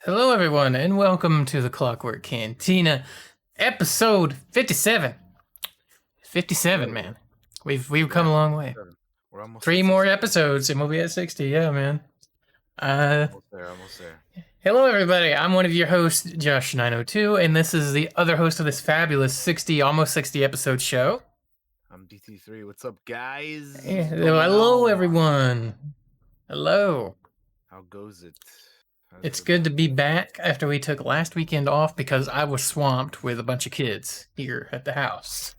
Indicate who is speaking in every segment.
Speaker 1: Hello, everyone, and welcome to the Clockwork Cantina, episode 57. 57,
Speaker 2: Whoa.
Speaker 1: man. We've come
Speaker 2: Yeah,
Speaker 1: a long way.
Speaker 2: 57. We're almost at
Speaker 1: Three more
Speaker 2: 60.
Speaker 1: episodes, and we'll be at 60. Yeah, man. Uh,
Speaker 2: Almost there, almost there.
Speaker 1: Hello, everybody. I'm one of your hosts, Josh902, and this is the other host of this fabulous 60, almost 60 episode show.
Speaker 2: I'm DT3. What's up, guys?
Speaker 1: Yeah,
Speaker 2: What's going
Speaker 1: hello,
Speaker 2: on?
Speaker 1: everyone. Hello.
Speaker 2: How goes it? How's
Speaker 1: It's good to
Speaker 2: everybody
Speaker 1: be
Speaker 2: doing?
Speaker 1: back after we took last weekend off because I was swamped with a bunch of kids here at the house.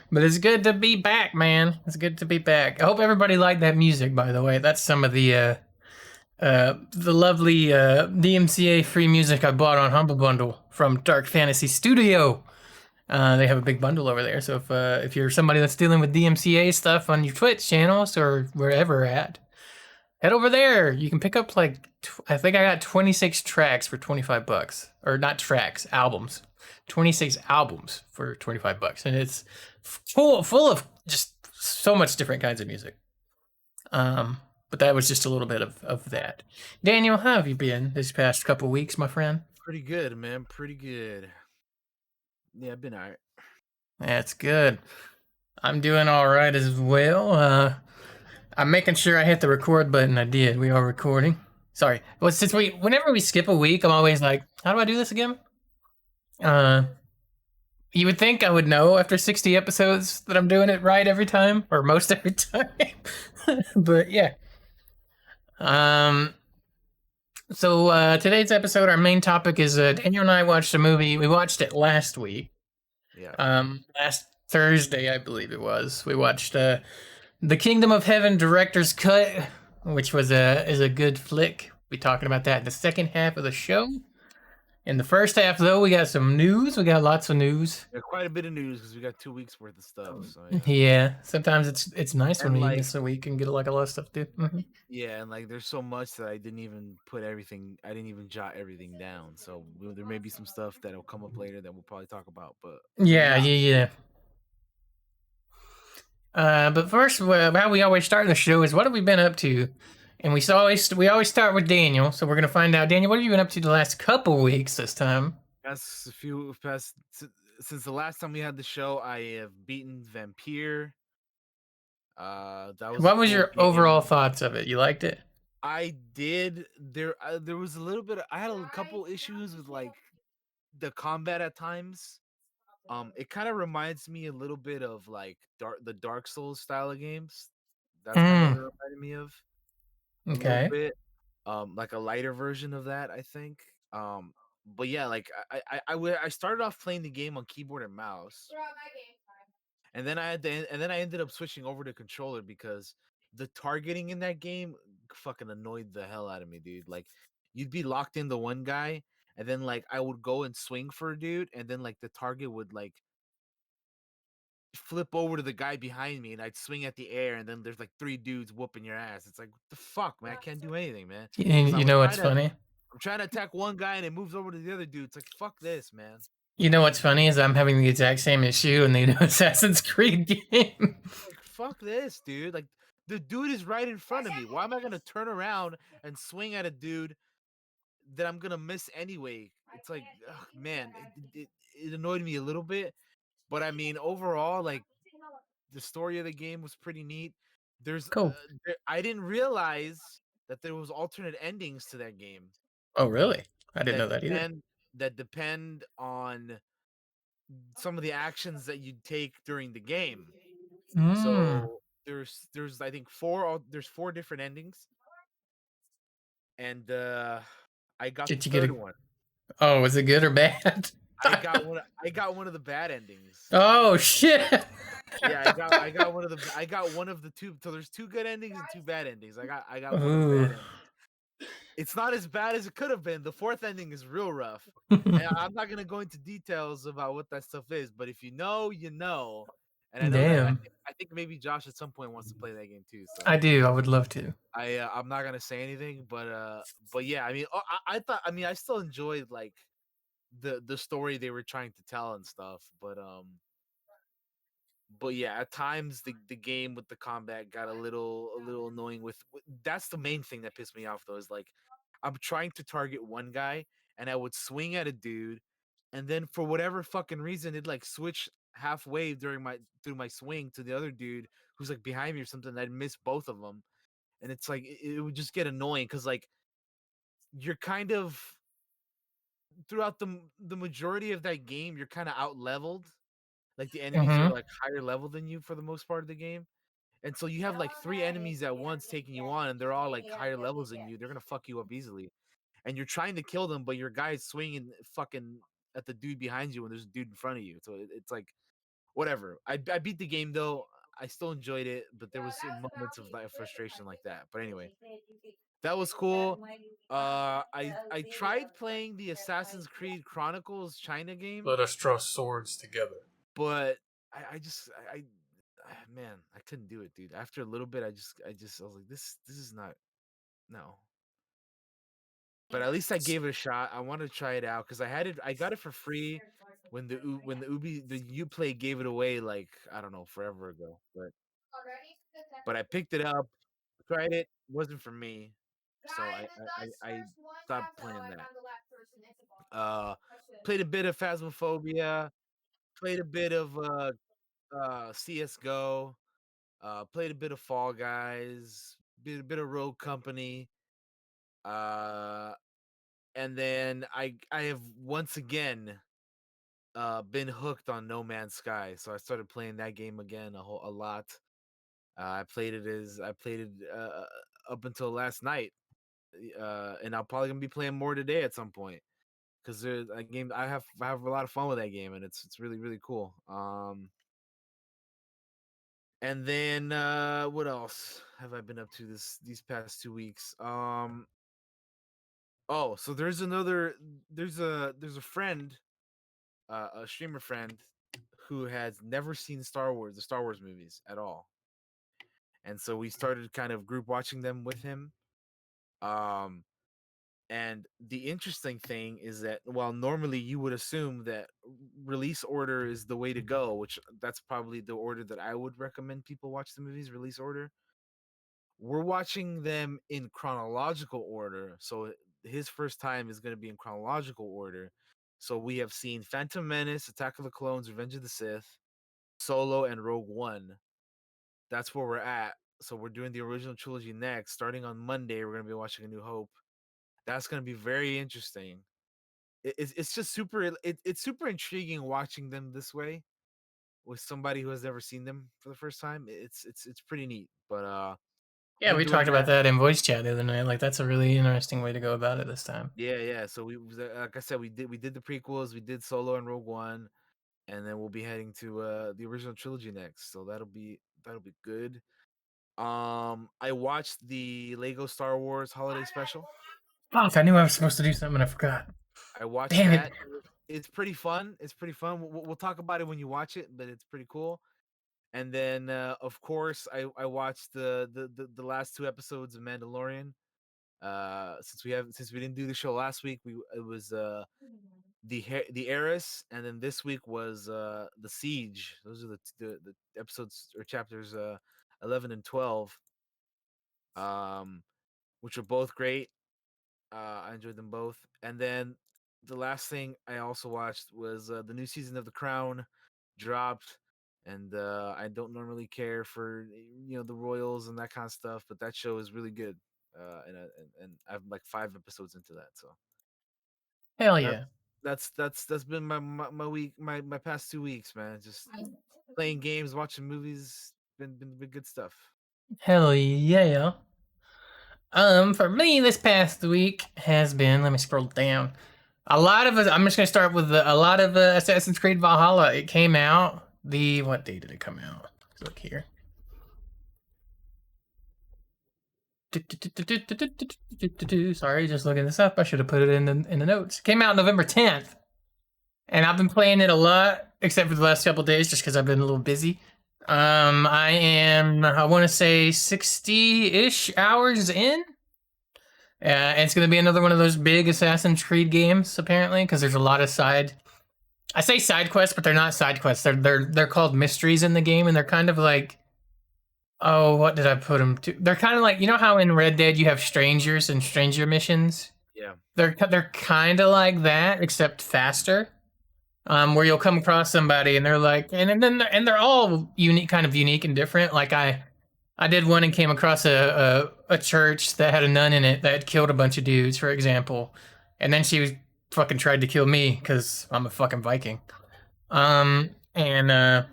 Speaker 1: But it's good to be back, man. It's good to be back. I hope everybody liked that music, by the way. That's some of the lovely DMCA free music I bought on Humble Bundle from Dark Fantasy Studio. They have a big bundle over there, so if you're somebody that's dealing with DMCA stuff on your Twitch channels or wherever at, head over there. You can pick up I think I got 26 tracks for $25, or not tracks, albums. 26 albums for $25, and it's full of just so much different kinds of music. But that was just a little bit of that. Daniel, how have you been this past couple weeks, my friend?
Speaker 2: Pretty good, man. Pretty good. Yeah, I've been all right.
Speaker 1: That's good. I'm doing all right as well. I'm making sure I hit the record button. I did. We are recording. Sorry. Well, whenever we skip a week, I'm always like, how do I do this again? You would think I would know after 60 episodes that I'm doing it right every time, or most every time. But yeah. So today's episode, our main topic is Daniel and I watched a movie. We watched it last week.
Speaker 2: Yeah.
Speaker 1: Last Thursday, I believe it was. We watched The Kingdom of Heaven director's cut, which is a good flick. We'll be talking about that in the second half of the show. In the first half, though, we got some news. We got lots of news.
Speaker 2: Yeah, quite a bit of news because we got 2 weeks worth of stuff. So yeah.
Speaker 1: Yeah, sometimes it's nice when
Speaker 2: And
Speaker 1: we
Speaker 2: like,
Speaker 1: miss a week and get like a lot of stuff to do.
Speaker 2: yeah, and like, there's so much that I didn't even put everything. I didn't even jot everything down. So there may be some stuff that'll come up later that we'll probably talk about. But
Speaker 1: Yeah,
Speaker 2: yeah.
Speaker 1: yeah, yeah. But first, how we always start the show is what have we been up to? And we always start with Daniel, so we're gonna find out. Daniel, what have you been up to the last couple weeks this time?
Speaker 2: Since the last time we had the show, I have beaten Vampire. That was a
Speaker 1: What was
Speaker 2: cool
Speaker 1: your overall
Speaker 2: game.
Speaker 1: thoughts of it? You liked it?
Speaker 2: I did. There was a little bit. I had a couple issues with like the combat at times. It kind of reminds me a little bit of like the Dark Souls style of games. That's kind of what
Speaker 1: Hmm.
Speaker 2: it reminded me of a little
Speaker 1: Okay.
Speaker 2: bit. Like a lighter version of that, I think. But yeah, like I started off playing the game on keyboard and mouse, and then I ended up switching over to controller because the targeting in that game fucking annoyed the hell out of me, dude. Like you'd be locked in the one guy, and then like I would go and swing for a dude, and then like the target would like flip over to the guy behind me, and I'd swing at the air, and then there's like three dudes whooping your ass. It's like, what the fuck, man, I can't do anything, man. Because
Speaker 1: You know what's funny?
Speaker 2: I'm trying to attack one guy and it moves over to the other dude. It's like, fuck this, man.
Speaker 1: You know what's funny is I'm having the exact same issue in the new Assassin's Creed game.
Speaker 2: Like, fuck this, dude. Like, the dude is right in front of me. Why am I gonna turn around and swing at a dude that I'm gonna miss anyway? It's like, ugh, man, it annoyed me a little bit. But I mean, overall, like, the story of the game was pretty neat.
Speaker 1: Cool.
Speaker 2: I didn't realize that there was alternate endings to that game
Speaker 1: Oh, really? I didn't know
Speaker 2: that
Speaker 1: that either.
Speaker 2: depend on some of the actions that you take during the game.
Speaker 1: Hmm.
Speaker 2: So there's I think there's four different endings, and I got the
Speaker 1: Did you get
Speaker 2: third
Speaker 1: a?
Speaker 2: one.
Speaker 1: Oh, was it good or bad?
Speaker 2: I got one of the bad endings.
Speaker 1: Oh shit!
Speaker 2: Yeah, I got one of the two. So there's two good endings and two bad endings. I got one of the
Speaker 1: Ooh.
Speaker 2: bad endings. It's not as bad as it could have been. The fourth ending is real rough. And I'm not gonna go into details about what that stuff is, but if you know, you know. And I know that
Speaker 1: Damn.
Speaker 2: I think maybe Josh at some point wants to play that game too. So
Speaker 1: I do. I would love to.
Speaker 2: I'm not gonna say anything, but yeah, I mean, I thought, I mean, I still enjoyed like the story they were trying to tell and stuff, but yeah, at times the game with the combat got a little annoying with that's the main thing that pissed me off though, is like I'm trying to target one guy, and I would swing at a dude, and then for whatever fucking reason, it'd like switch halfway during my through my swing to the other dude who's like behind me or something. And I'd miss both of them, and it's like it would just get annoying because like you're kind of throughout the majority of that game, you're kind of out leveled. Like the enemies are
Speaker 1: Mm-hmm.
Speaker 2: like higher level than you for the most part of the game. And so you have like three enemies at once taking you on, and they're all like higher levels than you. They're gonna fuck you up easily. And you're trying to kill them, but your guy's swinging fucking at the dude behind you, and there's a dude in front of you. So it's like whatever. I beat the game though. I still enjoyed it, but there was some moments of like frustration like that. But anyway, that was cool. I tried playing the Assassin's Creed Chronicles China game,
Speaker 1: Let us draw swords together.
Speaker 2: but I just man, I couldn't do it, dude. After a little bit, I was like, this is not no. But at least I gave it a shot. I want to try it out because I got it for free when the Uplay gave it away like I don't know forever ago. But I picked it up, tried it, wasn't for me, so I stopped playing that. Uh, Played a bit of Phasmophobia, played a bit of CS:GO, played a bit of Fall Guys, did a bit of Rogue Company, uh, and then I have once again been hooked on No Man's Sky, so I started playing that game again a lot. I played it up until last night, and I'm probably gonna be playing more today at some point because there's a game I have a lot of fun with that game, and it's really really cool. And then what else have I been up to these past 2 weeks? Oh, so there's a friend, a streamer friend who has never seen the Star Wars movies at all. And so we started kind of group watching them with him. Um and the interesting thing is that while normally you would assume that release order is the way to go, which that's probably the order that I would recommend people watch the movies, release order, we're watching them in chronological order. So his first time is going to be in chronological order. So we have seen Phantom Menace, Attack of the Clones, Revenge of the Sith, Solo, and Rogue One. That's where we're at. So we're doing the original trilogy next. Starting on Monday, we're going to be watching A New Hope. That's going to be very interesting. It's just it's super intriguing watching them this way with somebody who has never seen them for the first time. It's pretty neat. But
Speaker 1: Yeah,
Speaker 2: been
Speaker 1: we
Speaker 2: doing
Speaker 1: talked about
Speaker 2: that.
Speaker 1: that in voice chat the other night. Like, that's a really interesting way to go about it this time.
Speaker 2: Yeah, yeah. So like I said, we did the prequels, we did Solo and Rogue One, and then we'll be heading to the original trilogy next. So that'll be good. I watched the Lego Star Wars holiday special.
Speaker 1: Fuck, I knew I was supposed to do something. I forgot.
Speaker 2: I watched
Speaker 1: Damn it.
Speaker 2: that. It's pretty fun. It's pretty fun. We'll talk about it when you watch it, but it's pretty cool. And then, of course, I watched the last two episodes of Mandalorian. Since we didn't do the show last week, we it was the Heiress, and then this week was the Siege. Those are the episodes or chapters 11 and 12, um, which are both great. I enjoyed them both. And then the last thing I also watched was the new season of The Crown dropped. And I don't normally care for the royals and that kind of stuff, but that show is really good. And I'm like 5 episodes into that, so
Speaker 1: Hell
Speaker 2: that
Speaker 1: yeah.
Speaker 2: that's been my week, my past 2 weeks, man. Just playing games, watching movies, been good stuff.
Speaker 1: Hell yeah. For me, this past week has been. Let me scroll down. A lot of us. I'm just gonna start with a lot of Assassin's Creed Valhalla. It came out. What day did it come out? Let's look here. Sorry, just looking this up. I should have put it in the notes. It came out November 10th, and I've been playing it a lot, except for the last couple days, just because I've been a little busy. I want to say 60-ish hours in. And it's going to be another one of those big Assassin's Creed games, apparently, because there's a lot of I say side quests, but they're not side quests. They're called mysteries in the game, and they're kind of like Oh, what did I put them to? They're kind of like, you know how in Red Dead you have strangers and stranger missions.
Speaker 2: Yeah.
Speaker 1: They're kind of like that, except faster. Where you'll come across somebody and they're like, and they're all unique, kind of unique and different. Like I did one and came across a church that had a nun in it that had killed a bunch of dudes, for example, and then she was fucking tried to kill me because I'm a fucking Viking. Um, and uh,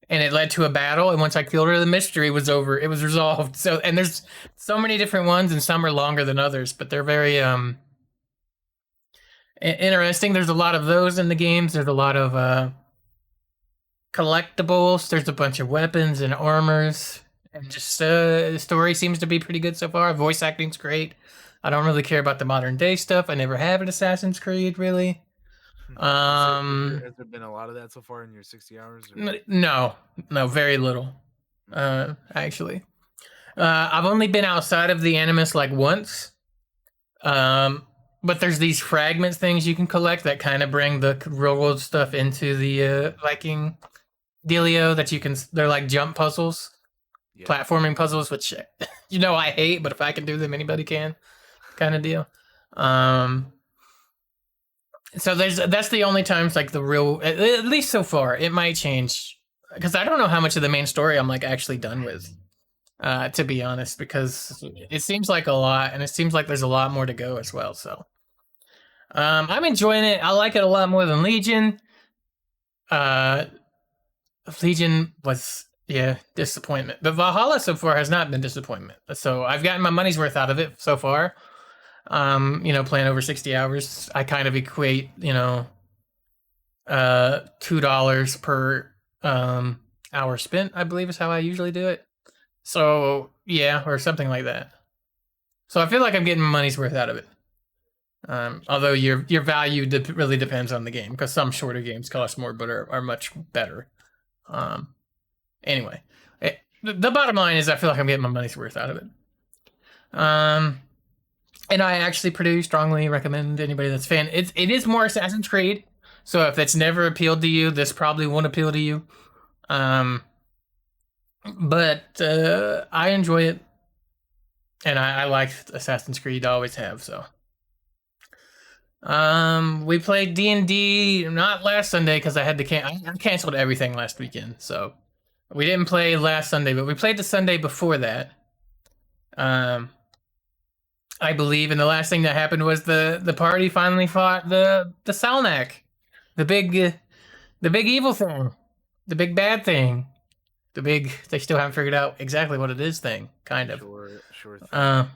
Speaker 1: and it led to a battle. And once I killed her, the mystery was over. It was resolved. So, and there's so many different ones, and some are longer than others, but they're very interesting. There's a lot of those in the games. There's a lot of collectibles. There's a bunch of weapons and armors, and just the story seems to be pretty good so far. Voice acting's great. I don't really care about the modern day stuff. I never have an Assassin's Creed really.
Speaker 2: Has there been a lot of that so far in your 60 hours?
Speaker 1: No, no, very little. Actually, I've only been outside of the Animus like once. Um, but there's these fragments things you can collect that kind of bring the real world stuff into the Viking dealio that you can. They're like jump puzzles,
Speaker 2: Yeah.
Speaker 1: platforming puzzles, which you know I hate, but if I can do them, anybody can, kind of deal. So that's the only times like the real, at least so far. It might change because I don't know how much of the main story I'm like actually done with. To be honest, because it seems like a lot, and it seems like there's a lot more to go as well. So, I'm enjoying it. I like it a lot more than Legion. Uh, Legion was disappointment, but Valhalla so far has not been disappointment. So I've gotten my money's worth out of it so far. Playing over 60 hours, I kind of equate, $2 per hour spent. I believe is how I usually do it. So yeah, or something like that. So I feel like I'm getting my money's worth out of it. Although your value really depends on the game because some shorter games cost more but are much better. Anyway, the bottom line is I feel like I'm getting my money's worth out of it. And I actually pretty strongly recommend anybody that's a fan. It is more Assassin's Creed, so if that's never appealed to you, this probably won't appeal to you. But I enjoy it, and I like Assassin's Creed. I always have. So, we played D&D not last Sunday because I had to I canceled everything last weekend. So we didn't play last Sunday, but we played the Sunday before that. I believe, and the last thing that happened was the party finally fought the Salnak, the big evil thing, the big bad thing. They still haven't figured out exactly what it is thing, kind of.
Speaker 2: Sure thing.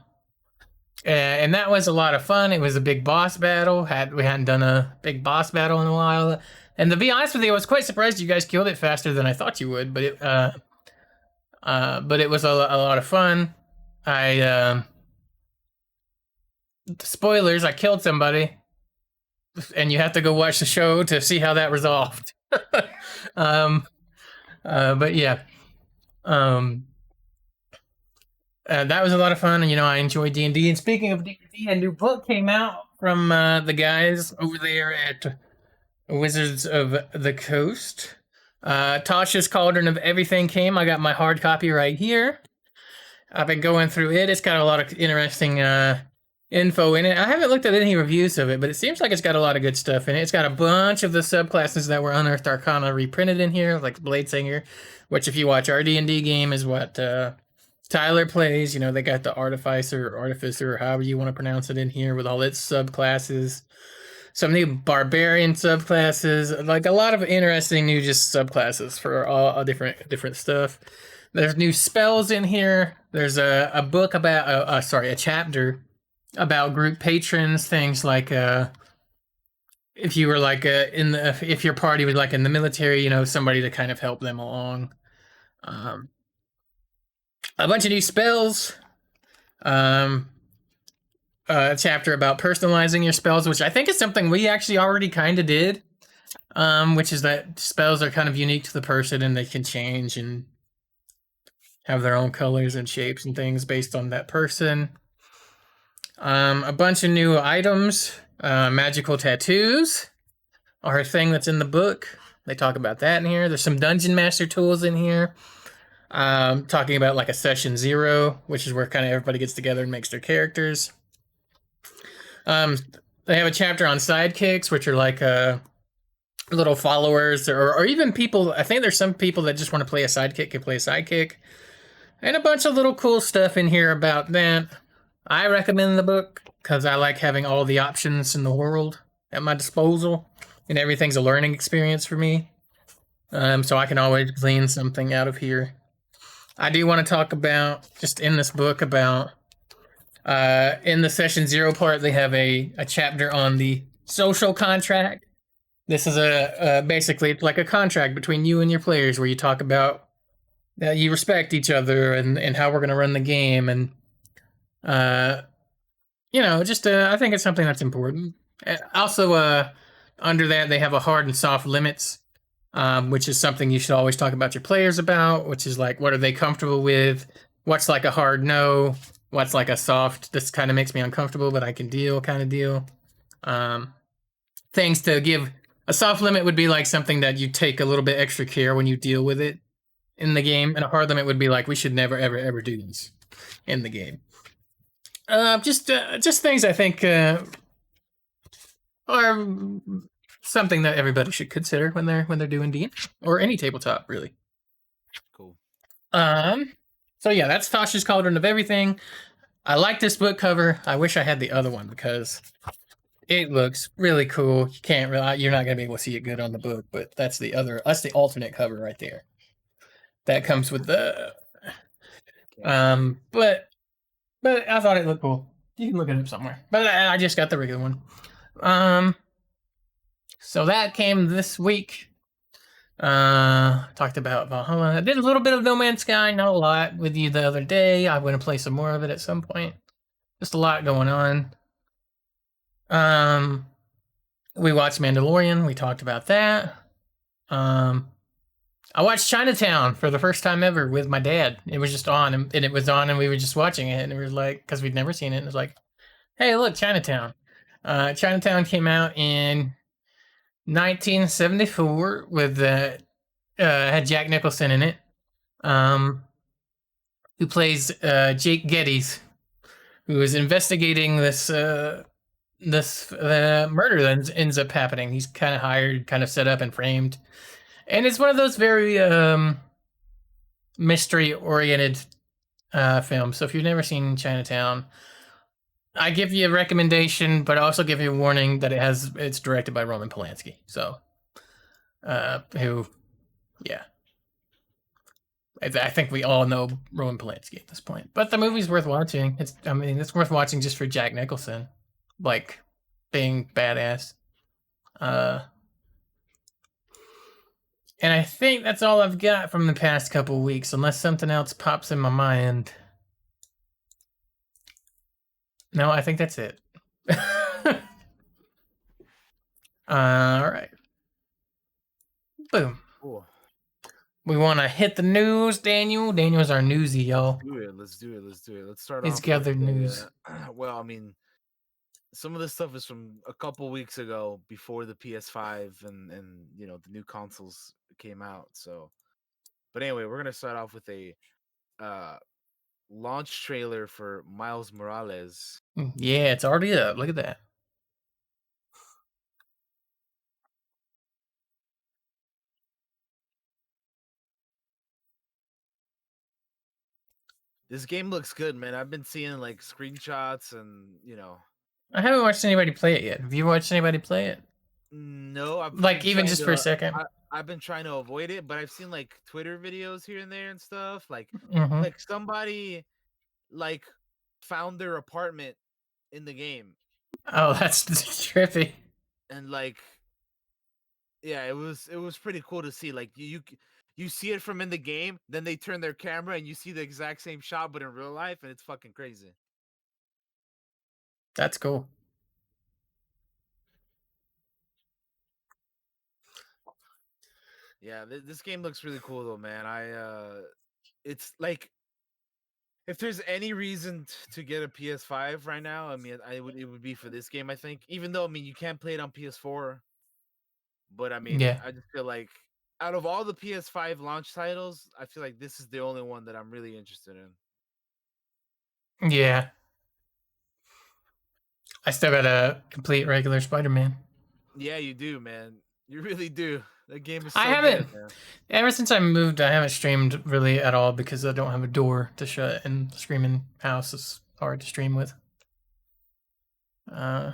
Speaker 1: And that was a lot of fun. It was a big boss battle. We hadn't done a big boss battle in a while. And to be honest with you, I was quite surprised you guys killed it faster than I thought you would. But it was a lot of fun. Spoilers, I killed somebody. And you have to go watch the show to see how that resolved. But yeah. That was a lot of fun, and I enjoy D&D. And speaking of D&D, a new book came out from the guys over there at Wizards of the Coast. Tasha's Cauldron of Everything came. I got my hard copy right here. I've been going through it. It's got a lot of interesting info in it. I haven't looked at any reviews of it, but it seems like it's got a lot of good stuff in it. It's got a bunch of the subclasses that were Unearthed Arcana reprinted in here, like Bladesinger, which if you watch our D&D game is what Tyler plays. They got the Artificer or Artificer, or however you want to pronounce it in here, with all its subclasses. Some new Barbarian subclasses, like a lot of interesting new just subclasses for all different stuff. There's new spells in here. There's a book about, a chapter about group patrons, things like if you were like if your party was like in the military, somebody to kind of help them along. A bunch of new spells. A chapter about personalizing your spells, which I think is something we actually already kind of did. Which is that spells are kind of unique to the person and they can change and have their own colors and shapes and things based on that person. A bunch of new items. Magical tattoos are a thing that's in the book. They talk about that in here. There's some Dungeon Master tools in here. talking about like a session zero, which is where kind of everybody gets together and makes their characters. Um, they have a chapter on sidekicks, which are like little followers, or even people. I think there's some people that just want to play a sidekick can play a sidekick, and a bunch of little cool stuff in here about that. I recommend the book because I like having all the options in the world at my disposal, and everything's a learning experience for me. So I can always glean something out of here. I do want to talk about just in this book about in the session zero part they have a chapter on the social contract. This is a basically it's like a contract between you and your players where you talk about you respect each other and how we're going to run the game and uh, just I think it's something that's important. Also, under that they have a hard and soft limits, which is something you should always talk about your players about. Which is like what are they comfortable with? What's like a hard no? What's like a soft? This kind of makes me uncomfortable, but I can deal kind of deal. Um, Things to give a soft limit would be like something that you take a little bit extra care when you deal with it in the game, and a hard limit would be like we should never ever ever do this in the game. Just things I think are something that everybody should consider when they're doing D or any tabletop really.
Speaker 2: Cool.
Speaker 1: So yeah, that's Tasha's Cauldron of Everything. I like this book cover. I wish I had the other one because it looks really cool. You're not gonna be able to see it good on the book, but that's the alternate cover right there. That comes with the but I thought it looked cool. You can look it up somewhere. But I just got the regular one. So that came this week. Talked about Valhalla. I did a little bit of No Man's Sky, not a lot, with you the other day. I'm gonna play some more of it at some point. Just a lot going on. We watched Mandalorian. We talked about that. I watched Chinatown for the first time ever with my dad. It was just on, and it was on, and we were just watching it, and we were like, because we'd never seen it, and it was like, hey, look, Chinatown. Chinatown came out in 1974 with had Jack Nicholson in it, who plays Jake Geddes, who is investigating this murder that ends up happening. He's kind of hired, kind of set up and framed, and it's one of those very mystery-oriented films. So if you've never seen Chinatown, I give you a recommendation, but I also give you a warning that it's directed by Roman Polanski. So, yeah. I think we all know Roman Polanski at this point. But the movie's worth watching. It's worth watching just for Jack Nicholson, like being badass. And I think that's all I've got from the past couple weeks, unless something else pops in my mind. No, I think that's it. All right. Boom.
Speaker 2: Cool.
Speaker 1: We want to hit the news, Daniel. Daniel's our newsie, y'all.
Speaker 2: Let's do it. Let's start
Speaker 1: He's
Speaker 2: off
Speaker 1: gathered
Speaker 2: with
Speaker 1: news.
Speaker 2: well, I mean, some of this stuff is from a couple weeks ago before the PS5 and the new consoles came out. So, but anyway, we're gonna start off with a launch trailer for Miles Morales.
Speaker 1: Yeah, it's already up. Look at that.
Speaker 2: This game looks good, man. I've been seeing like screenshots and
Speaker 1: I haven't watched anybody play it yet. Have you watched anybody play it?
Speaker 2: No, I've
Speaker 1: Like
Speaker 2: been
Speaker 1: even
Speaker 2: trying
Speaker 1: just for a second.
Speaker 2: I've been trying to avoid it, but I've seen like Twitter videos here and there and stuff.
Speaker 1: Mhm.
Speaker 2: Like somebody like found their apartment in the game,
Speaker 1: Oh, that's trippy.
Speaker 2: and like yeah, it was pretty cool to see. Like you see it from in the game, then they turn their camera and you see the exact same shot, but in real life, and it's fucking crazy.
Speaker 1: That's cool.
Speaker 2: Yeah, this game looks really cool though, man. It's like if there's any reason to get a PS5 right now, I mean, it would be for this game. I think, even though I mean you can't play it on PS4, but I mean,
Speaker 1: Yeah.
Speaker 2: I just feel like out of all the PS5 launch titles, I feel like this is the only one that I'm really interested in.
Speaker 1: Yeah, I still gotta complete regular Spider-Man.
Speaker 2: Yeah, you do, man. You really do. That game is
Speaker 1: I
Speaker 2: so good,
Speaker 1: haven't
Speaker 2: man.
Speaker 1: ever since I moved. I haven't streamed really at all because I don't have a door to shut, and the streaming house is hard to stream with. Uh,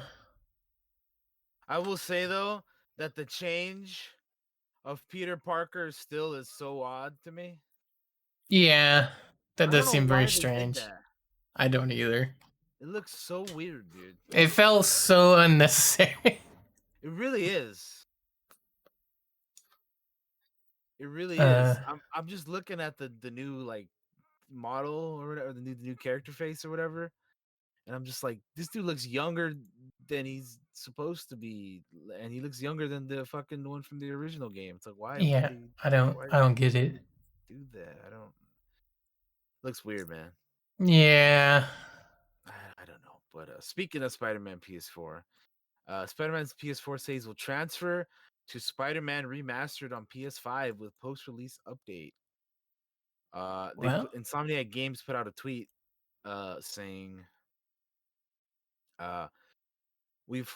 Speaker 2: I will say though that the change of Peter Parker still is so odd to me.
Speaker 1: yeah, that
Speaker 2: I don't
Speaker 1: does
Speaker 2: know
Speaker 1: seem very
Speaker 2: why they did
Speaker 1: strange.
Speaker 2: that.
Speaker 1: I don't either.
Speaker 2: It looks so weird, dude.
Speaker 1: It felt so unnecessary.
Speaker 2: It really is. It really
Speaker 1: uh,
Speaker 2: is. I'm just looking at the new like model or whatever, the new character face or whatever, and I'm just like, this dude looks younger than he's supposed to be, and he looks younger than the fucking one from the original game. It's like, why would
Speaker 1: yeah,
Speaker 2: they?
Speaker 1: I don't.
Speaker 2: Why
Speaker 1: I
Speaker 2: did
Speaker 1: don't
Speaker 2: they
Speaker 1: get it.
Speaker 2: do that? I don't. Looks weird, man.
Speaker 1: Yeah.
Speaker 2: I don't know. But speaking of Spider-Man PS4, Spider-Man's PS4 saves will transfer to Spider-Man Remastered on PS5 with post-release update. They
Speaker 1: Well,
Speaker 2: put Insomniac Games put out a tweet saying, uh, "We've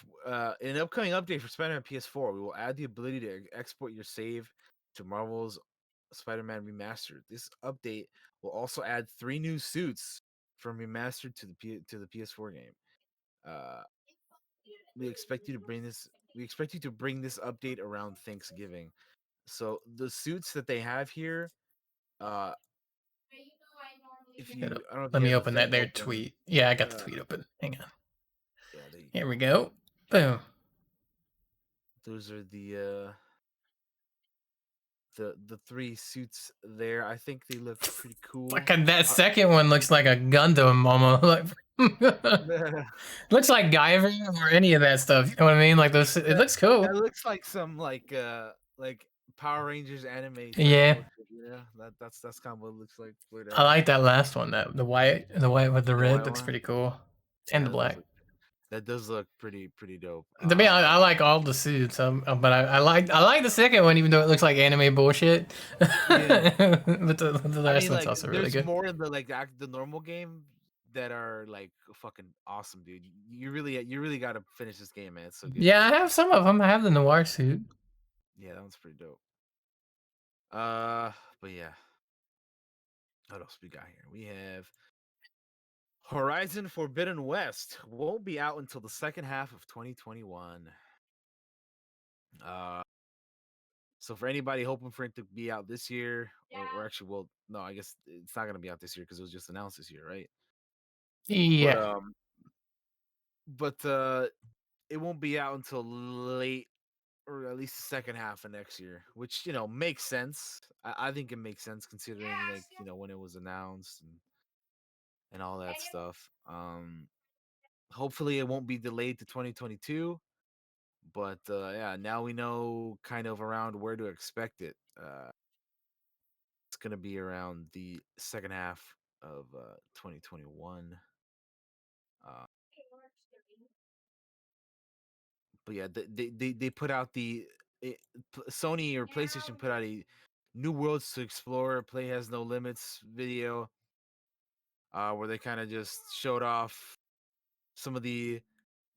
Speaker 2: in an upcoming update for Spider-Man PS4, we will add the ability to export your save to Marvel's Spider-Man Remastered. This update will also add 3 new suits from Remastered to the PS4 game. Uh, we expect you to bring this. We expect you to bring this update around Thanksgiving. So the suits that they have here, uh, if you, I don't know if
Speaker 1: let
Speaker 2: you
Speaker 1: me
Speaker 2: have the
Speaker 1: open that
Speaker 2: thing
Speaker 1: there
Speaker 2: open.
Speaker 1: tweet. Yeah, I got the
Speaker 2: Uh,
Speaker 1: tweet open. Hang on.
Speaker 2: yeah, there you
Speaker 1: Here we
Speaker 2: go.
Speaker 1: go. Boom.
Speaker 2: Those are the 3 suits there. I think they look pretty cool.
Speaker 1: Fucking that second one looks like a Gundam almost. Like, looks like Guyver or any of that stuff. You know what I mean? Like those. It
Speaker 2: that
Speaker 1: looks cool.
Speaker 2: looks like some like Power Rangers anime type
Speaker 1: Yeah,
Speaker 2: bullshit. Yeah, that's kind of what it looks like. But
Speaker 1: I like that last one. That the white with the
Speaker 2: the
Speaker 1: red
Speaker 2: white
Speaker 1: looks
Speaker 2: one.
Speaker 1: pretty cool, and
Speaker 2: Yeah,
Speaker 1: the black.
Speaker 2: that does look pretty dope.
Speaker 1: To me, I like all the suits, but I like the second one, even though it looks like anime bullshit. but
Speaker 2: Yeah.
Speaker 1: the
Speaker 2: I
Speaker 1: last
Speaker 2: mean,
Speaker 1: one's
Speaker 2: like,
Speaker 1: also really
Speaker 2: there's
Speaker 1: good.
Speaker 2: more in the normal game that are like fucking awesome, dude. You really got to finish this game, man. It's so good.
Speaker 1: Yeah, I have some of them. I have the noir suit.
Speaker 2: Yeah, that one's pretty dope. Uh, but yeah, what else we got here? We have Horizon Forbidden West won't be out until the second half of 2021. Uh, so for anybody hoping for it to be out this year, or actually, well, no, I guess it's not gonna be out this year because it was just announced this year, right? But
Speaker 1: Yeah,
Speaker 2: it won't be out until late or at least the second half of next year, which makes sense. I think it makes sense considering like when it was announced and all that stuff. Hopefully it won't be delayed to 2022, but yeah, now we know kind of around where to expect it. It's gonna be around the second half of 2021. Uh, but yeah, they put out it, Sony or PlayStation put out a new worlds to explore. Play has no limits video, where they kind of just showed off some of the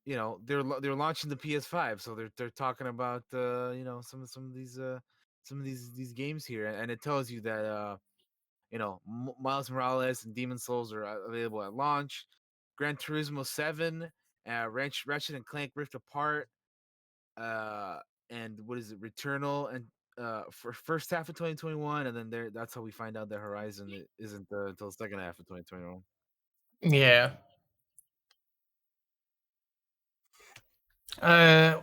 Speaker 2: they're launching the PS5, so they're talking about some of these games here, and it tells you that Miles Morales and Demon Souls are available at launch. Gran Turismo 7, Ratchet and Clank Rift Apart, uh, and what is it, Returnal, and for first half of 2021, and then that's how we find out that Horizon isn't until the second half of 2021.
Speaker 1: yeah.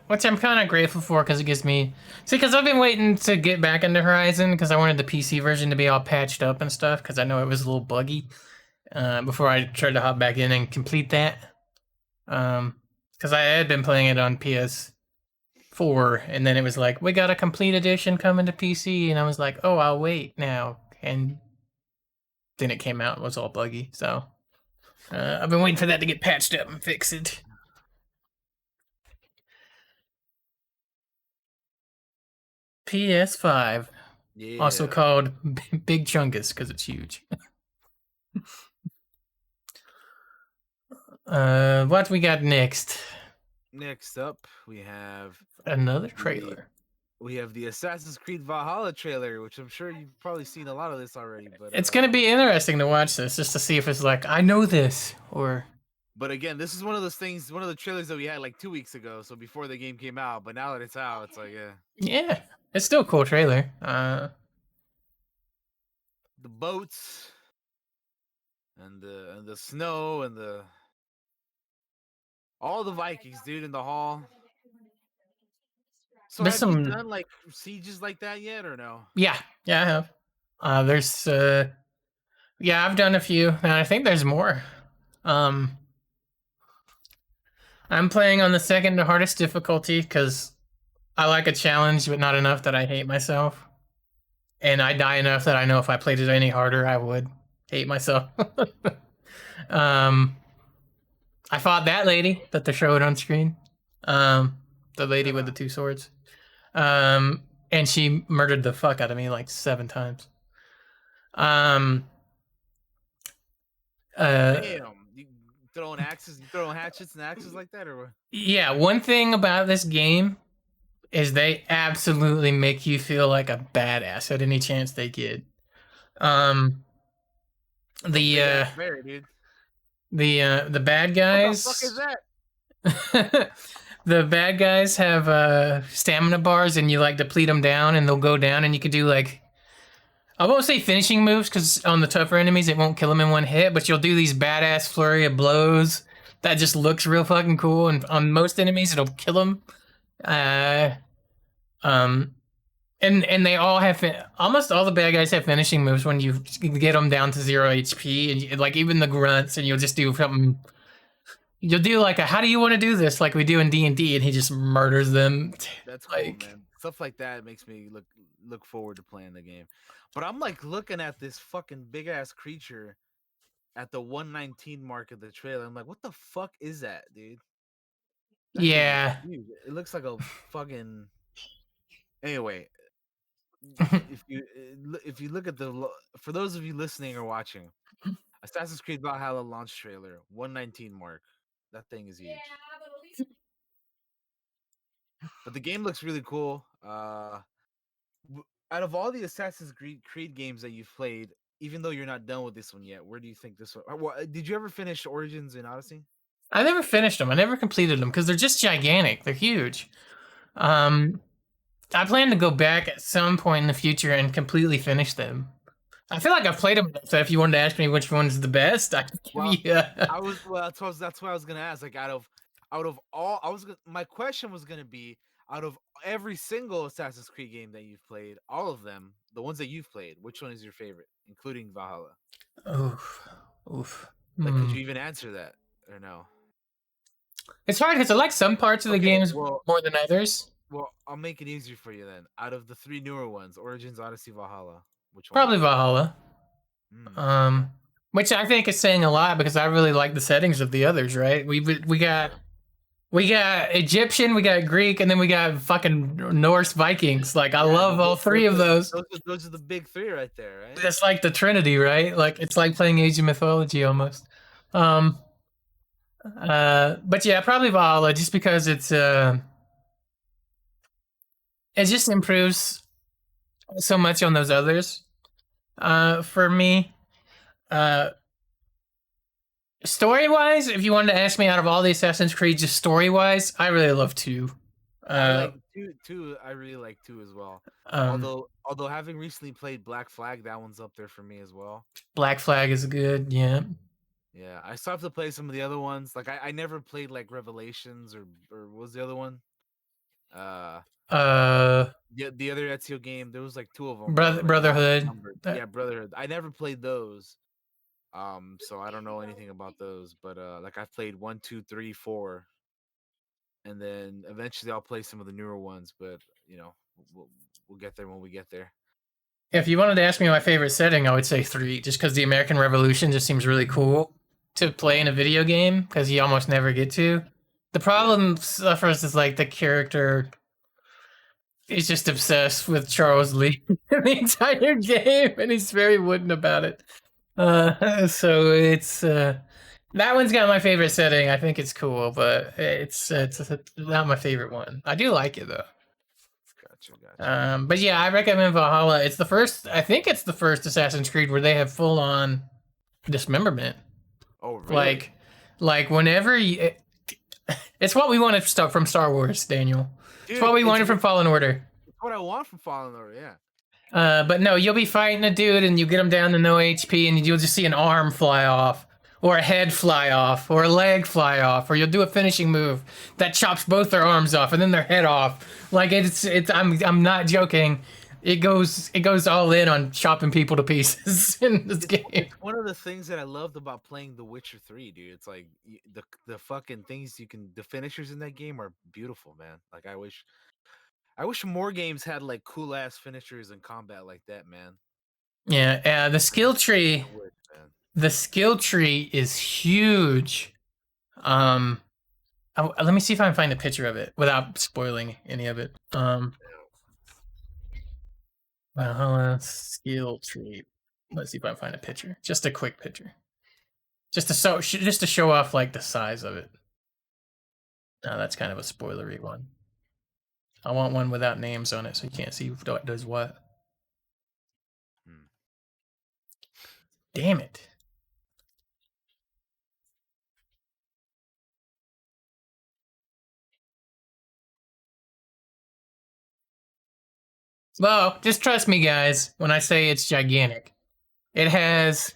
Speaker 1: Which I'm kind of grateful for because it gives me because I've been waiting to get back into Horizon because I wanted the PC version to be all patched up and stuff because I know it was a little buggy before I tried to hop back in and complete that. Because I had been playing it on PS4 and then it was like we got a complete edition coming to PC and I was like, oh, I'll wait now, and then it came out and was all buggy. So I've been waiting for that to get patched up and fixed. PS5. also
Speaker 2: Yeah.
Speaker 1: called Big Chungus because it's huge. What we got next?
Speaker 2: Next up, we have
Speaker 1: Another
Speaker 2: the
Speaker 1: trailer.
Speaker 2: Assassin's Creed Valhalla trailer, which I'm sure you've probably seen a lot of this already.
Speaker 1: It's gonna be interesting to watch this just to see if it's like I know this or
Speaker 2: But again, this is one of those things, one of the trailers that we had like 2 weeks ago, so before the game came out. But now that it's out, it's like, yeah,
Speaker 1: yeah, it's still a cool trailer.
Speaker 2: the boats and the snow and the all the Vikings, dude, in the hall. So
Speaker 1: There's
Speaker 2: have you
Speaker 1: some
Speaker 2: done like sieges like that yet, or no?
Speaker 1: yeah I have. There's yeah I've done a few and I think there's more. Um, I'm playing on the second hardest difficulty because I like a challenge, but not enough that I hate myself. And I die enough that I know if I played it any harder, I would hate myself. um, I fought that lady that they showed on screen. The lady with the two swords. And she murdered the fuck out of me like 7 times. Um, uh,
Speaker 2: Damn, you throwing axes, you throwing hatchets and axes like that, or what?
Speaker 1: yeah, one thing about this game is they absolutely make you feel like a badass at any chance they get. Um,
Speaker 2: It's a big
Speaker 1: the
Speaker 2: ass bear, dude.
Speaker 1: the bad
Speaker 2: What the fuck is
Speaker 1: guys
Speaker 2: that?
Speaker 1: the bad guys have stamina bars and you like deplete them down and they'll go down and you can do like I won't say finishing moves because on the tougher enemies it won't kill them in one hit, but you'll do these badass flurry of blows that just looks real fucking cool, and on most enemies it'll kill them. Uh, um, and they all have almost all the bad guys have finishing moves when you get them down to 0 HP, and like even the grunts, and you'll just do something. You'll do like a how do you want to do this like we do in D&D, and he just murders them.
Speaker 2: That's cool,
Speaker 1: Like
Speaker 2: man. Stuff like that makes me look forward to playing the game. But I'm like looking at this fucking big ass creature at the 119 mark of the trailer. I'm like, what the fuck is that, dude? That thing is
Speaker 1: yeah.
Speaker 2: huge. It looks like a fucking. Anyway, if you look at for those of you listening or watching, Assassin's Creed Valhalla launch trailer 119 mark. That thing is huge. But the game looks really cool. Out of all the Assassin's Creed games that you've played, even though you're not done with this one yet, where do you think this one? Did you ever finish Origins and Odyssey?
Speaker 1: I never finished them. I never completed them because they're just gigantic. They're huge. Um, I plan to go back at some point in the future and completely finish them. I feel like I've played them enough that if you wanted to ask me which one's the best, I could give
Speaker 2: Well,
Speaker 1: you.
Speaker 2: that's what I was gonna ask. Like out of all, my question was gonna be out of every single Assassin's Creed game that you've played, all of them, the ones that you've played, which one is your favorite, including Valhalla?
Speaker 1: Oof, oof.
Speaker 2: Like, could
Speaker 1: Hmm.
Speaker 2: you even answer that or no?
Speaker 1: It's hard because I like some parts of the
Speaker 2: Okay,
Speaker 1: games more than others.
Speaker 2: well, I'll make it easier for you then. Out of the three newer ones, Origins, Odyssey, Valhalla, which one is
Speaker 1: Probably
Speaker 2: your favorite?
Speaker 1: Valhalla.
Speaker 2: Okay.
Speaker 1: Which I think is saying a lot because I really like the settings of the others. Right? We got Egyptian, we got Greek, and then we got fucking Norse Vikings. Like I
Speaker 2: Yeah,
Speaker 1: love all three of those.
Speaker 2: those are the big three right there, right?
Speaker 1: It's like the Trinity, right? Like it's like playing Asian mythology almost. Um, but yeah, probably Valhalla just because it just improves so much on those others. For me, uh, story wise, if you wanted to ask me out of all the Assassin's Creed, just story wise, I really love two.
Speaker 2: I
Speaker 1: Uh,
Speaker 2: like two. I really like two as well.
Speaker 1: um,
Speaker 2: Although having recently played Black Flag, that one's up there for me as well.
Speaker 1: Black Flag is good. Yeah.
Speaker 2: Yeah, I still have to play some of the other ones. Like I never played like Revelations or what was the other one? Uh,
Speaker 1: Uh,
Speaker 2: the other Ezio game. There was like two of them that were like
Speaker 1: Brotherhood.
Speaker 2: numbered. Yeah, Brotherhood. I never played those. So I don't know anything about those. But like I've played 1, 2, 3, 4, and then eventually I'll play some of the newer ones. But you know, we'll get there when we get there.
Speaker 1: If you wanted to ask me my favorite setting, I would say 3, just because the American Revolution just seems really cool to play in a video game because you almost never get to. The problem suffers is like the character. He's just obsessed with Charles Lee the entire game, and he's very wooden about it. So it's that one's got my favorite setting. I think it's cool, but it's not my favorite one. I do like it though.
Speaker 2: Gotcha.
Speaker 1: But yeah, I recommend Valhalla. It's the first. I think it's the first Assassin's Creed where they have full on dismemberment.
Speaker 2: Oh, really?
Speaker 1: Like whenever you, it's what we wanted from Star Wars, Daniel.
Speaker 2: Dude,
Speaker 1: It's what we wanted from Fallen Order.
Speaker 2: It's what I want from Fallen Order, yeah.
Speaker 1: But no, you'll be fighting a dude and you get him down to no HP and you'll just see an arm fly off, or a head fly off, or a leg fly off, or you'll do a finishing move that chops both their arms off and then their head off. Like it's I'm not joking. It goes all in on chopping people to pieces in this game.
Speaker 2: It's one of the things that I loved about playing The Witcher 3, dude. It's like the fucking things you can, the finishers in that game are beautiful, man. Like I wish more games had like cool ass finishers in combat like that, man.
Speaker 1: Yeah, the skill tree.
Speaker 2: I wish, man.
Speaker 1: The skill tree is huge. Let me see if I can find a picture of it without spoiling any of it. Skill tree. Let's see if I can find a picture. Just a quick picture. Just to show off like the size of it. No, that's kind of a spoilery one. I want one without names on it so you can't see what does what. Damn it. Well, just trust me, guys, when I say it's gigantic. It has...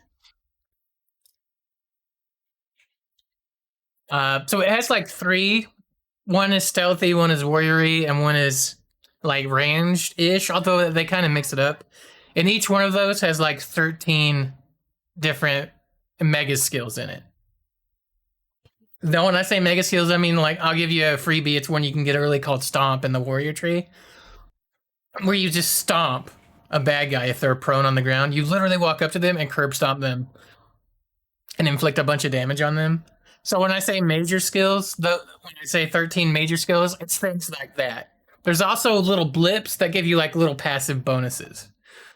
Speaker 1: so it has like 3. One is stealthy, one is warrior-y, and one is like ranged-ish, although they kind of mix it up. And each one of those has like 13 different mega skills in it. Now, when I say mega skills, I mean like I'll give you a freebie. It's one you can get early called Stomp in the warrior tree, where you just stomp a bad guy if they're prone on the ground. You literally walk up to them and curb stomp them and inflict a bunch of damage on them. So when I say major skills, when I say 13 major skills, it's things like that. There's also little blips that give you like little passive bonuses,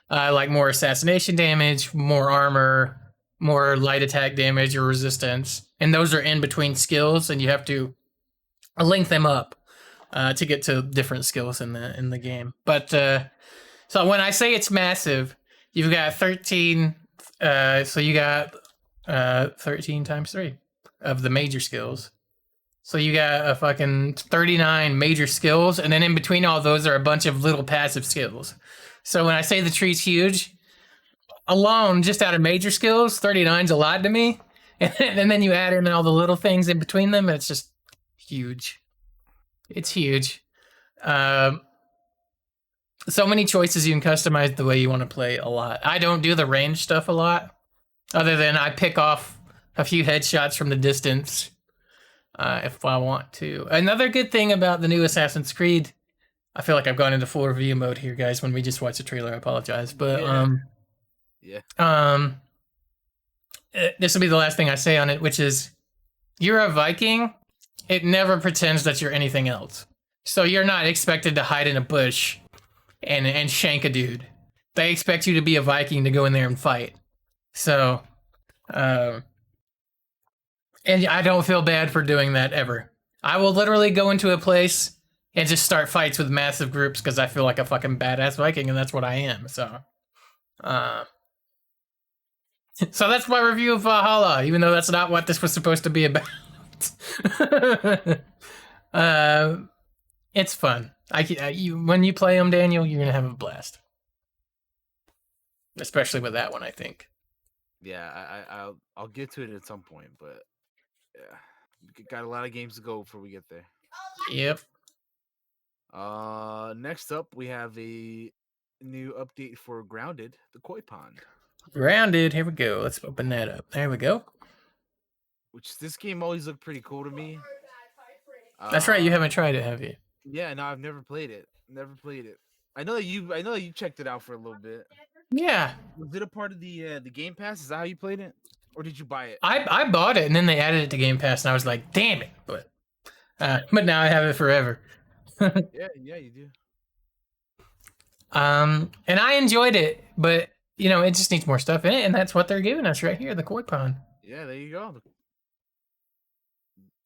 Speaker 1: like more assassination damage, more armor, more light attack damage or resistance, and those are in between skills, and you have to link them up to get to different skills in the game. But so when I say it's massive, you've got 13. So you got 13 times 3 of the major skills. So you got a fucking 39 major skills, and then in between all those are a bunch of little passive skills. So when I say the tree's huge, alone, just out of major skills, 39's a lot to me. And then you add in all the little things in between them, and it's just huge. It's huge. So many choices you can customize the way you want to play a lot. I don't do the range stuff a lot, other than I pick off a few headshots from the distance if I want to. Another good thing about the new Assassin's Creed, I feel like I've gone into full review mode here, guys. When we just watched the trailer, I apologize, but this will be the last thing I say on it, which is you're a Viking. It never pretends that you're anything else. So you're not expected to hide in a bush and shank a dude. They expect you to be a Viking to go in there and fight. So, and I don't feel bad for doing that ever. I will literally go into a place and just start fights with massive groups because I feel like a fucking badass Viking, and that's what I am. So, so that's my review of Valhalla, even though that's not what this was supposed to be about. It's fun. When you play them, Daniel, you're gonna have a blast. Especially with that one, I think.
Speaker 2: Yeah, I'll get to it at some point, but yeah, got a lot of games to go before we get there.
Speaker 1: Yep.
Speaker 2: Next up we have a new update for Grounded, the Koi Pond.
Speaker 1: Grounded. Here we go. Let's open that up. There we go.
Speaker 2: Which this game always looked pretty cool to me.
Speaker 1: That's right. You haven't tried it, have you?
Speaker 2: Yeah, no, I've never played it. I know that you checked it out for a little bit.
Speaker 1: Yeah.
Speaker 2: Was it a part of the Game Pass? Is that how you played it, or did you buy it?
Speaker 1: I bought it and then they added it to Game Pass and I was like, damn it! But now I have it forever.
Speaker 2: yeah, you do.
Speaker 1: And I enjoyed it, but you know, it just needs more stuff in it, and that's what they're giving us right here, the koi pond.
Speaker 2: Yeah, there you go.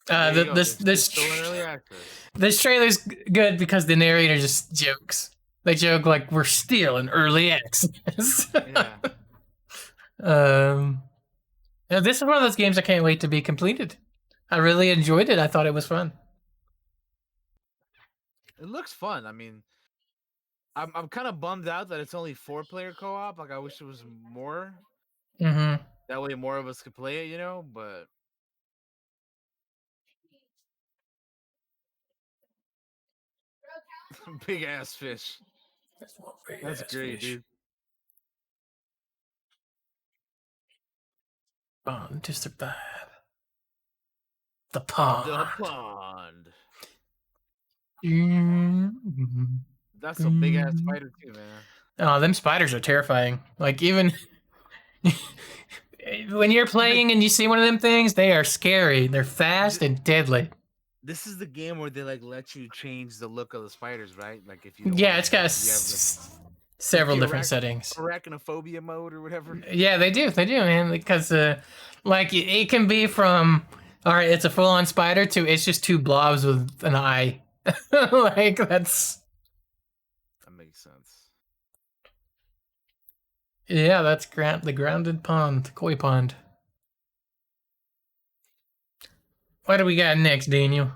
Speaker 1: Uh,
Speaker 2: There you
Speaker 1: the,
Speaker 2: go.
Speaker 1: this
Speaker 2: They're
Speaker 1: this
Speaker 2: still in
Speaker 1: tr-
Speaker 2: early access.
Speaker 1: this trailer's good because the narrator just jokes. They joke like we're still in early access.
Speaker 2: Yeah,
Speaker 1: um, this is one of those games I can't wait to be completed. I really enjoyed it. I thought it was fun.
Speaker 2: it looks fun. I mean, I'm kind of bummed out that it's only 4-player co-op. Like, I wish it was more.
Speaker 1: Mm-hmm.
Speaker 2: That way, more of us could play it. But big ass fish.
Speaker 1: That's one big
Speaker 2: That's
Speaker 1: ass
Speaker 2: great,
Speaker 1: fish.
Speaker 2: dude.
Speaker 1: Pond to survive. The pond.
Speaker 2: The pond.
Speaker 1: Mm-hmm.
Speaker 2: That's a big ass spider too, man.
Speaker 1: Oh, them spiders are terrifying. Like even when you're
Speaker 2: Like,
Speaker 1: playing and you see one of them things, they are scary. They're fast
Speaker 2: th-
Speaker 1: and deadly.
Speaker 2: this is the game where they like let you change the look of the spiders, right? Like, if you don't
Speaker 1: Yeah,
Speaker 2: want
Speaker 1: it's
Speaker 2: to,
Speaker 1: got
Speaker 2: if you have like
Speaker 1: several
Speaker 2: the
Speaker 1: different settings.
Speaker 2: arachnophobia mode or whatever.
Speaker 1: Yeah, they do, man. Because like it can be from all right, it's a full on spider to it's just two blobs with an eye. Like that's
Speaker 2: That makes sense.
Speaker 1: yeah, that's the grounded pond, koi pond. What do we got next, Daniel?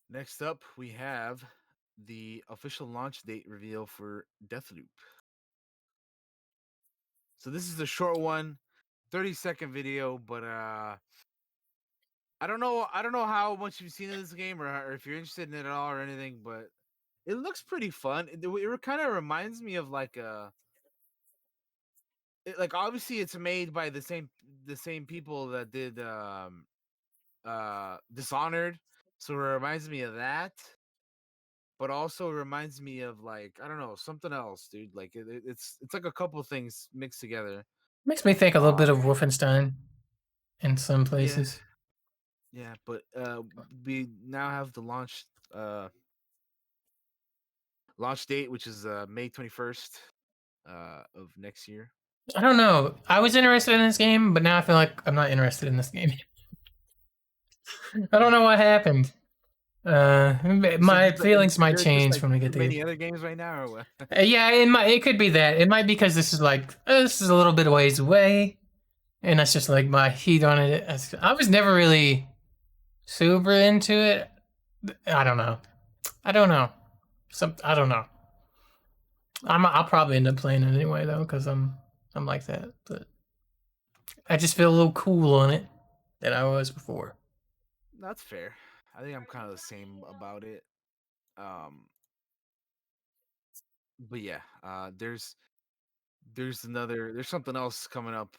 Speaker 2: Next up, we have the official launch date reveal for Deathloop. So this is a short one, 30-second video, but I don't know how much you've seen of this game, or if you're interested in it at all or anything, but it looks pretty fun. It kind of reminds me of like like, obviously it's made by the same people that did Dishonored, so it reminds me of that, but also reminds me of, like, I don't know, something else, dude. Like, it's like a couple things mixed together.
Speaker 1: Makes me think a little
Speaker 2: Uh,
Speaker 1: bit of Wolfenstein in some
Speaker 2: yeah,
Speaker 1: places.
Speaker 2: yeah, but we now have the launch date, which is May 21st of next year.
Speaker 1: I don't know. I was interested in this game, but now I feel like I'm not interested in this game. I don't know what happened.
Speaker 2: So
Speaker 1: My feelings might
Speaker 2: there's just
Speaker 1: change
Speaker 2: like
Speaker 1: when we
Speaker 2: too
Speaker 1: get to.
Speaker 2: many other games right now, or what?
Speaker 1: Yeah, it could be that. It might be because this is like this is a little bit of ways away, and that's just like my heat on it. I was never really super into it. I don't know. I don't know. I don't know. I'll probably end up playing it anyway though, because I'm like that. But I just feel a little cool on it than I was before.
Speaker 2: That's fair. I think I'm kind of the same about it. Um, but yeah, there's something else coming up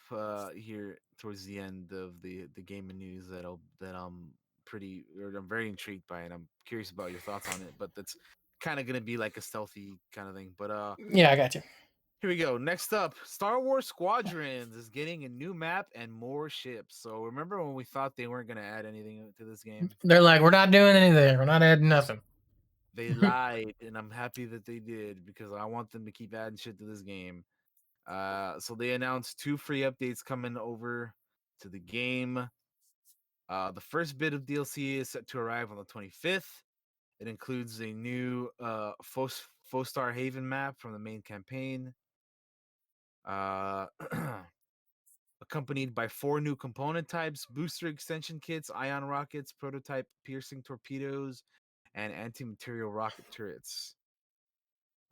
Speaker 2: here towards the end of the gaming news that I'm very intrigued by, and I'm curious about your thoughts on it. But that's kind of gonna be like a stealthy kind of thing. But
Speaker 1: Yeah, I got you.
Speaker 2: here we go. Next up, Star Wars Squadrons is getting a new map and more ships. So remember when we thought they weren't gonna add anything to this game?
Speaker 1: They're like, we're not doing anything. We're not adding nothing.
Speaker 2: They lied, and I'm happy that they did, because I want them to keep adding shit to this game. So they announced 2 free updates coming over to the game. The first bit of DLC is set to arrive on the 25th. It includes a new Fostar Haven map from the main campaign, uh, accompanied by 4 new component types: booster extension kits, ion rockets, prototype piercing torpedoes, and anti-material rocket turrets.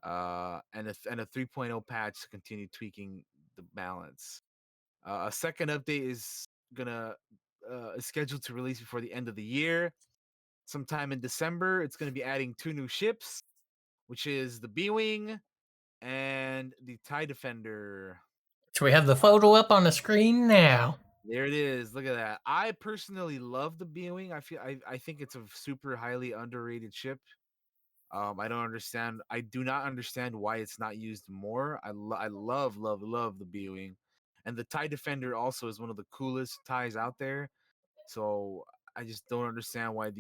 Speaker 2: And a 3.0 patch to continue tweaking the balance. A second update is scheduled to release before the end of the year, sometime in December. It's going to be adding 2 new ships, which is the B-wing and the TIE Defender.
Speaker 1: So we have the photo up on the screen now.
Speaker 2: There it is. Look at that. I personally love the B-wing. I think it's a super highly underrated ship. I don't understand. I do not understand why it's not used more. I love the B-wing, and the TIE Defender also is one of the coolest ties out there. So I just don't understand why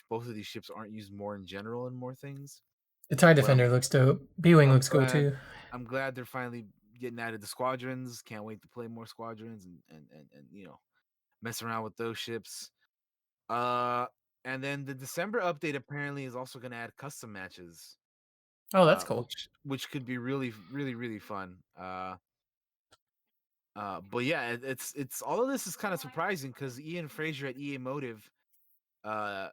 Speaker 2: both of these ships aren't used more in general in more things.
Speaker 1: The TIE
Speaker 2: But
Speaker 1: Defender looks dope. B-Wing
Speaker 2: I'm
Speaker 1: looks cool
Speaker 2: glad
Speaker 1: too.
Speaker 2: I'm glad they're finally getting added to squadrons. Can't wait to play more squadrons and mess around with those ships. Uh, and then the December update apparently is also going to add custom matches,
Speaker 1: Oh, that's cool.
Speaker 2: which could be really really fun. But yeah, it's all of this is kind of surprising because Ian Fraser at EA Motive, uh,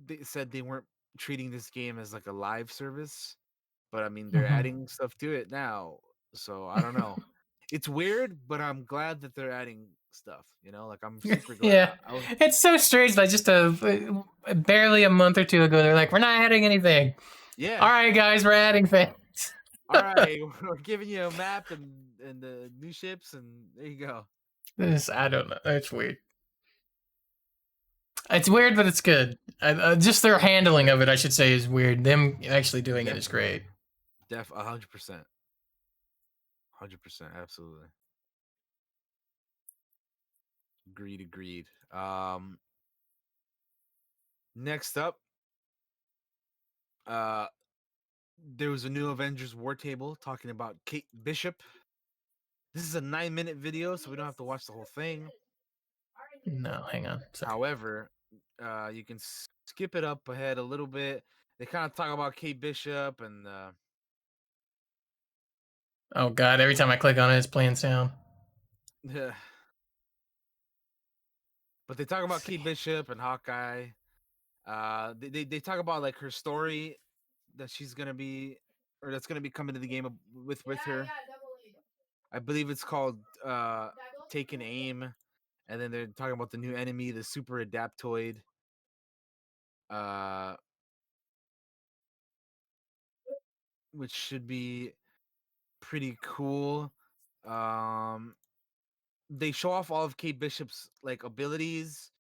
Speaker 2: they said they weren't treating this game as like a live service, but I mean they're
Speaker 1: Hmm.
Speaker 2: adding stuff to it now, so I don't know. It's weird, but I'm glad that they're adding stuff. Like I'm super glad.
Speaker 1: Yeah,
Speaker 2: I was
Speaker 1: it's so strange. Like just barely a month or two ago, they're like, "We're not adding anything." All
Speaker 2: yeah.
Speaker 1: right, guys, we're adding things.
Speaker 2: All right, we're giving you a map and the new ships, and there you go.
Speaker 1: I don't know. It's weird. It's
Speaker 2: Yeah,
Speaker 1: weird, but it's good. Just their handling of it, I should say, is weird. Them actually doing it is
Speaker 2: definitely,
Speaker 1: great.
Speaker 2: 100%, 100%, absolutely. Agreed. Next up, uh, there was a new Avengers War Table talking about Kate Bishop. This is a 9-minute video, so we don't have to watch the whole thing.
Speaker 1: No, hang on. Sorry.
Speaker 2: However, you can skip it up ahead a little bit. They kind of talk about Kate Bishop and
Speaker 1: Oh God! Every time I click on it, it's playing sound.
Speaker 2: but they talk
Speaker 1: Let's
Speaker 2: about
Speaker 1: see.
Speaker 2: Kate Bishop and Hawkeye. They talk about like her story that she's gonna be, or that's gonna be coming to the game with her. I believe it's called Taking Aim, and then they're talking about the new enemy, the Super Adaptoid. Uh, which should be pretty cool. Um, they show off all of Kate Bishop's like abilities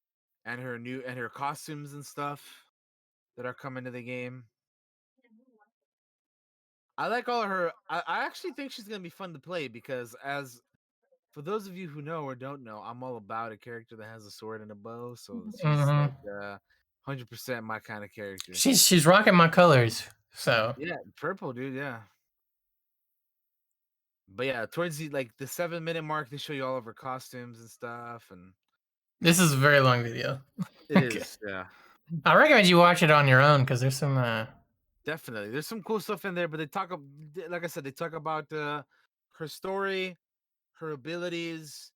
Speaker 2: and her costumes and stuff that are coming to the game. I like all of her. I actually think she's gonna be fun to play because as for those of you who know or don't know, I'm all about a character that has a sword and a bow. So she's
Speaker 1: Hmm.
Speaker 2: like 100% my kind of character.
Speaker 1: She's rocking my colors. So
Speaker 2: Yeah, purple, dude. Yeah. But yeah, towards the 7-minute mark, they show you all of her costumes and stuff, and
Speaker 1: this is a very long video.
Speaker 2: it
Speaker 1: Okay.
Speaker 2: is, yeah,
Speaker 1: I recommend you watch it on your own because there's some.
Speaker 2: definitely. There's some cool stuff in there, but like I said, they talk about her story, her abilities,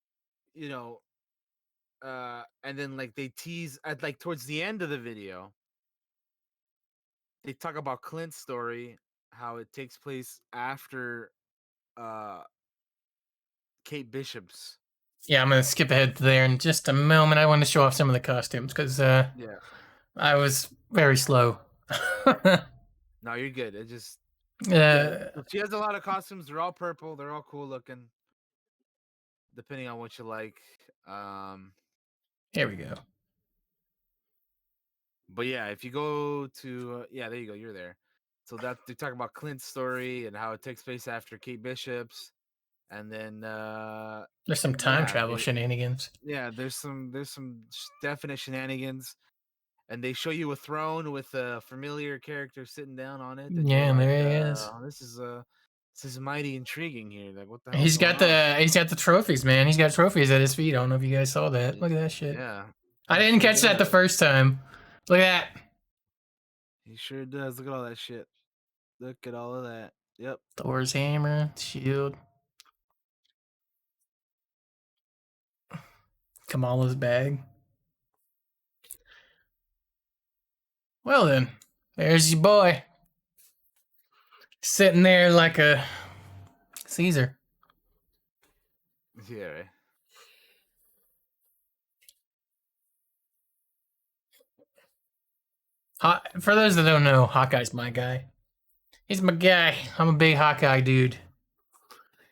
Speaker 2: you know, and then like they tease at like towards the end of the video, they talk about Clint's story, how it takes place after uh Kate Bishop's.
Speaker 1: Yeah, I'm gonna skip ahead to there in just a moment. I want to show off some of the costumes because
Speaker 2: Yeah,
Speaker 1: I was very slow.
Speaker 2: no, you're good. It just yeah,
Speaker 1: uh,
Speaker 2: she has a lot of costumes. They're all purple. They're all cool looking, depending on what you like. Um,
Speaker 1: here we go.
Speaker 2: but yeah, if you go to yeah, there you go. You're there. So that they talk about Clint's story and how it takes place after Kate Bishop's, and then
Speaker 1: There's some time
Speaker 2: yeah,
Speaker 1: travel shenanigans.
Speaker 2: there's some definite shenanigans, and they show you a throne with a familiar character sitting down on it, and you're
Speaker 1: Yeah, and
Speaker 2: like,
Speaker 1: there he is.
Speaker 2: this is mighty intriguing here. Like, what the hell's
Speaker 1: He's
Speaker 2: going
Speaker 1: got
Speaker 2: on?
Speaker 1: the trophies, man. He's got trophies at his feet. I don't know if you guys saw that. Look at that shit.
Speaker 2: Yeah,
Speaker 1: I
Speaker 2: he
Speaker 1: didn't
Speaker 2: sure
Speaker 1: catch that the
Speaker 2: does.
Speaker 1: first time. Look at that.
Speaker 2: He sure does. Look at all that shit. Look at all of that. Yep.
Speaker 1: Thor's hammer, shield, Kamala's bag. Well then, there's your boy. Sitting there like a Caesar.
Speaker 2: Yeah. Right.
Speaker 1: For those that don't know, Hawkeye's my guy. He's my guy. I'm a big Hawkeye dude.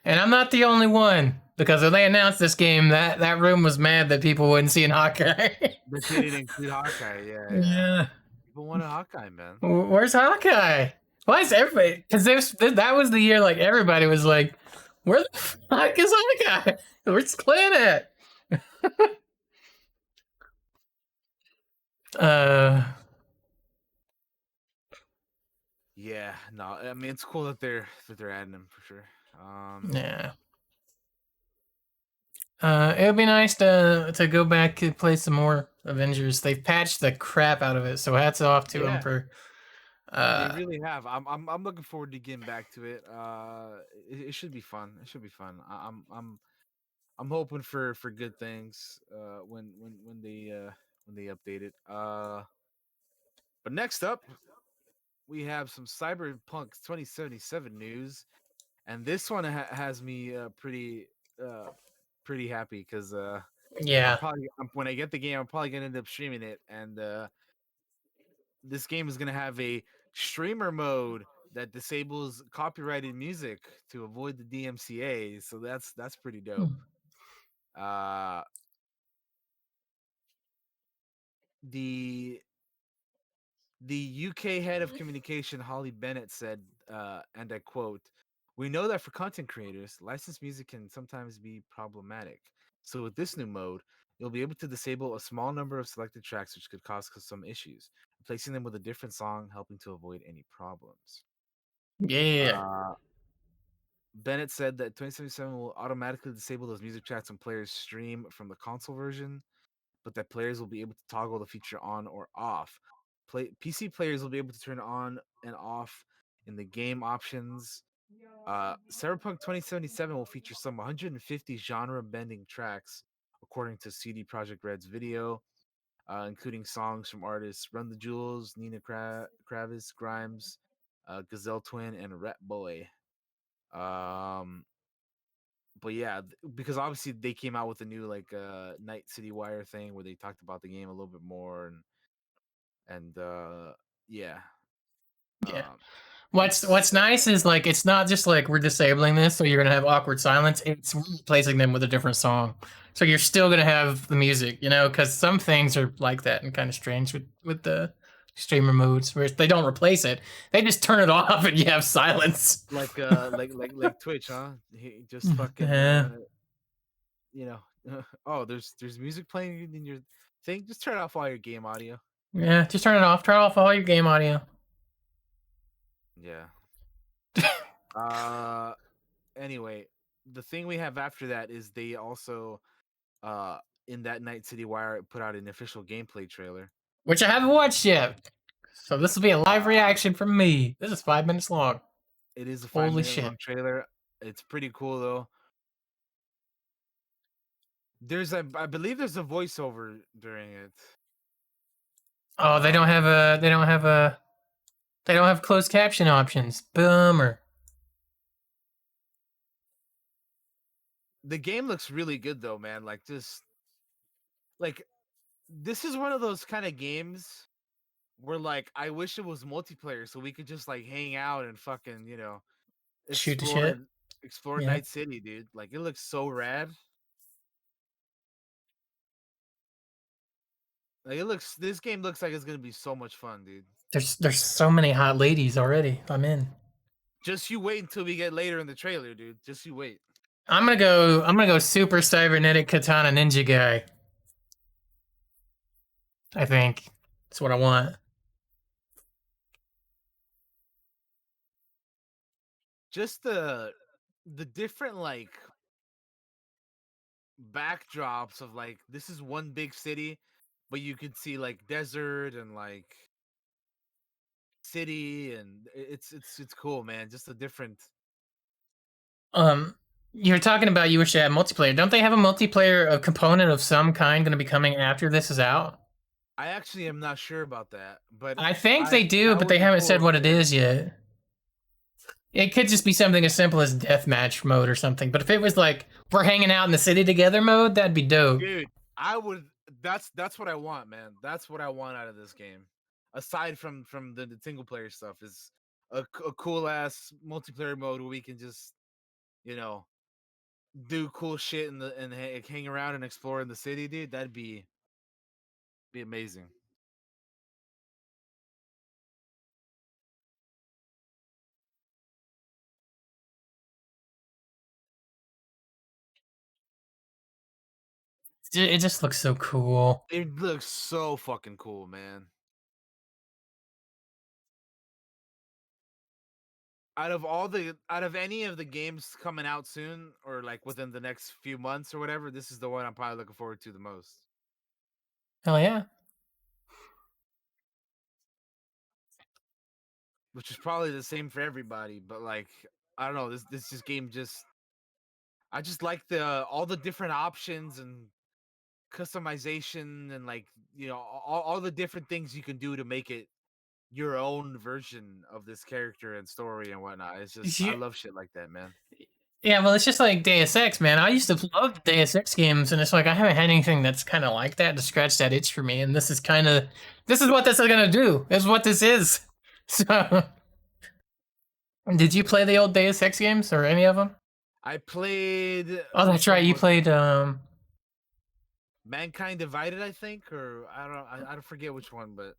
Speaker 1: And I'm not the only one. Because when they announced this game, that room was mad that people wouldn't see an Hawkeye.
Speaker 2: But they didn't include Hawkeye. Yeah.
Speaker 1: Yeah.
Speaker 2: People want a Hawkeye, man.
Speaker 1: Where's Hawkeye? Why is everybody? Because that was the year like everybody was like, where the fuck is Hawkeye? Where's the planet? uh,
Speaker 2: I mean, it's cool that they're adding them for sure.
Speaker 1: Yeah. It would be nice to go back and play some more Avengers. They've patched the crap out of it, so hats off to them
Speaker 2: Yeah,
Speaker 1: for.
Speaker 2: they
Speaker 1: Uh,
Speaker 2: really have. I'm looking forward to getting back to it. It should be fun. It should be fun. I'm hoping for good things. When they update it. But next up, we have some Cyberpunk 2077 news, and this one has me uh pretty happy because
Speaker 1: yeah,
Speaker 2: when I get the game, I'm probably gonna end up streaming it, and this game is gonna have a streamer mode that disables copyrighted music to avoid the DMCA. So that's pretty dope. Uh, the the UK head of communication Holly Bennett said, and I quote, "We know that for content creators, licensed music can sometimes be problematic. So with this new mode, you'll be able to disable a small number of selected tracks, which could cause some issues, replacing them with a different song, helping to avoid any problems."
Speaker 1: yeah.
Speaker 2: Uh, Bennett said that 2077 will automatically disable those music tracks when players stream from the console version, but that players will be able to toggle the feature on or off. PC players will be able to turn on and off in the game options. Cyberpunk 2077 will feature some 150 genre-bending tracks, according to CD Projekt Red's video, including songs from artists Run the Jewels, Nina Kravis, Grimes, Gazelle Twin, and Rat Boy. Um, but yeah, because obviously they came out with a new like Night City Wire thing where they talked about the game a little bit more, and yeah,
Speaker 1: Yeah.
Speaker 2: um, it's
Speaker 1: What's nice is like it's not just like we're disabling this, so you're gonna have awkward silence. It's replacing them with a different song, so you're still gonna have the music, you know, because some things are like that and kind of strange with the streamer modes where they don't replace it; they just turn it off and you have silence.
Speaker 2: like like Twitch, huh? Just fucking
Speaker 1: Yeah,
Speaker 2: you know, oh, there's music playing in your thing. Just turn off all your game audio.
Speaker 1: yeah. Just turn it off. Turn off all your game audio.
Speaker 2: Yeah. Uh. Anyway, the thing we have after that is they also uh in that Night City Wire put out an official gameplay trailer.
Speaker 1: Which I haven't watched yet. So this will be a live
Speaker 2: Uh,
Speaker 1: reaction from me. This is 5 minutes long.
Speaker 2: it is a five
Speaker 1: Holy
Speaker 2: minute
Speaker 1: shit.
Speaker 2: long trailer. It's pretty cool though. I believe there's a voiceover during it.
Speaker 1: Oh,
Speaker 2: Um,
Speaker 1: they don't have closed caption options. Bummer.
Speaker 2: the game looks really good though, man. Like just like this is one of those kind of games where like I wish it was multiplayer so we could just like hang out and fucking,
Speaker 1: Shoot the
Speaker 2: explore
Speaker 1: shit.
Speaker 2: explore
Speaker 1: Yeah.
Speaker 2: Night City, dude. Like it looks so rad. Like this game looks like it's gonna be so much fun, dude.
Speaker 1: There's so many hot ladies already. I'm in.
Speaker 2: Just you wait until we get later in the trailer, dude. Just you wait.
Speaker 1: I'm gonna go super cybernetic katana ninja guy. I think. That's what I want.
Speaker 2: Just the different like backdrops of like this is one big city, but you could see like desert and like city and it's cool, man. Just a different.
Speaker 1: Um you're talking about you wish you had multiplayer. Don't they have a multiplayer a component of some kind gonna be coming after this is out?
Speaker 2: I actually am not sure about that, but
Speaker 1: I think
Speaker 2: I
Speaker 1: they do,
Speaker 2: that
Speaker 1: but
Speaker 2: would
Speaker 1: they
Speaker 2: be
Speaker 1: haven't
Speaker 2: cool
Speaker 1: said
Speaker 2: if
Speaker 1: what
Speaker 2: they
Speaker 1: it
Speaker 2: did.
Speaker 1: is yet. It could just be something as simple as deathmatch mode or something. But if it was like we're hanging out in the city together mode, that'd be dope.
Speaker 2: Dude, I would. That's what I want, man. That's what I want out of this game. Aside from the single player stuff, is a cool ass multiplayer mode where we can just you know do cool shit in the and hang around and explore in the city, dude. That'd be amazing.
Speaker 1: It just looks so cool.
Speaker 2: It looks so fucking cool, man. out of any of the games coming out soon or like within the next few months or whatever, this is the one I'm probably looking forward to the most.
Speaker 1: Hell yeah.
Speaker 2: Which is probably the same for everybody, but like I don't know, this just game just I just like the all the different options and customization and like all the different things you can do to make it your own version of this character and story and whatnot. It's just I love shit like that, man.
Speaker 1: Yeah, well, it's just like Deus Ex, man. I used to love the Deus Ex games, and it's like I haven't had anything that's kind of like that to scratch that itch for me. And this is what this is gonna do. This is what this is. So, did you play the old Deus Ex games or any of them?
Speaker 2: I played
Speaker 1: Oh, that's
Speaker 2: which
Speaker 1: right.
Speaker 2: one
Speaker 1: You
Speaker 2: was it?
Speaker 1: played.
Speaker 2: Mankind Divided, I think, or I don't forget which one, but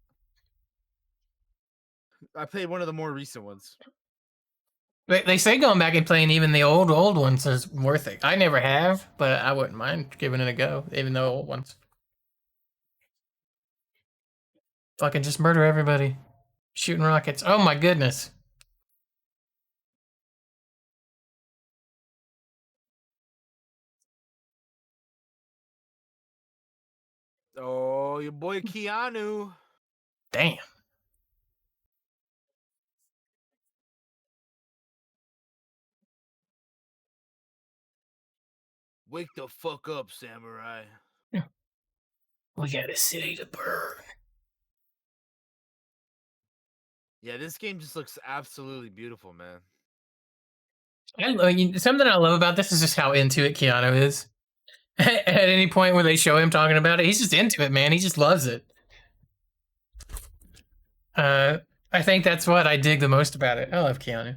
Speaker 2: I played one of the more recent ones.
Speaker 1: They say going back and playing even the old ones is worth it. I never have, but I wouldn't mind giving it a go, even the old ones. Fucking just murder everybody, shooting rockets. Oh my goodness.
Speaker 2: Oh, your boy Keanu.
Speaker 1: Damn.
Speaker 2: Wake the fuck up, samurai.
Speaker 1: We got a city to burn.
Speaker 2: Yeah, this game just looks absolutely beautiful, man.
Speaker 1: Something I love about this is just how into it Keanu is. At any point where they show him talking about it, he's just into it, man. He just loves it. Uh, I think that's what I dig the most about it. I love Keanu.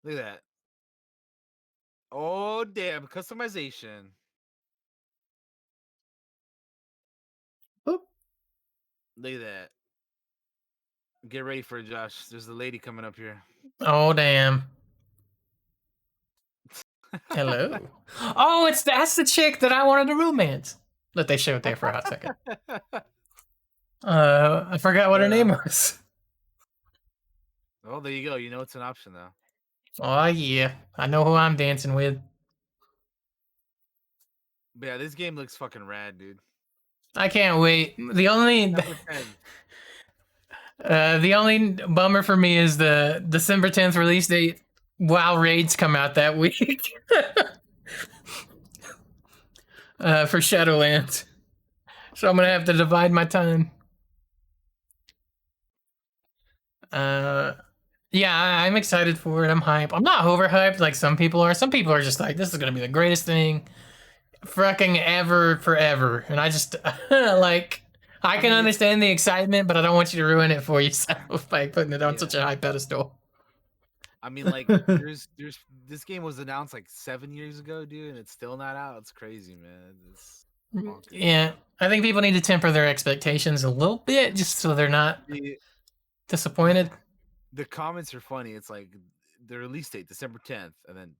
Speaker 2: Look at that. Oh damn, customization.
Speaker 1: Oop.
Speaker 2: Look at that. Get ready for it, Josh. There's a lady coming up here.
Speaker 1: Oh damn. Hello. Oh, that's the chick that I wanted to romance. That they showed there for a hot second. I forgot what her name was.
Speaker 2: Oh, there you go. You know it's an option now.
Speaker 1: Oh yeah, I know who I'm dancing with.
Speaker 2: But yeah, this game looks fucking rad, dude.
Speaker 1: I can't wait. The only bummer for me is the December 10th release date. WoW raids come out that week for Shadowlands, so I'm gonna have to divide my time. Yeah, I'm excited for it. I'm hyped. I'm not overhyped like some people are. Some people are just like, this is gonna be the greatest thing fucking ever forever. And I just like I can understand the excitement, but I don't want you to ruin it for yourself by putting it on such a high pedestal.
Speaker 2: I mean, like, there's this game was announced like 7 years ago, dude, and it's still not out. It's crazy, man. It's bonkers.
Speaker 1: Yeah, I think people need to temper their expectations a little bit just so they're not disappointed.
Speaker 2: The comments are funny. It's like the release date December 10th, and then ...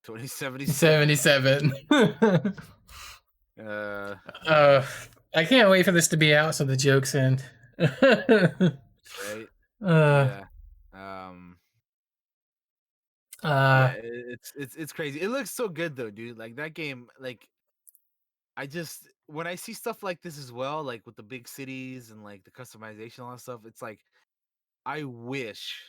Speaker 2: 2077.
Speaker 1: 77. I can't wait for this to be out so the jokes end.
Speaker 2: Right? Yeah. Yeah, it's crazy. It looks so good though, dude. Like that game, like I just when I see stuff like this as well, like with the big cities and like the customization and all that stuff, it's like I wish,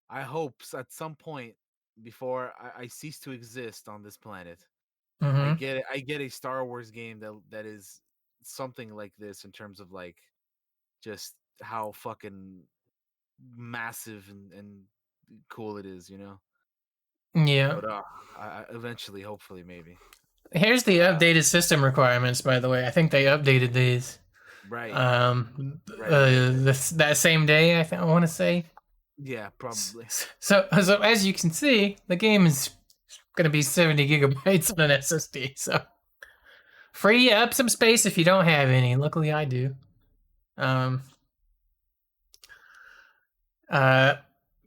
Speaker 2: I hope at some point before I cease to exist on this planet,
Speaker 1: Mm-hmm.
Speaker 2: I get a Star Wars game that is something like this in terms of like just how fucking massive and cool it is, you know.
Speaker 1: Yeah.
Speaker 2: But eventually, hopefully, maybe.
Speaker 1: Here's the updated system requirements, by the way. I think they updated these.
Speaker 2: Right.
Speaker 1: That same day, I want to say.
Speaker 2: Yeah, probably.
Speaker 1: So as you can see, the game is going to be 70 gigabytes on an SSD. So free up some space if you don't have any. Luckily, I do.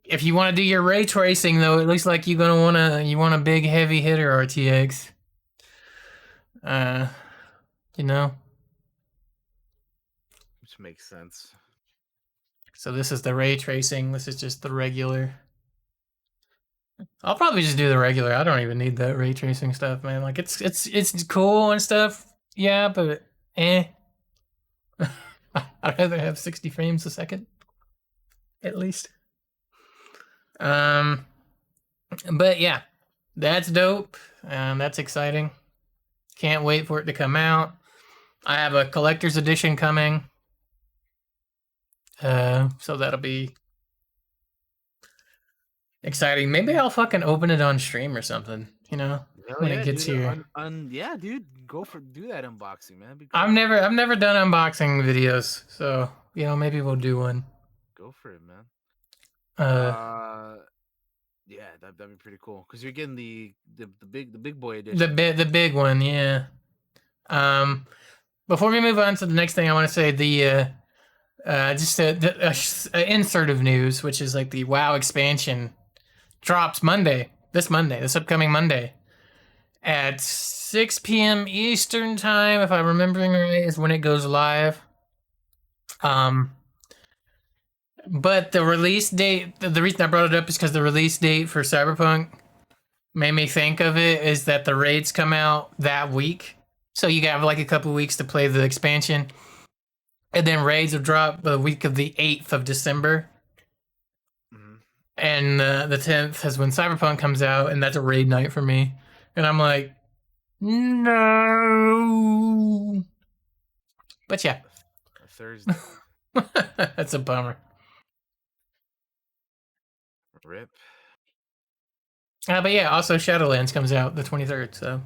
Speaker 1: If you want to do your ray tracing, though, it looks like you want a big heavy hitter RTX. You know.
Speaker 2: makes sense.
Speaker 1: So this is the ray tracing. This is just the regular. I'll probably just do the regular. I don't even need that ray tracing stuff, man. Like it's cool and stuff. Yeah, but eh. I'd rather have 60 frames a second, at least. But yeah, that's dope. That's exciting. Can't wait for it to come out. I have a collector's edition coming. So that'll be exciting. Maybe I'll fucking open it on stream or something, you know,
Speaker 2: Hell
Speaker 1: when
Speaker 2: yeah,
Speaker 1: it gets
Speaker 2: dude.
Speaker 1: here.
Speaker 2: Yeah, dude. Do that unboxing, man. It'd be
Speaker 1: I've
Speaker 2: cool.
Speaker 1: never done unboxing videos, so you know, maybe we'll do one.
Speaker 2: Go for it, man.
Speaker 1: Uh,
Speaker 2: Yeah, that'd be pretty cool. Because you're getting the big boy edition.
Speaker 1: the big one, yeah. Before we move on to the next thing, I want to say just a insert of news, which is like the WoW expansion drops this upcoming Monday at 6 p.m. Eastern time, if I'm remembering right, is when it goes live. But the release date, the reason I brought it up is because the release date for Cyberpunk made me think of it is that the raids come out that week. So you have like a couple weeks to play the expansion. And then raids will drop the week of the 8th of December.
Speaker 2: Mm-hmm.
Speaker 1: And the 10th is when Cyberpunk comes out, and that's a raid night for me. And I'm like, no. But yeah.
Speaker 2: A Thursday.
Speaker 1: That's a bummer.
Speaker 2: Rip.
Speaker 1: But yeah, also Shadowlands comes out the 23rd, so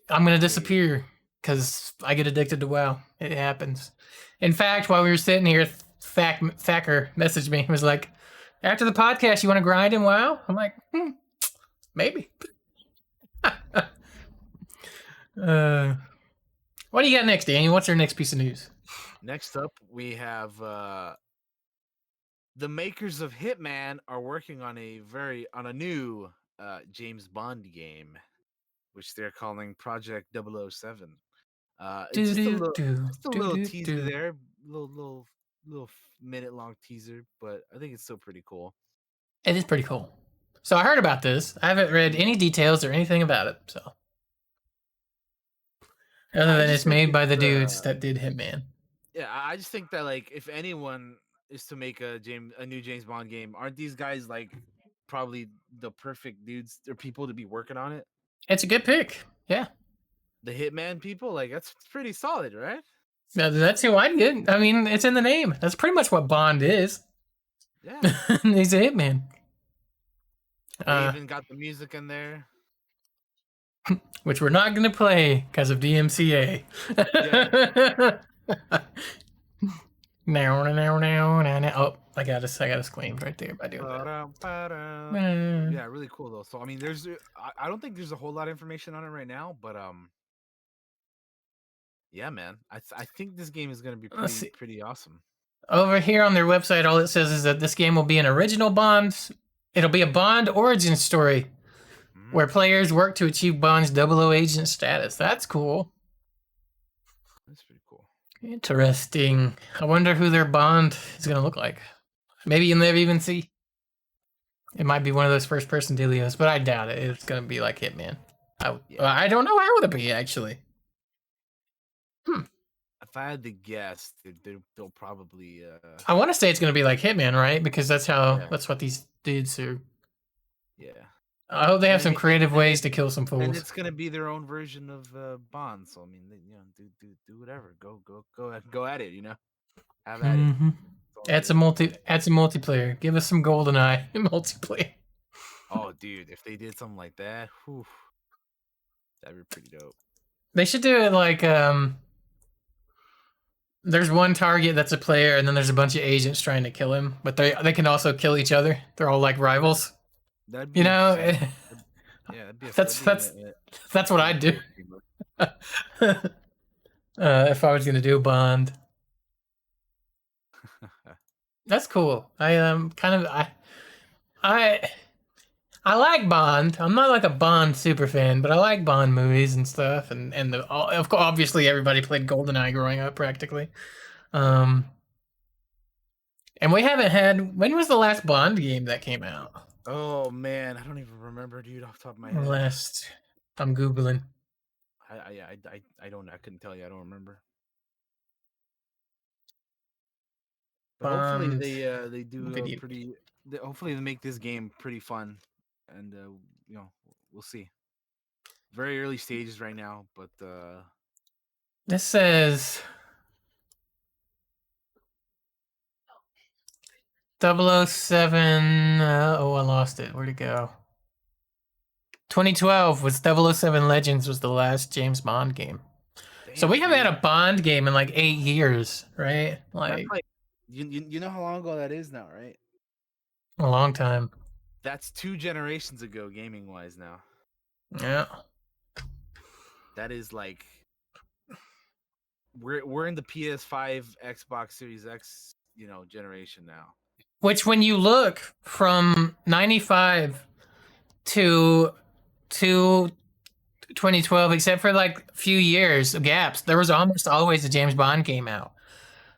Speaker 1: I'm gonna disappear because I get addicted to WoW. It happens. In fact, while we were sitting here, Thacker messaged me. He was like, "After the podcast, you want to grind in WoW?" I'm like, maybe. What do you got next, Daniel? What's your next piece of news?
Speaker 2: Next up, we have the makers of Hitman are working on a new James Bond game, which they're calling Project 007. It's just a little teaser there, little minute long teaser, but I think it's still pretty cool.
Speaker 1: It is pretty cool. So I heard about this. I haven't read any details or anything about it. So other than it's made by the dudes that did Hitman.
Speaker 2: Yeah, I just think that like if anyone is to make a new James Bond game, aren't these guys like probably the perfect dudes or people to be working on it?
Speaker 1: It's a good pick. Yeah.
Speaker 2: The Hitman people, like that's pretty solid, right?
Speaker 1: That's who I'd get. I mean, it's in the name. That's pretty much what Bond is.
Speaker 2: Yeah.
Speaker 1: He's a hitman.
Speaker 2: They even got the music in there.
Speaker 1: Which we're not going to play because of DMCA. Yeah. Now. Oh, I got a scream right there by doing that.
Speaker 2: Yeah, really cool though. So I mean, I don't think there's a whole lot of information on it right now, but yeah, man, I think this game is gonna be pretty awesome.
Speaker 1: Over here on their website, all it says is that this game will be an original Bond. It'll be a Bond origin story where players work to achieve Bond's 00 agent status. That's cool.
Speaker 2: That's pretty cool.
Speaker 1: Interesting. I wonder who their Bond is going to look like. Maybe you'll never even see. It might be one of those first-person dealios, but I doubt it. It's going to be like Hitman. I don't know how would it be, actually.
Speaker 2: If I had to guess, they'll probably...
Speaker 1: I want to say it's going to be like Hitman, right? Because that's what these dudes are...
Speaker 2: Yeah.
Speaker 1: I hope they have some creative ways to kill some fools.
Speaker 2: And it's gonna be their own version of Bond. So I mean, do whatever. Go at it. You know, have at it.
Speaker 1: Add some multiplayer. Give us some GoldenEye multiplayer.
Speaker 2: Oh, dude, if they did something like that, that'd be pretty dope.
Speaker 1: They should do it like there's one target that's a player, and then there's a bunch of agents trying to kill him, but they can also kill each other. They're all like rivals.
Speaker 2: That'd be
Speaker 1: yeah,
Speaker 2: that'd be
Speaker 1: that's what I'd do. If I was gonna do Bond. That's cool. I'm I like Bond. I'm not like a Bond super fan, but I like Bond movies and stuff. And of course, obviously, everybody played GoldenEye growing up, practically.
Speaker 2: Yeah.
Speaker 1: Um, and we haven't had. When was the last Bond game that came out?
Speaker 2: Oh man, I don't even remember, dude, off the top of my head.
Speaker 1: Last, I'm googling.
Speaker 2: I don't. I couldn't tell you. I don't remember. But hopefully
Speaker 1: Bond
Speaker 2: they do a
Speaker 1: video.
Speaker 2: pretty. Hopefully they make this game pretty fun, and you know we'll see. Very early stages right now, but
Speaker 1: This says 007. Oh, I lost it. Where'd it go? 2012 was 007 Legends was the last James Bond game. So we
Speaker 2: damn,
Speaker 1: haven't had
Speaker 2: dude,
Speaker 1: a Bond game in like 8 years, right?
Speaker 2: that's
Speaker 1: Like
Speaker 2: like you know how long ago that is now, right?
Speaker 1: a long time.
Speaker 2: That's 2 generations ago, gaming wise. Now
Speaker 1: Yeah.
Speaker 2: that is like we're in the PS5, Xbox Series X, generation now.
Speaker 1: Which when you look from 95 to 2012, except for like a few years of gaps, there was almost always a James Bond game out.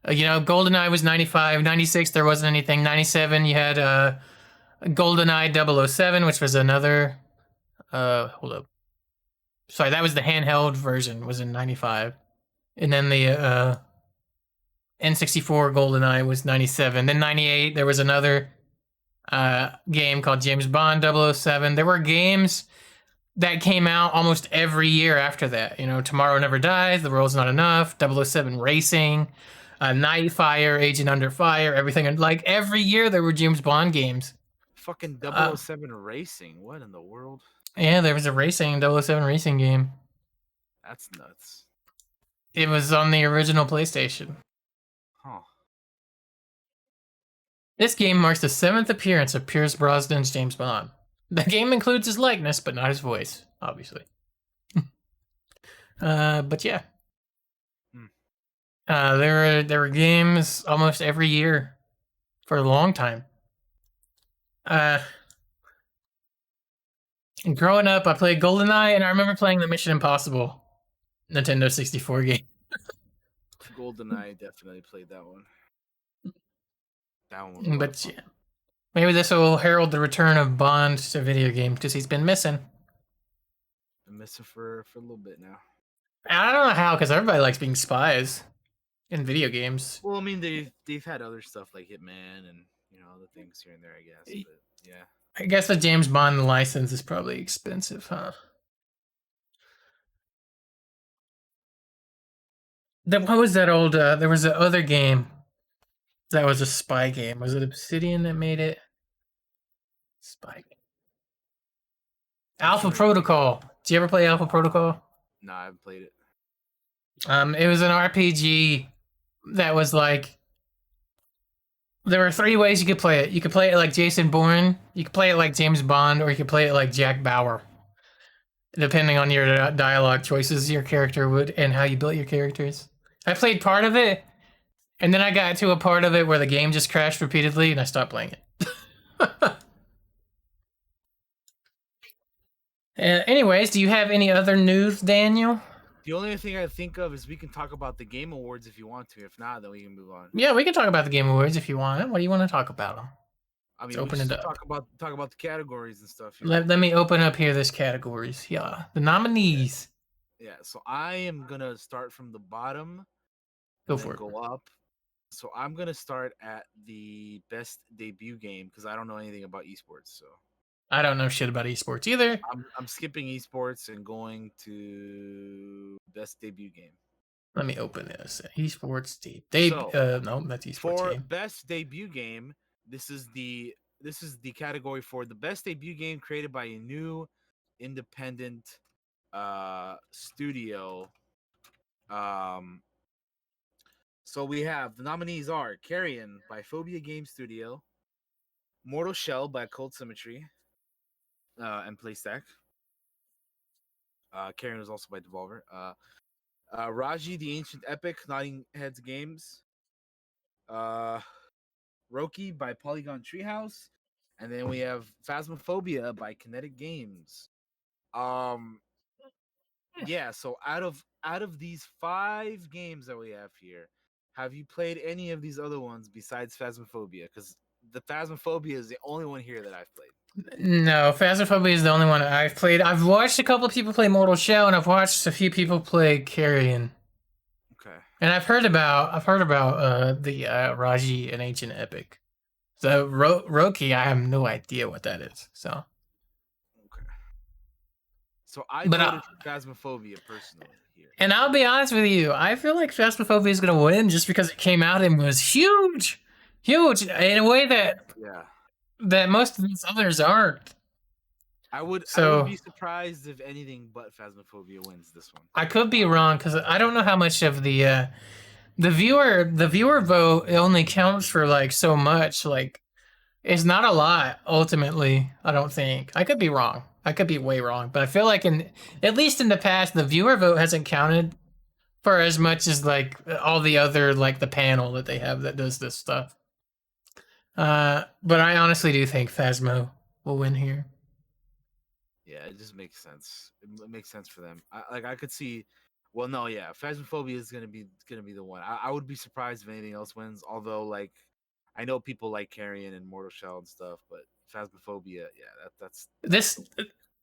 Speaker 1: GoldenEye was 95, 96 there wasn't anything. 97 you had GoldenEye 007, which was another hold up. Sorry, that was the handheld version was in 95. And then the N64 GoldenEye was 97. Then 98 there was another game called James Bond 007. There were games that came out almost every year after that. Tomorrow Never Dies, The World's Not Enough, 007 Racing, Nightfire, Agent Under Fire, everything. Like every year there were James Bond games.
Speaker 2: Fucking 007 Racing. What in the world?
Speaker 1: Yeah, there was a racing 007 racing game.
Speaker 2: That's nuts.
Speaker 1: It was on the original PlayStation.
Speaker 2: Huh.
Speaker 1: This game marks the 7th appearance of Pierce Brosnan's James Bond. The game includes his likeness, but not his voice, obviously. But yeah.
Speaker 2: Hmm.
Speaker 1: There were games almost every year for a long time. Growing up, I played GoldenEye, and I remember playing the Mission Impossible Nintendo 64 game.
Speaker 2: GoldenEye, definitely played that one. That one was a lot of
Speaker 1: But
Speaker 2: fun.
Speaker 1: yeah, maybe this will herald the return of Bond to video games because he's been missing.
Speaker 2: Been missing for a little bit now.
Speaker 1: I don't know how, because everybody likes being spies in video games.
Speaker 2: Well, I mean they've had other stuff like Hitman and other things here and there, I guess. But yeah.
Speaker 1: I guess the James Bond license is probably expensive, huh? What was that old? There was the other game that was a spy game. Was it Obsidian that made it? Spy game. Alpha Protocol. Did you ever play Alpha Protocol?
Speaker 2: No, I haven't played it.
Speaker 1: It was an RPG that was like there were 3 ways you could play it. You could play it like Jason Bourne, you could play it like James Bond, or you could play it like Jack Bauer. Depending on your dialogue choices, your character would and how you built your characters. I played part of it, and then I got to a part of it where the game just crashed repeatedly, and I stopped playing it. Anyways, do you have any other news, Daniel?
Speaker 2: The only thing I think of is we can talk about the Game Awards if you want to. If not, then we can move on.
Speaker 1: Yeah, we can talk about the Game Awards if you want. What do you want to talk about?
Speaker 2: I mean,
Speaker 1: Let's open it up.
Speaker 2: talk about the categories and stuff.
Speaker 1: Let me open up here this categories. Yeah, the nominees.
Speaker 2: Yeah, so I am gonna start from the bottom
Speaker 1: Go
Speaker 2: and
Speaker 1: for
Speaker 2: then
Speaker 1: it.
Speaker 2: go up. So I'm gonna start at the best debut game because I don't know anything about esports. So
Speaker 1: I don't know shit about esports either.
Speaker 2: I'm skipping esports and going to best debut game.
Speaker 1: Let me open this. Esports no, that's esports
Speaker 2: For
Speaker 1: game.
Speaker 2: best debut game, this is the category for the best debut game created by a new independent studio. So we have the nominees are Carrion by Phobia Game Studio, Mortal Shell by Cold Symmetry, and Playstack. Carrion was also by Devolver. Raji the Ancient Epic, Notting Heads Games. Roki by Polygon Treehouse, And then we have Phasmophobia by Kinetic Games. Um, yeah. So out of these 5 games that we have here, have you played any of these other ones besides Phasmophobia? Because the Phasmophobia is the only one here that I've played.
Speaker 1: No, Phasmophobia is the only one I've played. I've watched a couple of people play Mortal Shell, and I've watched a few people play Carrion.
Speaker 2: Okay.
Speaker 1: And I've heard about the Raji and Ancient Epic. So Roki, I have no idea what that is. So,
Speaker 2: Okay. So I
Speaker 1: but
Speaker 2: voted for Phasmophobia personally here.
Speaker 1: and I'll
Speaker 2: So
Speaker 1: be honest with you, I feel like Phasmophobia is gonna win just because it came out and was huge, huge in a way
Speaker 2: yeah,
Speaker 1: that most of these others aren't.
Speaker 2: I would
Speaker 1: So
Speaker 2: be surprised if anything but Phasmophobia wins this one.
Speaker 1: I could be wrong because I don't know how much of the viewer vote only counts for like so much. Like it's not a lot ultimately. I don't think. I could be wrong. I could be way wrong, but I feel like in at least in the past, the viewer vote hasn't counted for as much as like all the other like the panel that they have that does this stuff. But I honestly do think Phasmo will win here.
Speaker 2: Yeah, it just makes sense. It makes sense for them. I could see. Well, no, yeah, Phasmophobia is gonna be the one. I would be surprised if anything else wins. Although, like, I know people like Carrion and Mortal Shell and stuff, but Phasmophobia, yeah, that's
Speaker 1: This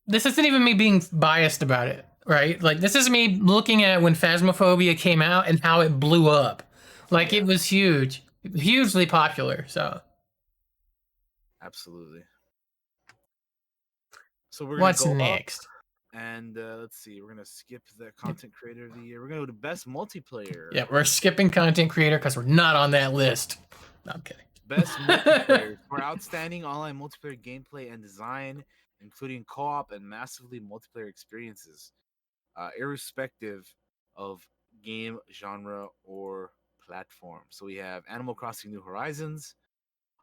Speaker 1: this isn't even me being biased about it, right? Like this is me looking at when Phasmophobia came out and how it blew up. Like it
Speaker 2: yeah,
Speaker 1: was huge, hugely popular. So
Speaker 2: absolutely. So we're gonna
Speaker 1: what's
Speaker 2: go up
Speaker 1: next?
Speaker 2: and let's see. We're gonna skip the content creator of the year. We're gonna go to best multiplayer.
Speaker 1: Yeah, we're skipping content creator because we're not on that list. No, I'm
Speaker 2: Best
Speaker 1: kidding.
Speaker 2: multiplayer for outstanding online multiplayer gameplay and design, including co-op and massively multiplayer experiences, irrespective of game genre or platform. So we have Animal Crossing: New Horizons,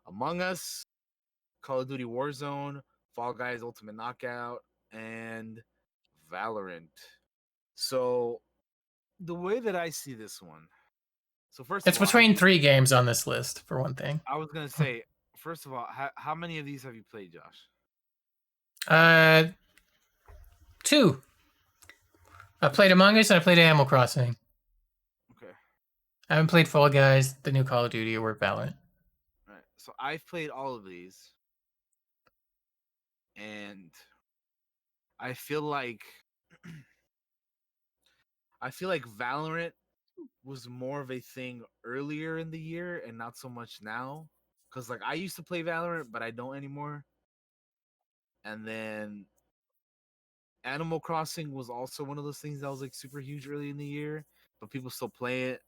Speaker 2: Among Us, Call of Duty Warzone, Fall Guys Ultimate Knockout, and Valorant. So the way that I see this one, so first of
Speaker 1: It's
Speaker 2: all, have
Speaker 1: between
Speaker 2: you?
Speaker 1: 3 games on this list for one thing.
Speaker 2: I was gonna say, first of all, how many of these have you played, Josh?
Speaker 1: Uh, 2. I played Among Us and I played Animal Crossing.
Speaker 2: Okay,
Speaker 1: I haven't played Fall Guys, the new Call of Duty, or Valorant.
Speaker 2: all right. So I've played all of these, and I feel like I feel like Valorant was more of a thing earlier in the year and not so much now. Cause like I used to play Valorant, but I don't anymore. And then Animal Crossing was also one of those things that was like super huge early in the year, but people still play it.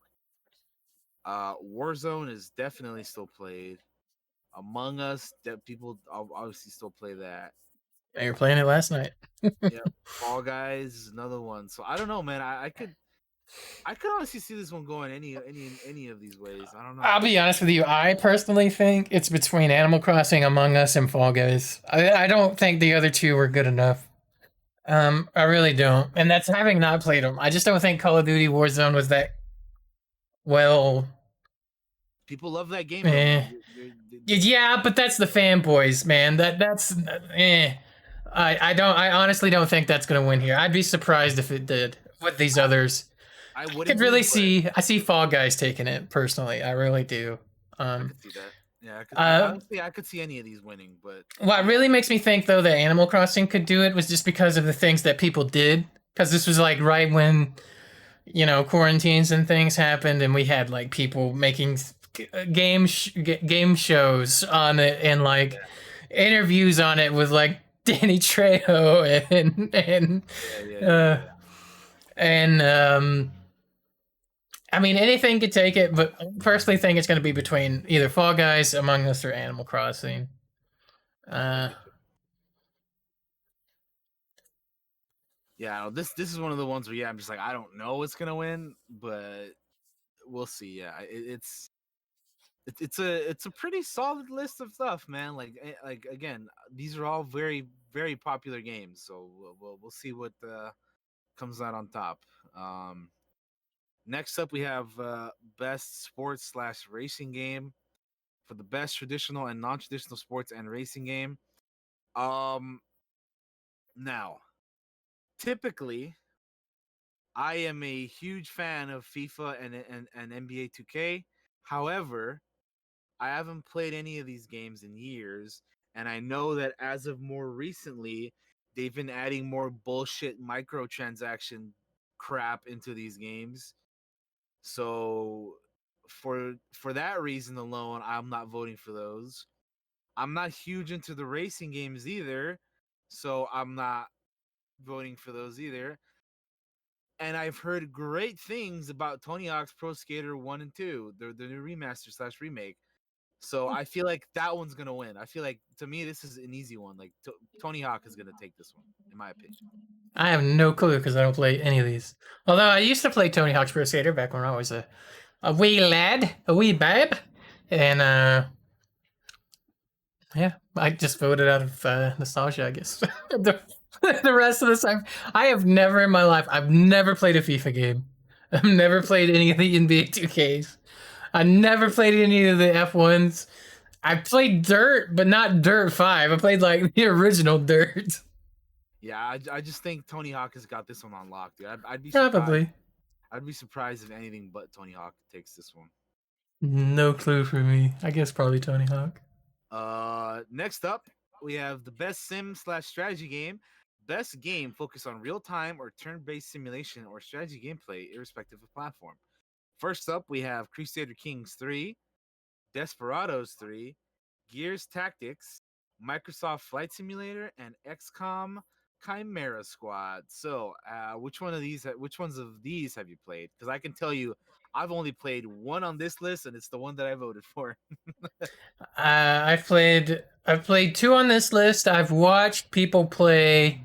Speaker 2: Warzone is definitely still played. Among Us, that people obviously still play that.
Speaker 1: Yeah, you were playing it last night.
Speaker 2: Yep. Fall Guys is another one. So I don't know, man. I could honestly see this one going any of these ways. I don't know.
Speaker 1: I'll be honest with you. I personally think it's between Animal Crossing, Among Us, and Fall Guys. I don't think the other two were good enough. I really don't, and that's having not played them. I just don't think Call of Duty Warzone was that well.
Speaker 2: People love that game though,
Speaker 1: Eh.
Speaker 2: man.
Speaker 1: Yeah, but that's the fanboys, man. That's eh. I honestly don't think that's gonna win here. I'd be surprised if it did with these
Speaker 2: I,
Speaker 1: others.
Speaker 2: I
Speaker 1: I could
Speaker 2: wouldn't be,
Speaker 1: really
Speaker 2: but
Speaker 1: see Fall Guys taking it personally. I really do.
Speaker 2: I
Speaker 1: Um,
Speaker 2: could see that. Yeah,
Speaker 1: uh,
Speaker 2: honestly I could see any of these winning, but
Speaker 1: what
Speaker 2: yeah,
Speaker 1: really makes me think though that Animal Crossing could do it was just because of the things that people did. Because this was like right when quarantines and things happened, and we had like people making game shows on it and like interviews on it with like Danny Trejo
Speaker 2: yeah, yeah, yeah,
Speaker 1: uh,
Speaker 2: yeah.
Speaker 1: and I mean anything could take it, but I personally think it's going to be between either Fall Guys, Among Us, or Animal Crossing.
Speaker 2: I
Speaker 1: Uh,
Speaker 2: get you. Yeah, no, this is one of the ones where I'm just like I don't know what's gonna win, but we'll see. Yeah, it's a pretty solid list of stuff, man. Like again, these are all very very popular games, so we'll see what comes out on top. Um, Next up, we have best sports/racing game. for the best traditional and non-traditional sports and racing game. Um, Now, typically, I am a huge fan of FIFA and NBA 2K. However, I haven't played any of these games in years, and I know that as of more recently, they've been adding more bullshit microtransaction crap into these games. So for that reason alone, I'm not voting for those. I'm not huge into the racing games either, so I'm not voting for those either. And I've heard great things about Tony Hawk's Pro Skater 1 and 2, the new remaster slash remake. So I feel like that one's gonna win. I feel like to me this is an easy one. Like Tony Hawk is gonna take this one, in my opinion.
Speaker 1: I have no clue because I don't play any of these. Although I used to play Tony Hawk's Pro Skater back when I was a wee lad, a wee babe, and yeah, I just voted out of nostalgia, I guess. The rest of this, I have never in my life, I've never played a FIFA game. I've never played any of the NBA 2Ks. I never played any of the F1s. I played Dirt, but not Dirt 5. I played like the original Dirt.
Speaker 2: Yeah, I just think Tony Hawk has got this one on lock, dude. I'd be surprised.
Speaker 1: Probably.
Speaker 2: I'd be surprised if anything but Tony Hawk takes this one.
Speaker 1: No clue for me. I guess probably Tony Hawk.
Speaker 2: Next up, we have the best sim slash strategy game. Best game focused on real time or turn based simulation or strategy gameplay, irrespective of platform. First up, we have Crusader Kings 3, Desperados 3, Gears Tactics, Microsoft Flight Simulator, and XCOM Chimera Squad. So, which ones of these have you played? Because I can tell you, I've only played one on this list, and it's the one that I voted for.
Speaker 1: I've played two on this list. I've watched people play.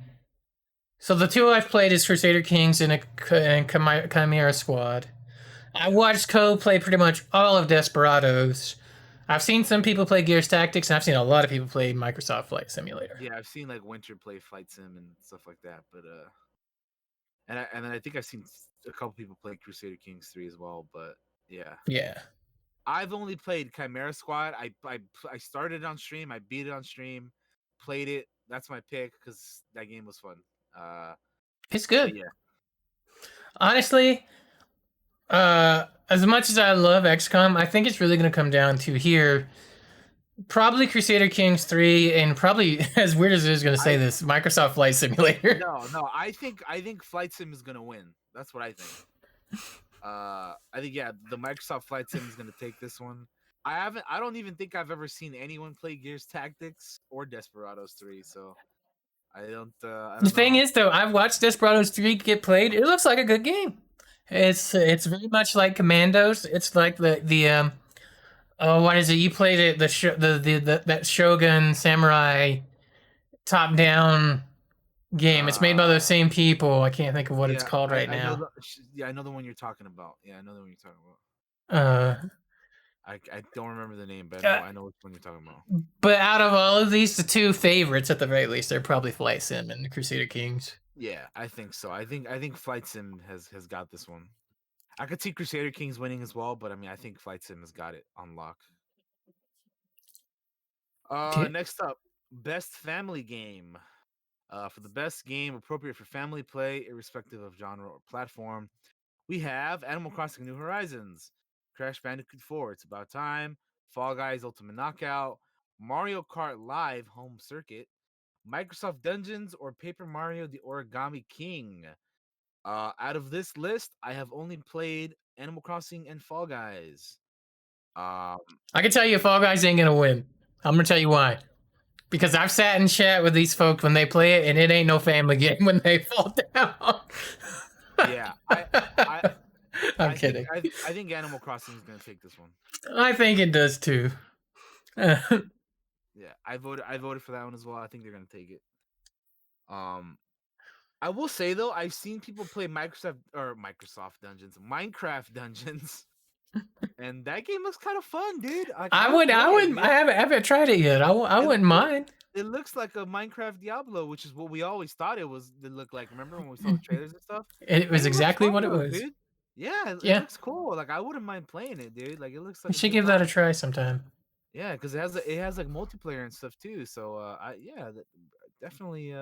Speaker 1: So the two I've played is Crusader Kings and Chimera Squad. I watched Co play pretty much all of Desperados. I've seen some people play Gears Tactics, and I've seen a lot of people play Microsoft Flight Simulator.
Speaker 2: Yeah, I've seen like Winter play Flight Sim and stuff like that, but and then I think I've seen a couple people play Crusader Kings 3 as well, but yeah.
Speaker 1: Yeah.
Speaker 2: I've only played Chimera Squad. I started on stream, I beat it on stream, played it. That's my pick because that game was fun.
Speaker 1: It's
Speaker 2: But
Speaker 1: good.
Speaker 2: yeah,
Speaker 1: Honestly, as much as I love XCOM, I think it's really going to come down to here. Probably Crusader Kings 3, and probably, as weird as it is going to say this, Microsoft Flight Simulator.
Speaker 2: no, I think Flight Sim is gonna win. That's what I think. I think yeah, the Microsoft Flight Sim is gonna take this one. I don't even think I've ever seen anyone play Gears Tactics or Desperados 3, so I
Speaker 1: The
Speaker 2: don't
Speaker 1: thing
Speaker 2: know.
Speaker 1: is, though, I've watched Desperados 3 get played. It looks like a good game. It's very much like Commandos. It's like the oh, what is it? You played it the that Shogun Samurai top down game. It's made by those
Speaker 2: Uh
Speaker 1: same people. I can't think of what it's
Speaker 2: yeah,
Speaker 1: called right
Speaker 2: I know
Speaker 1: now.
Speaker 2: I know the one you're talking about. Yeah, I know the one you're talking about.
Speaker 1: Uh,
Speaker 2: I don't remember the name, but
Speaker 1: uh,
Speaker 2: I know which one you're talking about.
Speaker 1: but out of all of these, the two favorites at the very least, they're probably Flight Sim and the Crusader Kings.
Speaker 2: Yeah, I think so. I think Flight Sim has got this one. I could see Crusader Kings winning as well, but I mean I think Flight Sim has got it on lock.
Speaker 1: Okay.
Speaker 2: Next up, best family game. For the best game appropriate for family play, irrespective of genre or platform, we have Animal Crossing: New Horizons, Crash Bandicoot 4, It's About Time, Fall Guys: Ultimate Knockout, Mario Kart Live Home Circuit, Microsoft Dungeons, or Paper Mario: The Origami King. Out of this list, I have only played Animal Crossing and Fall Guys. Um,
Speaker 1: I can tell you Fall Guys ain't gonna win. I'm gonna tell you why. Because I've sat in chat with these folks when they play it, and it ain't no family game when they fall down.
Speaker 2: yeah, I
Speaker 1: I'm
Speaker 2: I think
Speaker 1: kidding.
Speaker 2: I think Animal Crossing is gonna take this one.
Speaker 1: I think it does too.
Speaker 2: Yeah, I voted for that one as well. I think they're gonna take it. Um, I will say though, I've seen people play Microsoft Dungeons, Minecraft Dungeons, and that game looks kind of fun, dude. Like I
Speaker 1: I
Speaker 2: would
Speaker 1: would,
Speaker 2: play
Speaker 1: I
Speaker 2: it,
Speaker 1: would, I
Speaker 2: dude.
Speaker 1: haven't tried it yet. I
Speaker 2: It,
Speaker 1: wouldn't
Speaker 2: it
Speaker 1: mind.
Speaker 2: it looks like a Minecraft Diablo, which is what we always thought it was. It looked like. Remember when we saw the trailers and stuff?
Speaker 1: It
Speaker 2: That
Speaker 1: was
Speaker 2: game looks
Speaker 1: exactly
Speaker 2: fun
Speaker 1: what it
Speaker 2: though,
Speaker 1: was.
Speaker 2: dude. Yeah, it
Speaker 1: Yeah,
Speaker 2: looks cool. Like I wouldn't mind playing it, dude. Like it looks
Speaker 1: we
Speaker 2: like a
Speaker 1: should
Speaker 2: good
Speaker 1: give that a
Speaker 2: time.
Speaker 1: try sometime.
Speaker 2: Yeah, because it has like multiplayer and stuff too. So definitely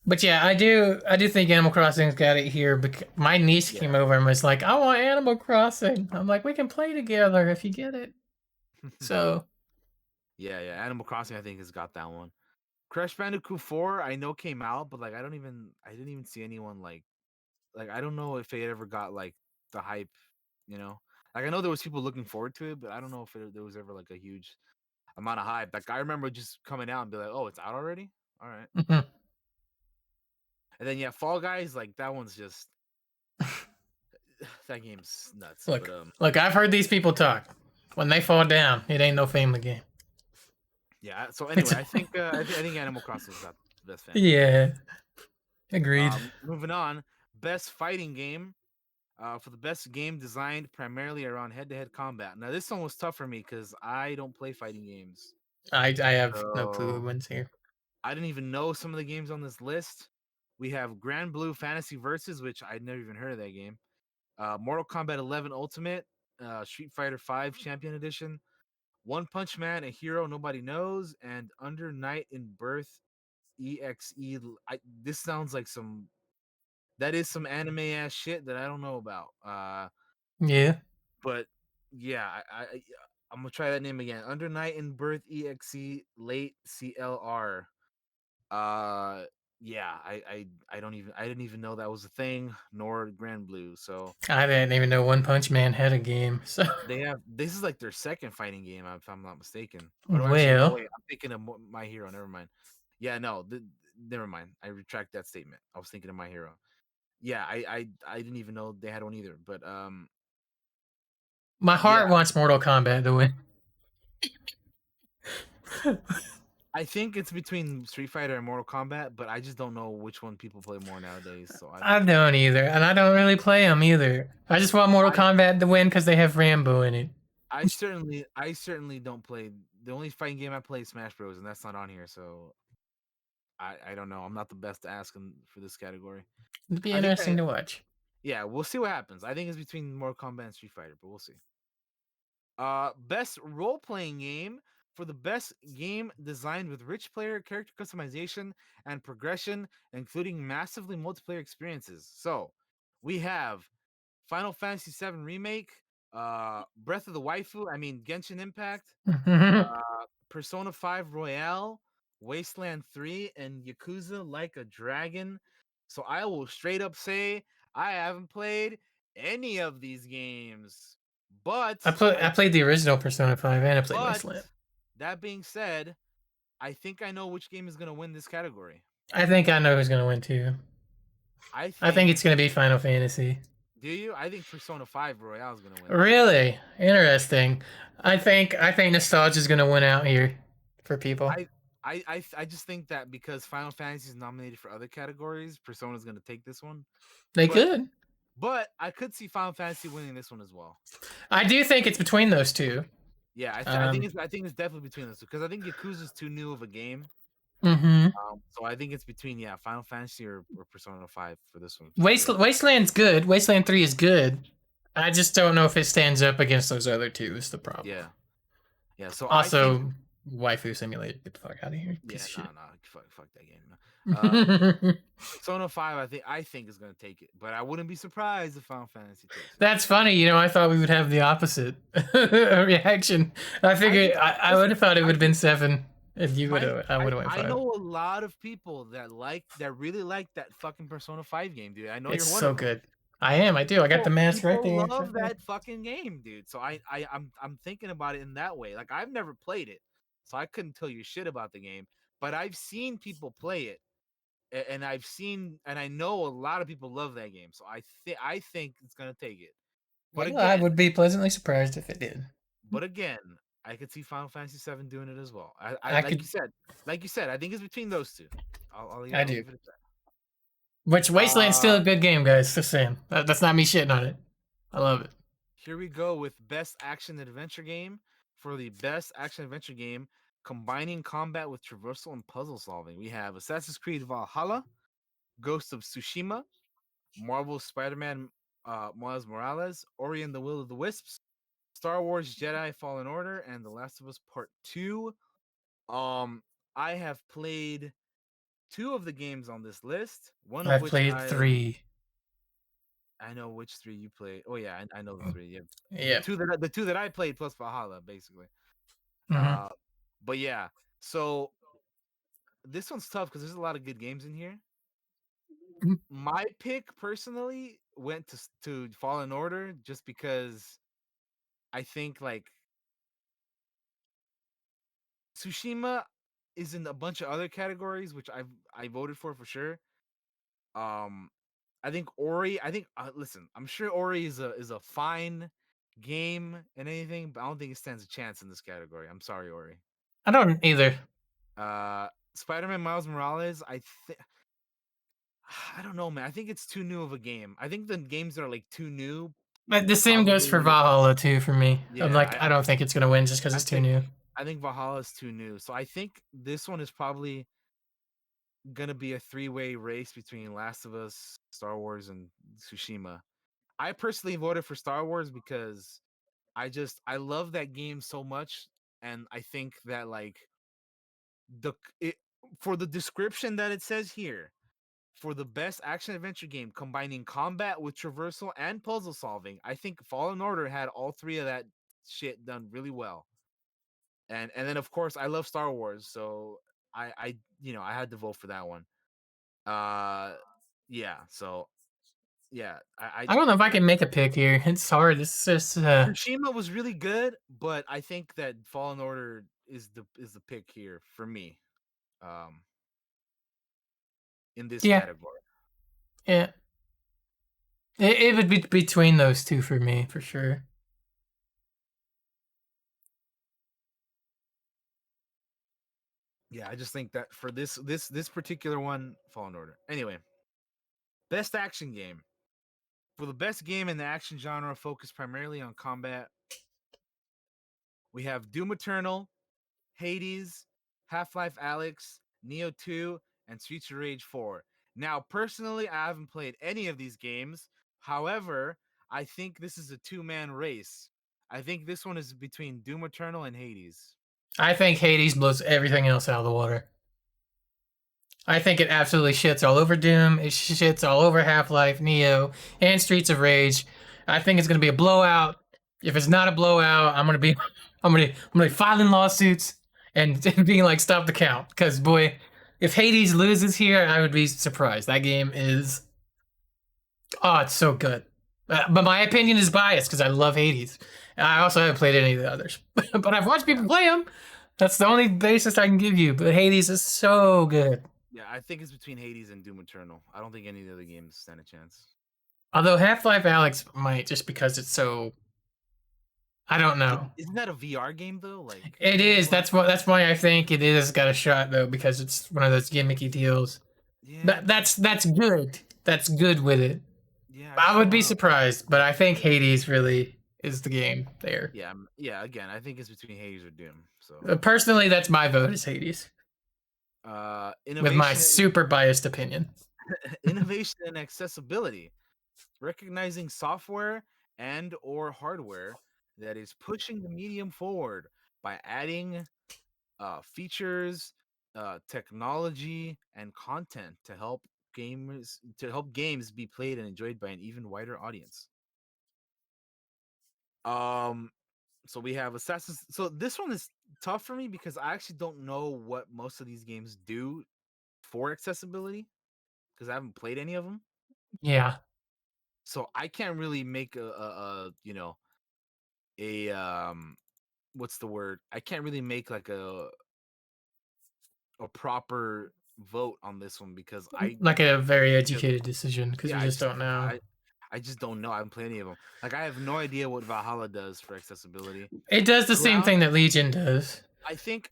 Speaker 1: But yeah, I do think Animal Crossing's got it here. Because my niece came
Speaker 2: yeah.
Speaker 1: over and was like, "I want Animal Crossing." I'm like, "We can play together if you get it." So
Speaker 2: Yeah. Animal Crossing I think has got that one. Crash Bandicoot 4 I know came out, but like I didn't even see anyone like I don't know if it ever got like the hype, you know. Like I know there was people looking forward to it, but I don't know if there was ever like a huge amount of hype. Like I remember just coming out and be like, "Oh, it's out already? All right." And then yeah, Fall Guys like that one's just that game's nuts. But
Speaker 1: look, look, I've heard these people talk. When they fall down, it ain't no family game.
Speaker 2: yeah. So
Speaker 1: It's
Speaker 2: anyway, I think Animal Crossing's got the best family game.
Speaker 1: yeah, agreed.
Speaker 2: Moving on, best fighting game. For the best game designed primarily around head-to-head combat. Now this one was tough for me because I don't play fighting games,
Speaker 1: I have no clue who
Speaker 2: so
Speaker 1: wins here.
Speaker 2: I didn't even know some of the games on this list. We have Grand Blue Fantasy Versus, which I'd never even heard of that game. Mortal Kombat 11 Ultimate, Street Fighter 5 Champion Edition, One Punch Man, A Hero Nobody Knows, and Under Night in Birth EXE. This sounds like that is some anime ass shit that I don't know about.
Speaker 1: Yeah,
Speaker 2: But yeah, I'm gonna try that name again. Under Night in Birth EXE Late CLR. Uh yeah, I didn't even know that was a thing, nor Grand Blue. So
Speaker 1: I didn't even know One Punch Man had a game. So
Speaker 2: this is like their second fighting game, if I'm not mistaken. Or do actually no
Speaker 1: well,
Speaker 2: wait, I'm thinking of My Hero. Never mind. Yeah, no, never mind. I retract that statement. I was thinking of My Hero. Yeah, I didn't even know they had one either. But
Speaker 1: my heart
Speaker 2: yeah,
Speaker 1: wants Mortal Kombat to win.
Speaker 2: I think it's between Street Fighter and Mortal Kombat, but I just don't know which one people play more nowadays. So
Speaker 1: I don't either, and I don't really play them either. I just want Mortal
Speaker 2: I,
Speaker 1: Kombat to win because they have Rambo in it.
Speaker 2: I certainly don't play. The only fighting game I play is Smash Bros, and that's not on here. So I don't know. I'm not the best to ask for this category.
Speaker 1: It'd be
Speaker 2: I think
Speaker 1: interesting to watch.
Speaker 2: yeah, we'll see what happens. I think it's between Mortal Kombat and Street Fighter, but we'll see. Best role playing game for the best game designed with rich player character customization and progression, including massively multiplayer experiences. So we have Final Fantasy VII Remake, Breath of the Waifu, I mean Genshin Impact, Persona 5 Royale, Wasteland 3, and Yakuza Like a Dragon. So I will straight up say I haven't played any of these games. But
Speaker 1: I played the original Persona 5 and I played
Speaker 2: but
Speaker 1: Wasteland.
Speaker 2: that being said, I think I know which game is going to win this category.
Speaker 1: I think I know who's gonna win too.
Speaker 2: I
Speaker 1: I think
Speaker 2: think
Speaker 1: it's gonna be Final Fantasy.
Speaker 2: do you? I think Persona 5 Royale is going to win this.
Speaker 1: Really interesting. I think nostalgia is gonna win out here for people.
Speaker 2: I I just think that because Final Fantasy is nominated for other categories, Persona is going to take this one.
Speaker 1: They
Speaker 2: But
Speaker 1: could.
Speaker 2: I could see Final Fantasy winning this one as well.
Speaker 1: I do think it's between those two.
Speaker 2: Yeah,
Speaker 1: Um,
Speaker 2: I think it's definitely between those two because I think Yakuza is too new of a game.
Speaker 1: hmm
Speaker 2: So I think it's between Final Fantasy or Persona 5 for this one for sure.
Speaker 1: Wasteland's good. Wasteland 3 is good. I just don't know if it stands up against those other two. Is the problem.
Speaker 2: Yeah, yeah. So I think
Speaker 1: Also, Waifu Simulator. Get the fuck out of here, piece
Speaker 2: yeah,
Speaker 1: of
Speaker 2: no,
Speaker 1: shit.
Speaker 2: no, fuck that game. Persona 5, I think is gonna take it, but I wouldn't be surprised if Final Fantasy takes it.
Speaker 1: That's funny. I thought we would have the opposite reaction. I
Speaker 2: I
Speaker 1: figured
Speaker 2: just
Speaker 1: I would
Speaker 2: listen.
Speaker 1: have thought it
Speaker 2: I
Speaker 1: would have been
Speaker 2: just
Speaker 1: 7 if you would
Speaker 2: my
Speaker 1: have. I would have went
Speaker 2: I
Speaker 1: 5.
Speaker 2: know a lot of people that really like that fucking Persona 5 game, dude. I know
Speaker 1: It's
Speaker 2: you're one of
Speaker 1: so
Speaker 2: them.
Speaker 1: good. I am. I do. I got the mask right
Speaker 2: People
Speaker 1: there.
Speaker 2: love that fucking game, dude. So I'm thinking about it in that way. Like I've never played it, so I couldn't tell you shit about the game. But I've seen people play it, and I know a lot of people love that game. So I think it's gonna take it. But
Speaker 1: Well, I
Speaker 2: again,
Speaker 1: would be pleasantly surprised if it did.
Speaker 2: but again, I could see Final Fantasy 7 doing it as well. I
Speaker 1: I could.
Speaker 2: like you said, I think it's between those two.
Speaker 1: I
Speaker 2: I'll
Speaker 1: do.
Speaker 2: leave it at that.
Speaker 1: Which Wasteland's still
Speaker 2: Uh,
Speaker 1: a good game, guys. Just saying. That's not me shitting on it. I love it.
Speaker 2: Here we go with best action adventure game. For the best action adventure game combining combat with traversal and puzzle solving, we have Assassin's Creed Valhalla, Ghost of Tsushima, Marvel's Spider-Man Miles Morales, Ori and the Will of the Wisps, Star Wars Jedi Fallen Order and The Last of Us Part 2. Um, I have played two of the games on this list, one of
Speaker 1: I've
Speaker 2: which
Speaker 1: played 3.
Speaker 2: I know which three you played. Oh yeah, I know the three. Yeah,
Speaker 1: Yeah.
Speaker 2: the two that I played plus Valhalla, basically.
Speaker 1: Hmm.
Speaker 2: Uh, but yeah, so this one's tough because there's a lot of good games in here. My pick personally went to Fallen Order just because I think like Tsushima is in a bunch of other categories, which I voted for sure. Um, I think Ori. I think listen, I'm sure Ori is a fine game and anything, but I don't think it stands a chance in this category. I'm sorry, Ori.
Speaker 1: I don't either.
Speaker 2: Spider-Man Miles Morales. I don't know, man. I think it's too new of a game. I think the games that are like too new
Speaker 1: But the same goes for
Speaker 2: probably.
Speaker 1: Valhalla too for me. I'm
Speaker 2: Yeah,
Speaker 1: like, I don't think it's gonna win just because
Speaker 2: I
Speaker 1: it's too
Speaker 2: think
Speaker 1: new.
Speaker 2: I think Valhalla is too new. So I think this one is probably gonna be a three-way race between Last of Us, Star Wars, and Tsushima. I personally voted for Star Wars because I love that game so much, and I think that like the it for the description that it says here for the best action adventure game combining combat with traversal and puzzle solving, I think Fallen Order had all three of that shit done really well. And then of course I love Star Wars, so I I had to vote for that one. Uh yeah, so yeah,
Speaker 1: I don't know if I can make a pick here. It's hard. It's just
Speaker 2: Tsushima was really good, but I think that Fallen Order is the pick here for me. Um in this
Speaker 1: yeah,
Speaker 2: category.
Speaker 1: yeah. It would be between those two for me for sure.
Speaker 2: Yeah, I just think that for this particular one, Fallen Order. Anyway, best action game. For the best game in the action genre focused primarily on combat, we have Doom Eternal, Hades, Half-Life Alyx, Neo 2, and Streets of Rage 4. Now, personally, I haven't played any of these games. However, I think this is a two-man race. I think this one is between Doom Eternal and Hades.
Speaker 1: I think Hades blows everything else out of the water. I think it absolutely shits all over Doom. It shits all over Half-Life, Neo, and Streets of Rage. I think it's gonna be a blowout. If it's not a blowout, I'm gonna be filing lawsuits and being like, stop the count. Because boy, if Hades loses here, I would be surprised. That game is it's so good. But my opinion is biased because I love Hades. I also haven't played any of the others, but I've watched people play them. That's the only basis I can give you. But Hades is so good.
Speaker 2: Yeah, I think it's between Hades and Doom Eternal. I don't think any of the other games stand a chance.
Speaker 1: Although Half-Life Alyx might, just because it's so, I don't know.
Speaker 2: Isn't that a VR game though? Like,
Speaker 1: It
Speaker 2: isn't
Speaker 1: is.
Speaker 2: that one?
Speaker 1: That's why I think it is got a shot though, because it's one of those gimmicky deals.
Speaker 2: Yeah, but
Speaker 1: That's good. That's good with it.
Speaker 2: yeah, I
Speaker 1: I
Speaker 2: just
Speaker 1: would
Speaker 2: don't
Speaker 1: be
Speaker 2: know.
Speaker 1: surprised, but I think Hades really is the game there.
Speaker 2: Yeah, yeah. Again, I think it's between Hades or Doom. So,
Speaker 1: Personally, that's my vote is Hades, with my
Speaker 2: innovation,
Speaker 1: super biased opinion.
Speaker 2: innovation and accessibility, recognizing software and or hardware that is pushing the medium forward by adding features, technology, and content to help games be played and enjoyed by an even wider audience. Um, so we have Assassin's. So this one is tough for me because I actually don't know what most of these games do for accessibility because I haven't played any of them.
Speaker 1: Yeah,
Speaker 2: So I can't really make a what's the word? I can't really make like a proper vote on this one because
Speaker 1: like a very
Speaker 2: just
Speaker 1: educated decision because
Speaker 2: yeah,
Speaker 1: we just don't know.
Speaker 2: I just don't know. I haven't played any of them. Like I have no idea what Valhalla does for accessibility.
Speaker 1: It does the same
Speaker 2: Ground
Speaker 1: thing that Legion does.
Speaker 2: I think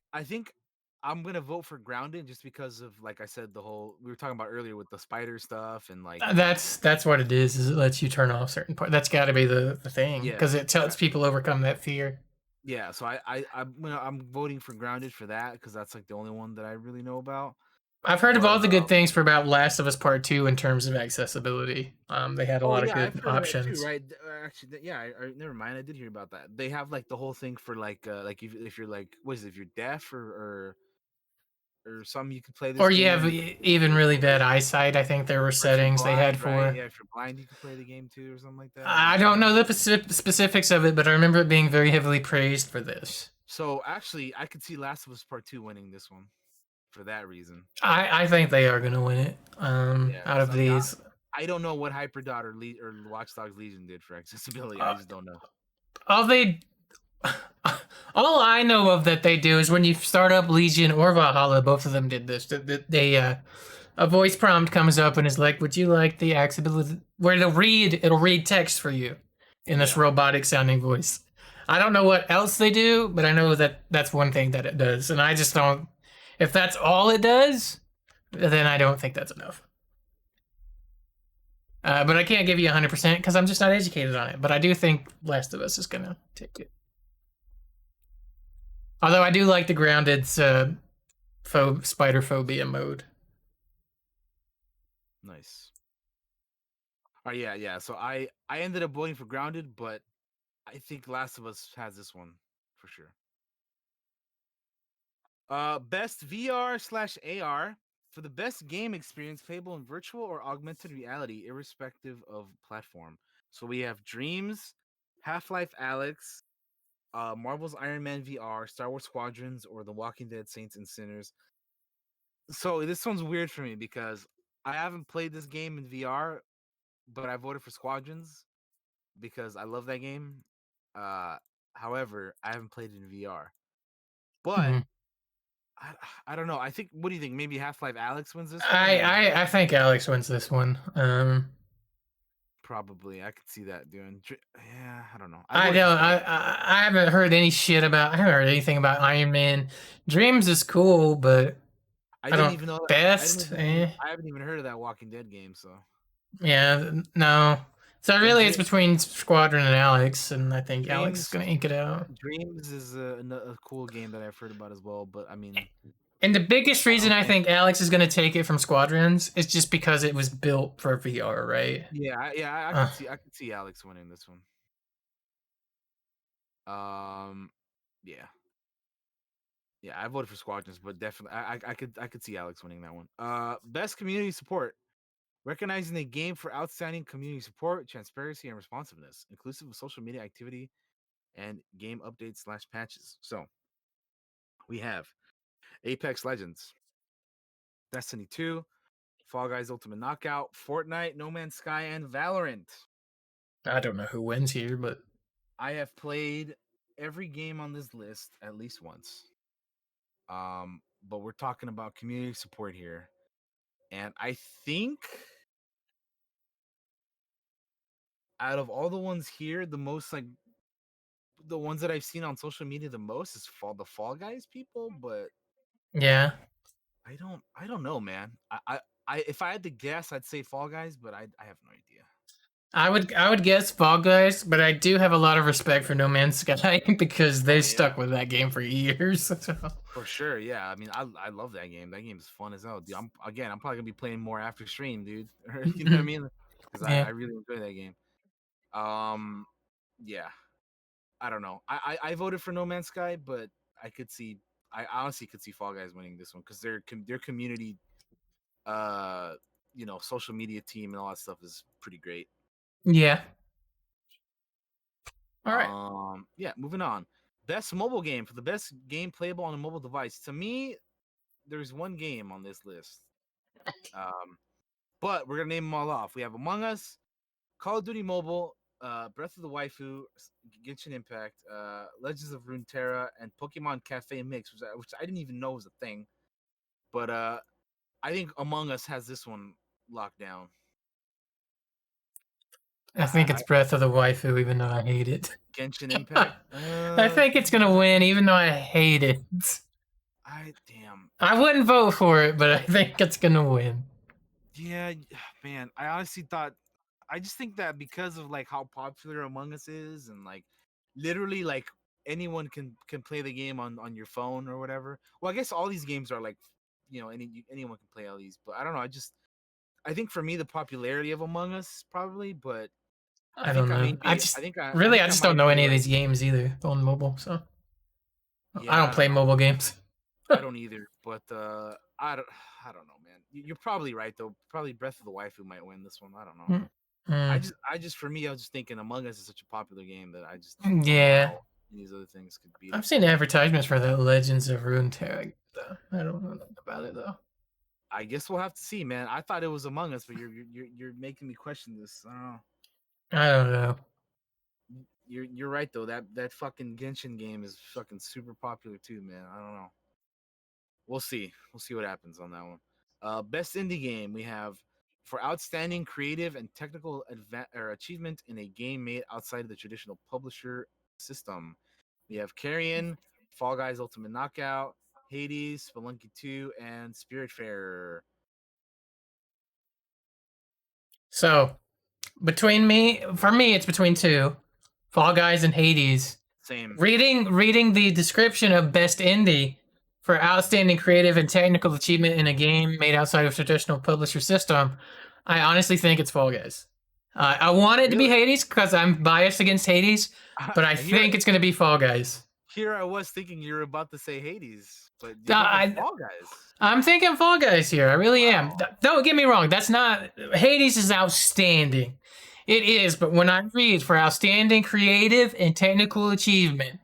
Speaker 2: I'm gonna vote for Grounded just because of like I said the whole we were talking about earlier with the spider stuff and like
Speaker 1: That's what it is. Is it lets you turn off certain parts. That's got to be the thing
Speaker 2: yeah
Speaker 1: because it
Speaker 2: yeah
Speaker 1: helps people overcome that fear.
Speaker 2: yeah. So I'm voting for Grounded for that because that's like the only one that I really know about.
Speaker 1: I've heard of
Speaker 2: But
Speaker 1: all the good things for about Last of Us Part Two in terms of accessibility. They had a
Speaker 2: oh
Speaker 1: lot of
Speaker 2: yeah, I've
Speaker 1: good
Speaker 2: heard of that too,
Speaker 1: options.
Speaker 2: right? Actually, yeah. Never mind. I did hear about that. They have like the whole thing for like if you're like what is it? If you're deaf or something, you could play this
Speaker 1: Or you have
Speaker 2: game.
Speaker 1: even really bad eyesight. I think there were
Speaker 2: Or if you're
Speaker 1: settings they had
Speaker 2: blind, right?
Speaker 1: for.
Speaker 2: Yeah, if you're blind, you could play the game too, or something like that.
Speaker 1: I don't know the specifics of it, but I remember it being very heavily praised for this.
Speaker 2: So actually, I could see Last of Us Part Two winning this one for that reason.
Speaker 1: I think they are gonna win it.
Speaker 2: Yeah,
Speaker 1: Out
Speaker 2: because
Speaker 1: of
Speaker 2: I mean,
Speaker 1: these,
Speaker 2: I don't know what Hyperdot or Watch Dogs Legion did for accessibility. I
Speaker 1: uh,
Speaker 2: just don't know.
Speaker 1: all they, all I know of that they do is when you start up Legion or Valhalla, both of them did this. They a voice prompt comes up and is like, "Would you like the accessibility?" Where it'll read text for you in this
Speaker 2: Yeah.
Speaker 1: robotic sounding voice. I don't know what else they do, but I know that that's one thing that it does, and I just don't. If that's all it does, then I don't think that's enough. But I can't give you 100% because I'm just not educated on it. But I do think Last of Us is gonna take it. Although I do like the grounded's spider phobia mode.
Speaker 2: Nice. Oh yeah, yeah. So I ended up voting for Grounded, but I think Last of Us has this one for sure. Best VR/AR for the best game experience playable in virtual or augmented reality, irrespective of platform. So we have Dreams, Half-Life Alex, Marvel's Iron Man VR, Star Wars Squadrons, or The Walking Dead Saints and Sinners. So this one's weird for me because I haven't played this game in VR, but I voted for Squadrons because I love that game. Uh, However, I haven't played it in VR. But
Speaker 1: Mhm.
Speaker 2: I, I don't know. I think. What do you think? Maybe Half Life Alex wins this one,
Speaker 1: I,
Speaker 2: or
Speaker 1: I I think Alex wins this one.
Speaker 2: probably I could see that doing. Yeah, I don't know. I
Speaker 1: I
Speaker 2: voted for
Speaker 1: don't.
Speaker 2: Squad.
Speaker 1: I haven't heard any shit about. I haven't heard anything about Iron Man. Dreams is cool, but
Speaker 2: I
Speaker 1: I
Speaker 2: didn't
Speaker 1: don't.
Speaker 2: even know. I didn't
Speaker 1: Best,
Speaker 2: even.
Speaker 1: eh?
Speaker 2: I haven't even heard of that Walking Dead game. So
Speaker 1: Yeah, no. So
Speaker 2: and
Speaker 1: really, it's between Squadron and Alex, and I think Alex is
Speaker 2: Dreams.
Speaker 1: gonna ink it out.
Speaker 2: Dreams is a cool game that I've heard about as well. But I mean,
Speaker 1: And the biggest
Speaker 2: I
Speaker 1: reason
Speaker 2: don't
Speaker 1: I
Speaker 2: think.
Speaker 1: think Alex is gonna take it from Squadrons is just because it was built for VR, right?
Speaker 2: Yeah, I
Speaker 1: Uh,
Speaker 2: could see. I could see Alex winning this one. Yeah. Yeah, I voted for Squadrons, but definitely I could see Alex winning that one. Best community support. Recognizing the game for outstanding community support, transparency, and responsiveness, inclusive of social media activity and game updates/patches. So we have Apex Legends, Destiny 2, Fall Guys Ultimate Knockout, Fortnite, No Man's Sky, and Valorant.
Speaker 1: I don't know who wins here, but
Speaker 2: I have played every game on this list at least once. But we're talking about community support here. And I think out of all the ones here, the most like the ones that I've seen on social media the most is the Fall Guys people, but
Speaker 1: yeah.
Speaker 2: I don't know, man. I if I had to guess, I'd say Fall Guys, but I have no idea.
Speaker 1: I would guess Fall Guys, but I do have a lot of respect for No Man's Sky because they
Speaker 2: Oh yeah,
Speaker 1: stuck with that game for years. So.
Speaker 2: for sure. Yeah, I mean, I love that game. That game is fun as hell. Dude, I'm probably gonna be playing more after stream, dude. You know what I mean? Because I
Speaker 1: Yeah.
Speaker 2: really enjoy that game. Um, yeah, I don't know. I voted for No Man's Sky, but I could see. I honestly could see Fall Guys winning this one because their community, uh, social media team and all that stuff is pretty great.
Speaker 1: Yeah. All right.
Speaker 2: Yeah, moving on. Best mobile game for the best game playable on a mobile device. To me, there's one game on this list. Um, but we're gonna name them all off. We have Among Us, Call of Duty Mobile, Breath of the Waifu, Genshin Impact, Legends of Runeterra, and Pokemon Cafe Mix, which I didn't even know was a thing. But I think Among Us has this one locked down.
Speaker 1: I think
Speaker 2: I
Speaker 1: it's Breath of the Waifu, even though I hate it.
Speaker 2: Genshin Impact.
Speaker 1: I think it's gonna win, even though I hate it.
Speaker 2: I damn.
Speaker 1: I wouldn't vote for it, but I think it's gonna win.
Speaker 2: Yeah, man. I honestly thought. I just think that because of like how popular Among Us is, and like literally like anyone can play the game on your phone or whatever. Well, I guess all these games are like anyone can play all these. But I don't know. I think for me the popularity of Among Us probably, but
Speaker 1: I don't know.
Speaker 2: I
Speaker 1: I
Speaker 2: think I
Speaker 1: just don't
Speaker 2: might
Speaker 1: know
Speaker 2: be
Speaker 1: any of
Speaker 2: right.
Speaker 1: these games either on mobile, so I
Speaker 2: Yeah,
Speaker 1: don't
Speaker 2: I don't
Speaker 1: play
Speaker 2: know.
Speaker 1: mobile games.
Speaker 2: I don't either, but I don't know, man. You're probably right though. Probably Breath of the Waifu might win this one. I don't know.
Speaker 1: Mm, mm,
Speaker 2: I just for me, I was just thinking Among Us is such a popular game that I just don't know
Speaker 1: yeah,
Speaker 2: how these other things could beat
Speaker 1: I've
Speaker 2: it.
Speaker 1: seen advertisements for that Legends of Runeterra. Though. I don't know nothing about it though.
Speaker 2: I guess we'll have to see, man. I thought it was Among Us, but you're making me question this. I don't know.
Speaker 1: I don't know.
Speaker 2: You're right though. That fucking Genshin game is fucking super popular too, man. I don't know. We'll see. We'll see what happens on that one. Best indie game we have for outstanding creative and technical achievement in a game made outside of the traditional publisher system. We have Carrion, Fall Guys Ultimate Knockout, Hades, Spelunky 2, and Spiritfarer.
Speaker 1: So for me, it's between two, Fall Guys and Hades.
Speaker 2: Same.
Speaker 1: Reading the description of Best Indie for outstanding creative and technical achievement in a game made outside of traditional publisher system, I honestly think it's Fall Guys. I want it to be
Speaker 2: Really?
Speaker 1: Hades because I'm biased against Hades, but I
Speaker 2: here,
Speaker 1: think it's going to be Fall Guys.
Speaker 2: here I was thinking you were about to say Hades, but
Speaker 1: Uh,
Speaker 2: you're going with
Speaker 1: I,
Speaker 2: Fall Guys.
Speaker 1: I'm thinking Fall Guys here. I really am.
Speaker 2: Wow.
Speaker 1: Don't get me wrong. That's not Hades is outstanding. It is, but when I read for outstanding creative and technical achievement,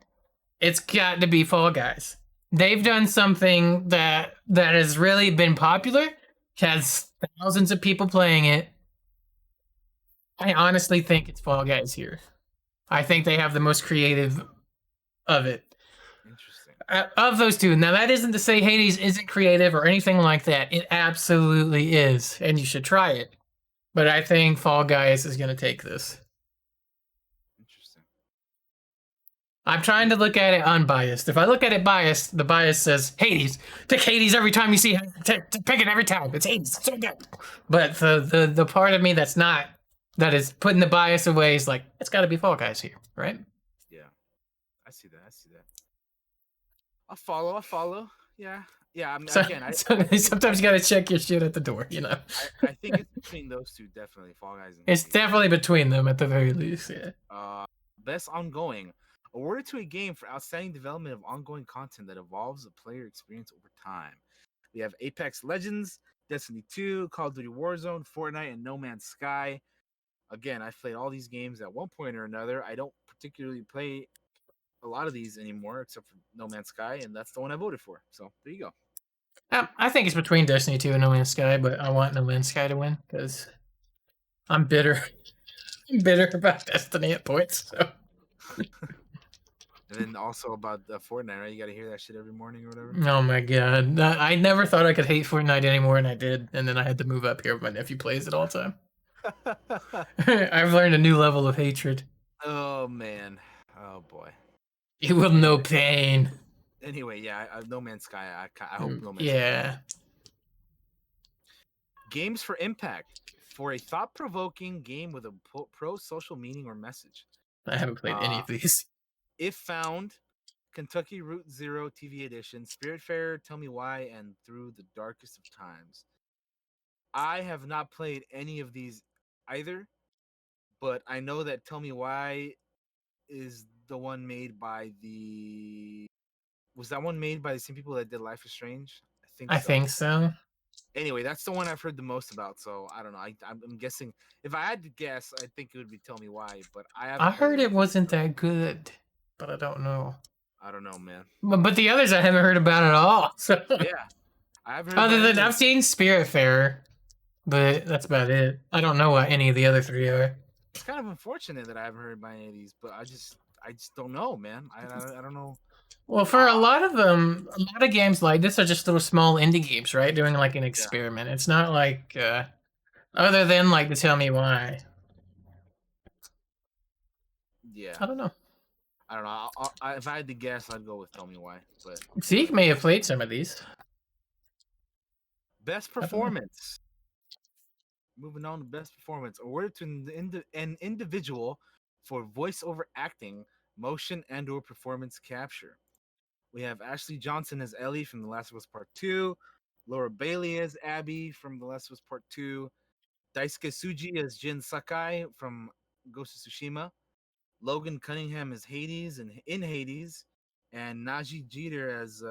Speaker 1: it's got to be Fall Guys. They've done something that has really been popular, has thousands of people playing it. I honestly think it's Fall Guys here. I think they have the most creative of it.
Speaker 2: Interesting.
Speaker 1: Of those two. Now, that isn't to say Hades isn't creative or anything like that. It absolutely is, and you should try it. But I think Fall Guys is going to take this.
Speaker 2: Interesting.
Speaker 1: I'm trying to look at it unbiased. If I look at it biased, the bias says Hades. Pick Hades every time you see him. Pick it every time. It's Hades. It's so good. But the part of me that is putting the bias away is like, it's got to be Fall Guys here, right?
Speaker 2: Yeah. I see that. I see that. I'll follow. Yeah. Yeah. I mean,
Speaker 1: So,
Speaker 2: again,
Speaker 1: sometimes you got to check your shit at the door, you know?
Speaker 2: I think it's between those two, definitely. Fall Guys and
Speaker 1: It's
Speaker 2: Hades.
Speaker 1: definitely between them at the very least, yeah.
Speaker 2: Best ongoing. Awarded to a game for outstanding development of ongoing content that evolves the player experience over time. We have Apex Legends, Destiny 2, Call of Duty Warzone, Fortnite, and No Man's Sky. Again, I've played all these games at one point or another. I don't particularly play a lot of these anymore, except for No Man's Sky, and that's the one I voted for. So there you go.
Speaker 1: I think it's between Destiny 2 and No Man's Sky, but I want No Man's Sky to win because I'm bitter. I'm bitter about Destiny at points. So.
Speaker 2: And then also about Fortnite, right? You got to hear that shit every morning or whatever.
Speaker 1: Oh my god. I never thought I could hate Fortnite anymore, and I did. And then I had to move up here. My nephew plays it all the time. I've learned a new level of hatred.
Speaker 2: Oh man. Oh boy.
Speaker 1: You will know pain.
Speaker 2: Anyway, yeah, No Man's Sky. I hope No Man's Sky.
Speaker 1: Yeah.
Speaker 2: Games for Impact for a thought-provoking game with a pro-social meaning or message.
Speaker 1: I haven't played any of these.
Speaker 2: If Found, Kentucky Route Zero TV Edition, Spiritfarer, Tell Me Why, and Through the Darkest of Times. I have not played any of these either, but I know that Tell Me Why is the one made by the... Was that one made by the same people that did Life is Strange?
Speaker 1: I think so.
Speaker 2: Anyway, that's the one I've heard the most about, so I don't know. I'm guessing... If I had to guess, I think it would be Tell Me Why, but
Speaker 1: I heard it wasn't that good, but I don't know.
Speaker 2: I don't know, man.
Speaker 1: But the others I haven't heard about at all. So.
Speaker 2: Yeah. I've heard
Speaker 1: Other than I've seen Spiritfarer, but that's about it. I don't know what any of the other three are.
Speaker 2: It's kind of unfortunate that I haven't heard about any of these, but I just don't know, man. I don't know.
Speaker 1: Well, for a lot of them, a lot of games like this are just little small indie games, right? Doing like an experiment. Yeah. It's not like other than like the Tell Me Why.
Speaker 2: Yeah.
Speaker 1: I don't know.
Speaker 2: I don't know. If I had to guess, I'd go with Tell Me Why. But
Speaker 1: Zeke may have played some of these.
Speaker 2: Best performance. Moving on to best performance. Awarded to an individual for voiceover acting, motion, and/or performance capture. We have Ashley Johnson as Ellie from The Last of Us Part 2, Laura Bailey as Abby from The Last of Us Part 2, Daisuke Tsuji as Jin Sakai from Ghost of Tsushima, Logan Cunningham as Hades in Hades, and Najee Jeter as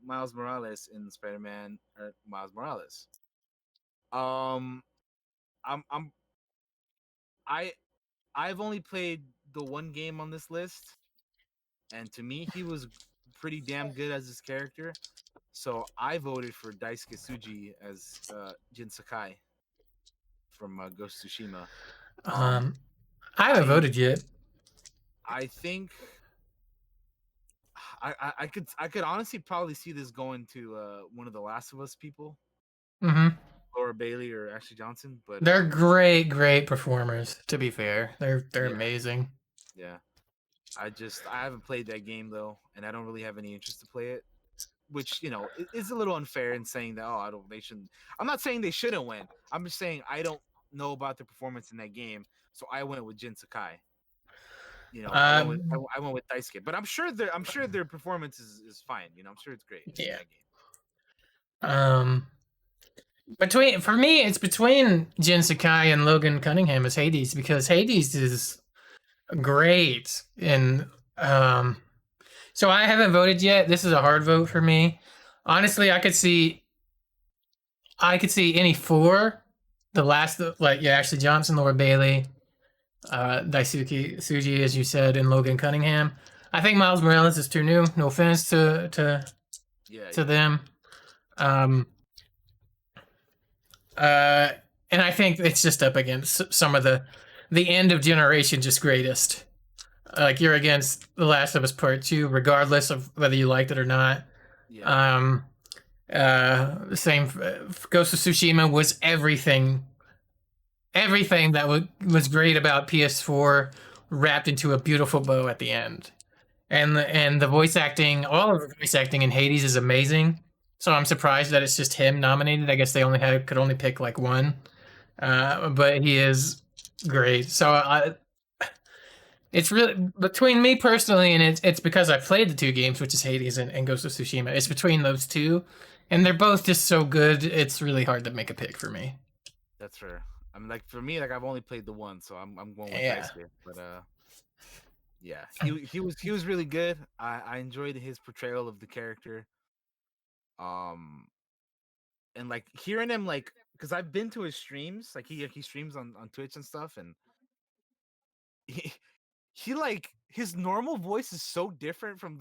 Speaker 2: Miles Morales in Spider-Man or Miles Morales. Um, I'm I I've only played the one game on this list, and to me, he was pretty damn good as his character. So I voted for Daisuke Tsuji as Jin Sakai from Ghost of Tsushima. Um,
Speaker 1: Um, I haven't
Speaker 2: I
Speaker 1: voted yet.
Speaker 2: I think I could honestly probably see this going to one of the Last of Us people,
Speaker 1: Hmm.
Speaker 2: Laura Bailey or Ashley Johnson. But
Speaker 1: They're great, great performers. To be fair, they're
Speaker 2: yeah,
Speaker 1: amazing.
Speaker 2: yeah. I haven't played that game though, and I don't really have any interest to play it. Which is a little unfair in saying that I don't they shouldn't. I'm not saying they shouldn't win. I'm just saying I don't know about their performance in that game, so I went with Jin Sakai.
Speaker 1: Um,
Speaker 2: I went with Daisuke, but I'm sure their performance is fine. I'm sure it's great in
Speaker 1: yeah.
Speaker 2: that game.
Speaker 1: Um, between for me, it's between Jin Sakai and Logan Cunningham as Hades because Hades is great. And so I haven't voted yet. This is a hard vote for me. Honestly, I could see any four. The last, like, yeah, Ashley Johnson, Laura Bailey, Daisuke Tsuji, as you said, and Logan Cunningham. I think Miles Morales is too new. No offense
Speaker 2: Yeah,
Speaker 1: to
Speaker 2: yeah,
Speaker 1: them. Um, uh, and I think it's just up against some of the end of generation just greatest. Like you're against The Last of Us Part Two, regardless of whether you liked it or not.
Speaker 2: yeah,
Speaker 1: Um, same. Ghost of Tsushima was everything that was great about PS4 wrapped into a beautiful bow at the end. And the voice acting, all of the voice acting in Hades is amazing. So I'm surprised that it's just him nominated. I guess they could only pick like one, but he is great. So it's really between me personally, and it's because I played the two games, which is Hades and Ghost of Tsushima. It's between those two, and they're both just so good. It's really hard to make a pick for me.
Speaker 2: that's fair. I'm like for me, like I've only played the one, so I'm going with
Speaker 1: Yeah.
Speaker 2: Daisuke. But yeah, he was really good. I enjoyed his portrayal of the character. Um, and like hearing him like because I've been to his streams, like he streams on Twitch and stuff, and he he like his normal voice is so different from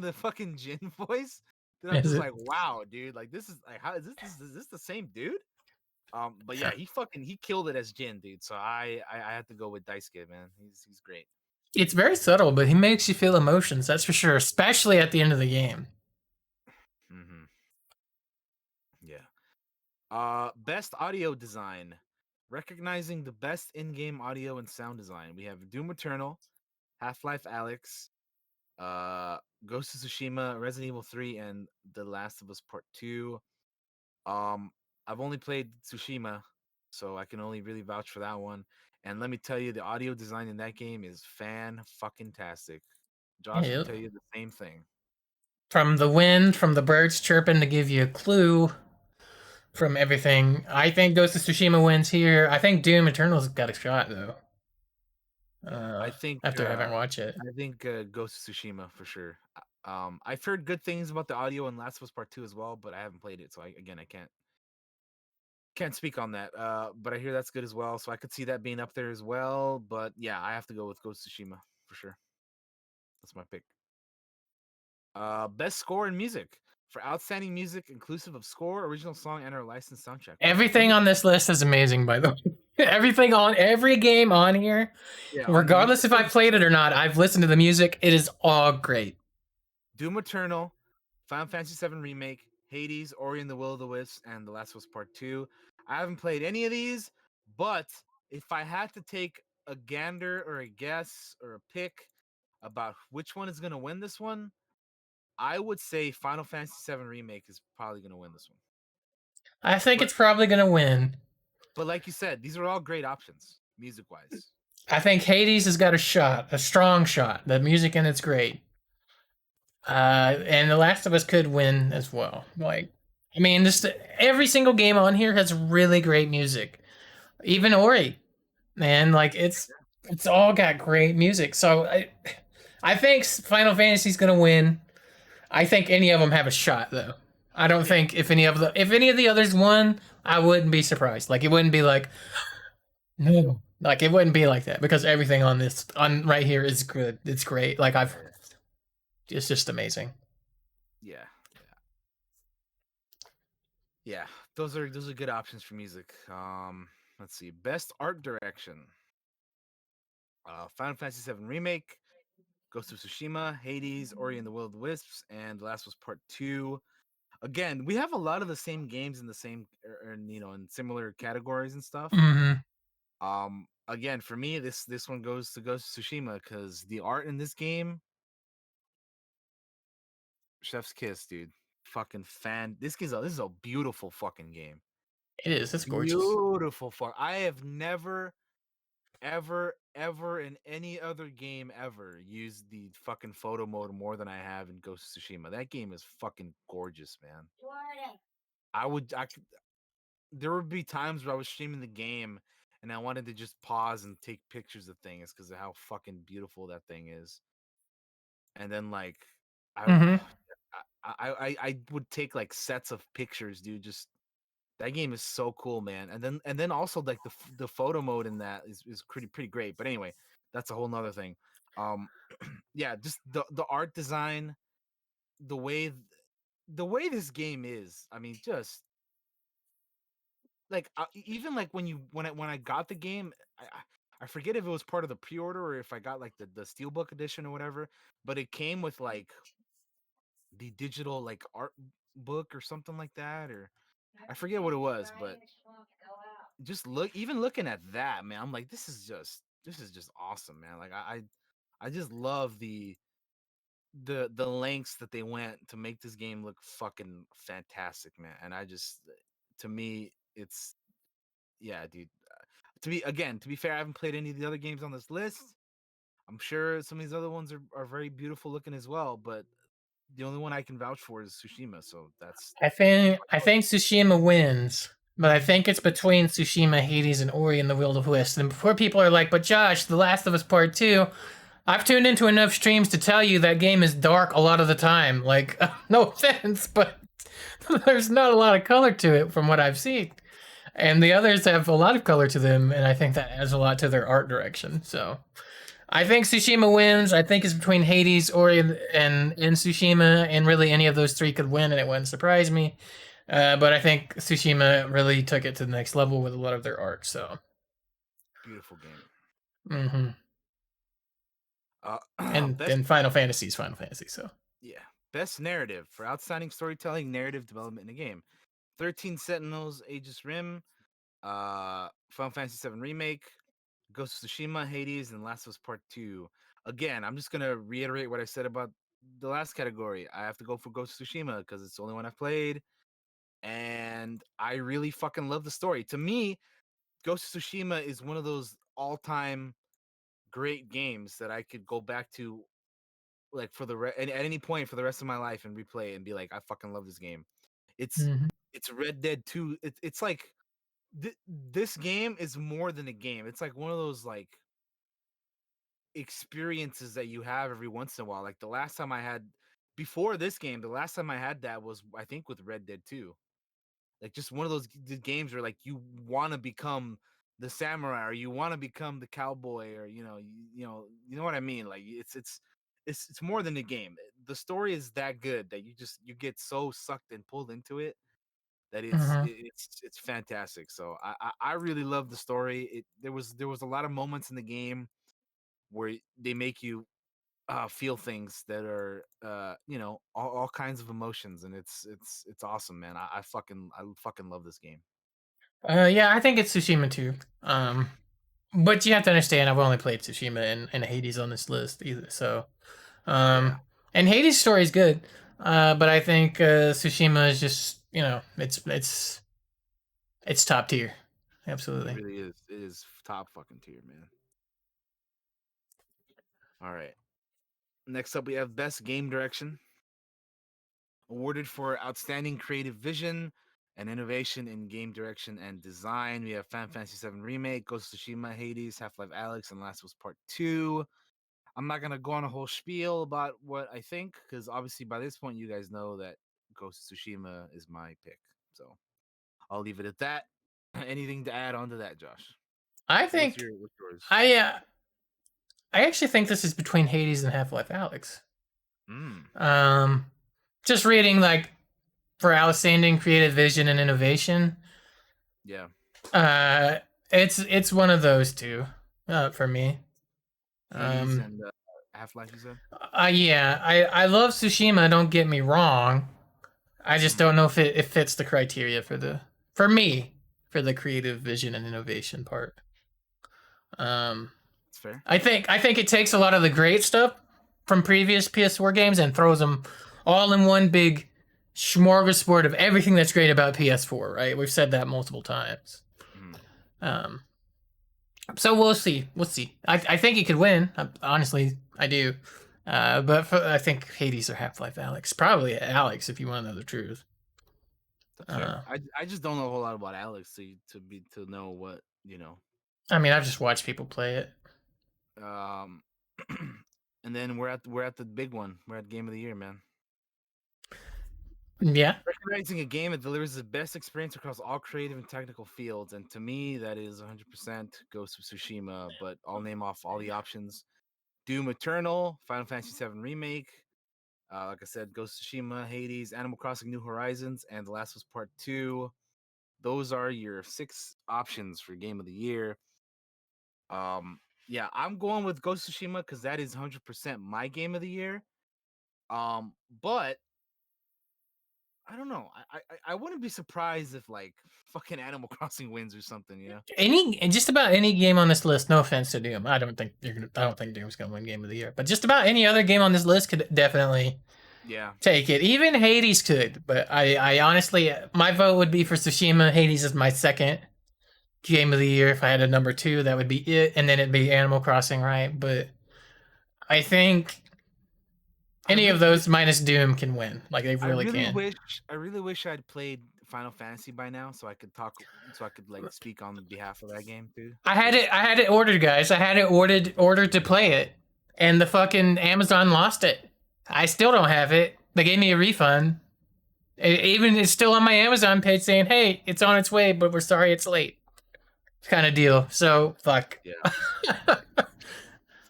Speaker 2: the fucking Jin voice that I'm
Speaker 1: Is
Speaker 2: just
Speaker 1: it?
Speaker 2: like, wow, dude, like this is like how is this the same dude? But yeah, he killed it as Jin, dude. So I had to go with Daisuke, man. He's great.
Speaker 1: It's very subtle, but he makes you feel emotions. That's for sure, especially at the end of the game.
Speaker 2: Hmm. Yeah. Best audio design. Recognizing the best in-game audio and sound design. We have Doom Eternal, Half-Life Alex, uh Ghost of Tsushima, Resident Evil 3, and The Last of Us Part 2. Um, I've only played Tsushima, so I can only really vouch for that one. And let me tell you, the audio design in that game is fan fucking tastic. Josh would
Speaker 1: Yeah.
Speaker 2: tell you the same thing.
Speaker 1: From the wind, from the birds chirping to give you a clue, from everything. I think Ghost of Tsushima wins here. I think Doom Eternal's got a shot though.
Speaker 2: I think
Speaker 1: After having watched it.
Speaker 2: Ghost of Tsushima for sure. I've heard good things about the audio in Last of Us Part 2 as well, but I haven't played it, so I can't speak on that. But I hear that's good as well, so I could see that being up there as well. But yeah, I have to go with Ghost of Tsushima for sure. That's my pick. Best score in music for outstanding music, inclusive of score, original song, and or licensed soundtrack. We have
Speaker 1: Everything on this list is amazing, by the way. Everything on every game on here,
Speaker 2: yeah, on the
Speaker 1: regardless if I
Speaker 2: music,
Speaker 1: played it or not, I've listened to the music. It is all great.
Speaker 2: Doom Eternal, Final Fantasy VII Remake, Hades, Ori and the Will of the Wisps, and The Last of Us Part 2. I haven't played any of these, but if I had to take a gander or a guess or a pick about which one is going to win this one, I would say Final Fantasy VII Remake is probably going to win this one.
Speaker 1: I think
Speaker 2: But
Speaker 1: it's probably gonna win.
Speaker 2: but like you said, these are all great options music wise.
Speaker 1: I think Hades has got a shot, a strong shot. The music in it's great. And The Last of Us could win as well. Like I mean, just every single game on here has really great music. Even Ori, man, like it's all got great music. So I think Final Fantasy's gonna win. I think any of them have a shot though. I don't
Speaker 2: Yeah,
Speaker 1: think if any of the others won, I wouldn't be surprised. Like it wouldn't be like no, like it wouldn't be like that because everything on this on right here is good. It's great. Like I've
Speaker 2: yeah,
Speaker 1: it's just amazing.
Speaker 2: yeah, yeah, yeah. Those are good options for music. Let's see. Best art direction. Final Fantasy VII Remake, Ghost of Tsushima, Hades, Ori and the Will of the Wisps, and the last was Part Two. Again, we have a lot of the same games in the same, in similar categories and stuff.
Speaker 1: Hmm.
Speaker 2: Again, for me, this one goes to Ghost of Tsushima because the art in this game, Chef's Kiss, dude. Fucking fan. This is a beautiful fucking game.
Speaker 1: It is. It's gorgeous.
Speaker 2: Beautiful fuck. I have never, ever in any other game ever used the fucking photo mode more than I have in Ghost of Tsushima. That game is fucking gorgeous, man. There would be times where I was streaming the game and I wanted to just pause and take pictures of things because of how fucking beautiful that thing is. And then like I
Speaker 1: Hmm.
Speaker 2: I would take like sets of pictures, dude. Just that game is so cool, man. And then also like the photo mode in that is pretty great. But anyway, that's a whole nother thing. Um, yeah, just the art design, the way the way this game is. I mean, just like even like when I got the game, I forget if it was part of the pre-order or if I got like the steelbook edition or whatever. But it came with like the digital like art book or something like that, or I forget what it was, but just even looking at that, man, I'm like, this is just awesome, man. Like I just love the lengths that they went to make this game look fucking fantastic, man. And to me, it's yeah, dude. To be fair, I haven't played any of the other games on this list. I'm sure some of these other ones are very beautiful looking as well, but the only one I can vouch for is Tsushima, so that's
Speaker 1: I think Tsushima wins, but I think it's between Tsushima, Hades, and Ori and the Will of the Wisps. And before people are like, "But Josh, The Last of Us Part 2, I've tuned into enough streams to tell you that game is dark a lot of the time. Like, no offense, but there's not a lot of color to it from what I've seen. And the others have a lot of color to them, and I think that adds a lot to their art direction. So I think Tsushima wins. I think it's between Hades, Ori, and Tsushima, and really any of those three could win, and it wouldn't surprise me. But I think Tsushima really took it to the next level with a lot of their art. So,
Speaker 2: beautiful game.
Speaker 1: hmm and
Speaker 2: Best
Speaker 1: then Final Fantasy is Final Fantasy. So,
Speaker 2: Yeah, best narrative for outstanding storytelling, narrative development in a game. 13 Sentinels, Aegis Rim, Final Fantasy VII Remake, Ghost of Tsushima, Hades, and Last of Us Part 2. Again, I'm just gonna reiterate what I said about the last category. I have to go for Ghost of Tsushima because it's the only one I've played, and I really fucking love the story. To me, Ghost of Tsushima is one of those all-time great games that I could go back to like at any point for the rest of my life and replay it and be like, I fucking love this game. It's
Speaker 1: hmm
Speaker 2: it's Red Dead 2. It's like this game is more than a game. It's like one of those like experiences that you have every once in a while. Like the last time I had before this game, the last time I had that was I think with Red Dead 2. Like just one of those games where like you want to become the samurai or you want to become the cowboy or you know what I mean. Like it's more than a game. The story is that good that you get so sucked and pulled into it that
Speaker 1: hmm
Speaker 2: it's fantastic. So I really love the story. There was a lot of moments in the game where they make you feel things that are all kinds of emotions, and it's awesome, man. I fucking love this game.
Speaker 1: yeah, I think it's Tsushima too. But you have to understand, I've only played Tsushima and Hades on this list either. So,
Speaker 2: Yeah,
Speaker 1: and Hades' story is good, but I think Tsushima is just it's top tier,
Speaker 2: it
Speaker 1: absolutely.
Speaker 2: really is. It is top fucking tier, man. All right. Next up, we have best game direction. awarded for outstanding creative vision and innovation in game direction and design. We have Final Fantasy VII Remake, Ghost of Tsushima, Hades, Half-Life Alyx, and Last of Us Part 2. I'm not gonna go on a whole spiel about what I think, because obviously by this point you guys know that Ghost of Tsushima is my pick. So I'll leave it at that. Anything to add on to that, Josh?
Speaker 1: I
Speaker 2: What's
Speaker 1: think
Speaker 2: yours?
Speaker 1: I uh, I actually think this is between Hades and Half Life Alex.
Speaker 2: Mm,
Speaker 1: Um, just reading like for outstanding creative vision and innovation.
Speaker 2: yeah.
Speaker 1: Uh, it's one of those two for me.
Speaker 2: Hades
Speaker 1: Um,
Speaker 2: and Half Life, you said?
Speaker 1: yeah, I love Tsushima. Don't get me wrong. I just
Speaker 2: Mm,
Speaker 1: don't know if it fits the criteria for me for the creative vision and innovation part. Um,
Speaker 2: that's fair.
Speaker 1: I think it takes a lot of the great stuff from previous PS4 games and throws them all in one big smorgasbord of everything that's great about PS4. Right? We've said that multiple times.
Speaker 2: Mm,
Speaker 1: Um, so we'll see. We'll see. I think he could win. Honestly, I do. I think Hades or Half Life Alex. Probably Alex if you want to know the truth.
Speaker 2: that's fair.
Speaker 1: Uh,
Speaker 2: I just don't know a whole lot about Alex to know what
Speaker 1: I mean, I've just watched people play it.
Speaker 2: Um, and then we're at the big one. We're at Game of the Year, man.
Speaker 1: Yeah.
Speaker 2: Recognizing a game that delivers the best experience across all creative and technical fields, and to me, that is 100% Ghost of Tsushima. But I'll name off all the options: Doom Eternal, Final Fantasy VII Remake, like I said, Ghost of Tsushima, Hades, Animal Crossing: New Horizons, and The Last of Us Part 2. Those are your 6 options for Game of the Year. Um, yeah, I'm going with Ghost of Tsushima because that is 100% my Game of the Year. But I don't know. I wouldn't be surprised if like fucking Animal Crossing wins or something.
Speaker 1: Just about any game on this list. No offense to Doom. I don't think Doom's gonna win Game of the Year. But just about any other game on this list could definitely
Speaker 2: Yeah.
Speaker 1: take it. Even Hades could. But I honestly, my vote would be for Tsushima. Hades is my second Game of the Year. If I had a number two, that would be it, and then it'd be Animal Crossing, right? But I think
Speaker 2: I
Speaker 1: any of
Speaker 2: really,
Speaker 1: those minus Doom can win. Like they
Speaker 2: I
Speaker 1: really
Speaker 2: really
Speaker 1: can.
Speaker 2: wish, I really wish I'd played Final Fantasy by now, so I could like speak on behalf of that game too. Because
Speaker 1: I had it ordered, guys. I had it ordered to play it, and the fucking Amazon lost it. I still don't have it. They gave me a refund. Even it's still on my Amazon page saying, "Hey, it's on its way, but we're sorry it's late." Kind of deal. So fuck.
Speaker 2: yeah,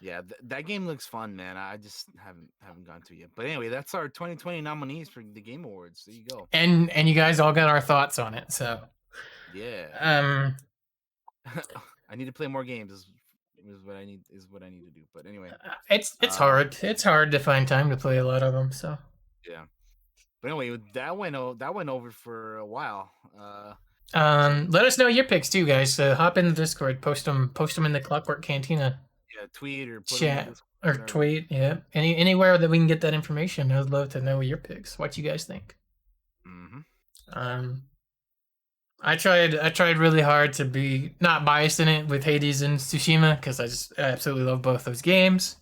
Speaker 2: yeah, that game looks fun, man. I just haven't gone to it yet. But anyway, that's our 2020 nominees for the Game Awards. There you go.
Speaker 1: And you guys all got our thoughts on it. So
Speaker 2: Yeah.
Speaker 1: um,
Speaker 2: I need to play more games. Is what I need to do. But anyway,
Speaker 1: it's
Speaker 2: uh,
Speaker 1: hard. It's hard to find time to play a lot of them. So
Speaker 2: yeah. But anyway, that went over for a while. So
Speaker 1: let us know your picks too, guys. Hop in the Discord. Post them in the Clockwork Cantina
Speaker 2: yeah, tweet or put them in
Speaker 1: chat
Speaker 2: Discord,
Speaker 1: or
Speaker 2: whatever.
Speaker 1: tweet. Yeah, anywhere that we can get that information. I'd love to know your picks. What you guys think.
Speaker 2: Hmm.
Speaker 1: Um, I tried really hard to be not biased in it with Hades and Tsushima because I absolutely love both those games.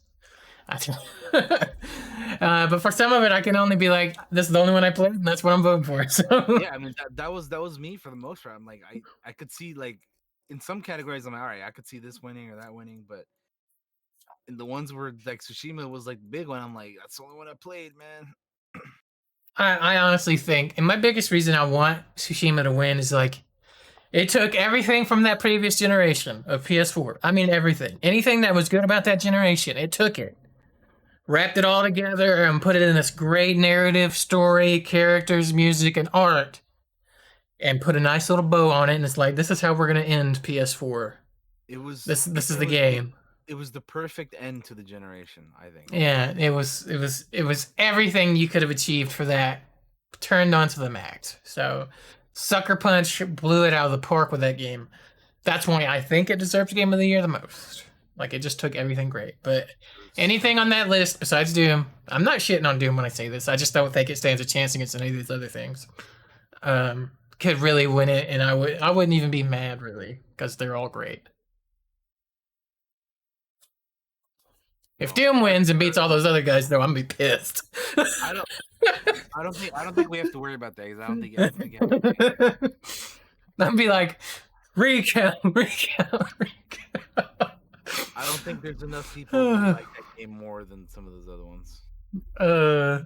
Speaker 1: But for some of it, I can only be like, this is the only one I played, and that's what I'm voting for. So
Speaker 2: Yeah, I mean that was me for the most part. I'm like I could see like in some categories I'm like, all right, I could see this winning or that winning, but in the ones where like Tsushima was like the big one, I'm like that's the only one I played, man.
Speaker 1: I honestly think, and my biggest reason I want Tsushima to win is like, it took everything from that previous generation of PS4. I mean, everything. Anything that was good about that generation, it took it, wrapped it all together, and put it in this great narrative, story, characters, music, and art, and put a nice little bow on it. And it's like, this is how we're gonna end PS4.
Speaker 2: It was
Speaker 1: This is
Speaker 2: it
Speaker 1: the
Speaker 2: was it,
Speaker 1: game.
Speaker 2: it was the perfect end to the generation, I think.
Speaker 1: Yeah, it was everything you could have achieved for that turned onto the max. So Sucker Punch blew it out of the park with that game. That's why I think it deserves Game of the Year the most. Like it just took everything great. But
Speaker 2: It was
Speaker 1: anything on that list besides Doom, I'm not shitting on Doom when I say this. I just don't think it stands a chance against any of these other things. Could really win it, and I wouldn't even be mad really because they're all great. If
Speaker 2: Well,
Speaker 1: Doom
Speaker 2: that's
Speaker 1: wins and beats all those other guys, though, I'm gonna be pissed.
Speaker 2: I don't I don't think we have to worry about that because I don't think you have to pay.
Speaker 1: I'd be like, recount, recount, recount.
Speaker 2: I don't think there's enough people who like that game more than some of those other ones.
Speaker 1: uh,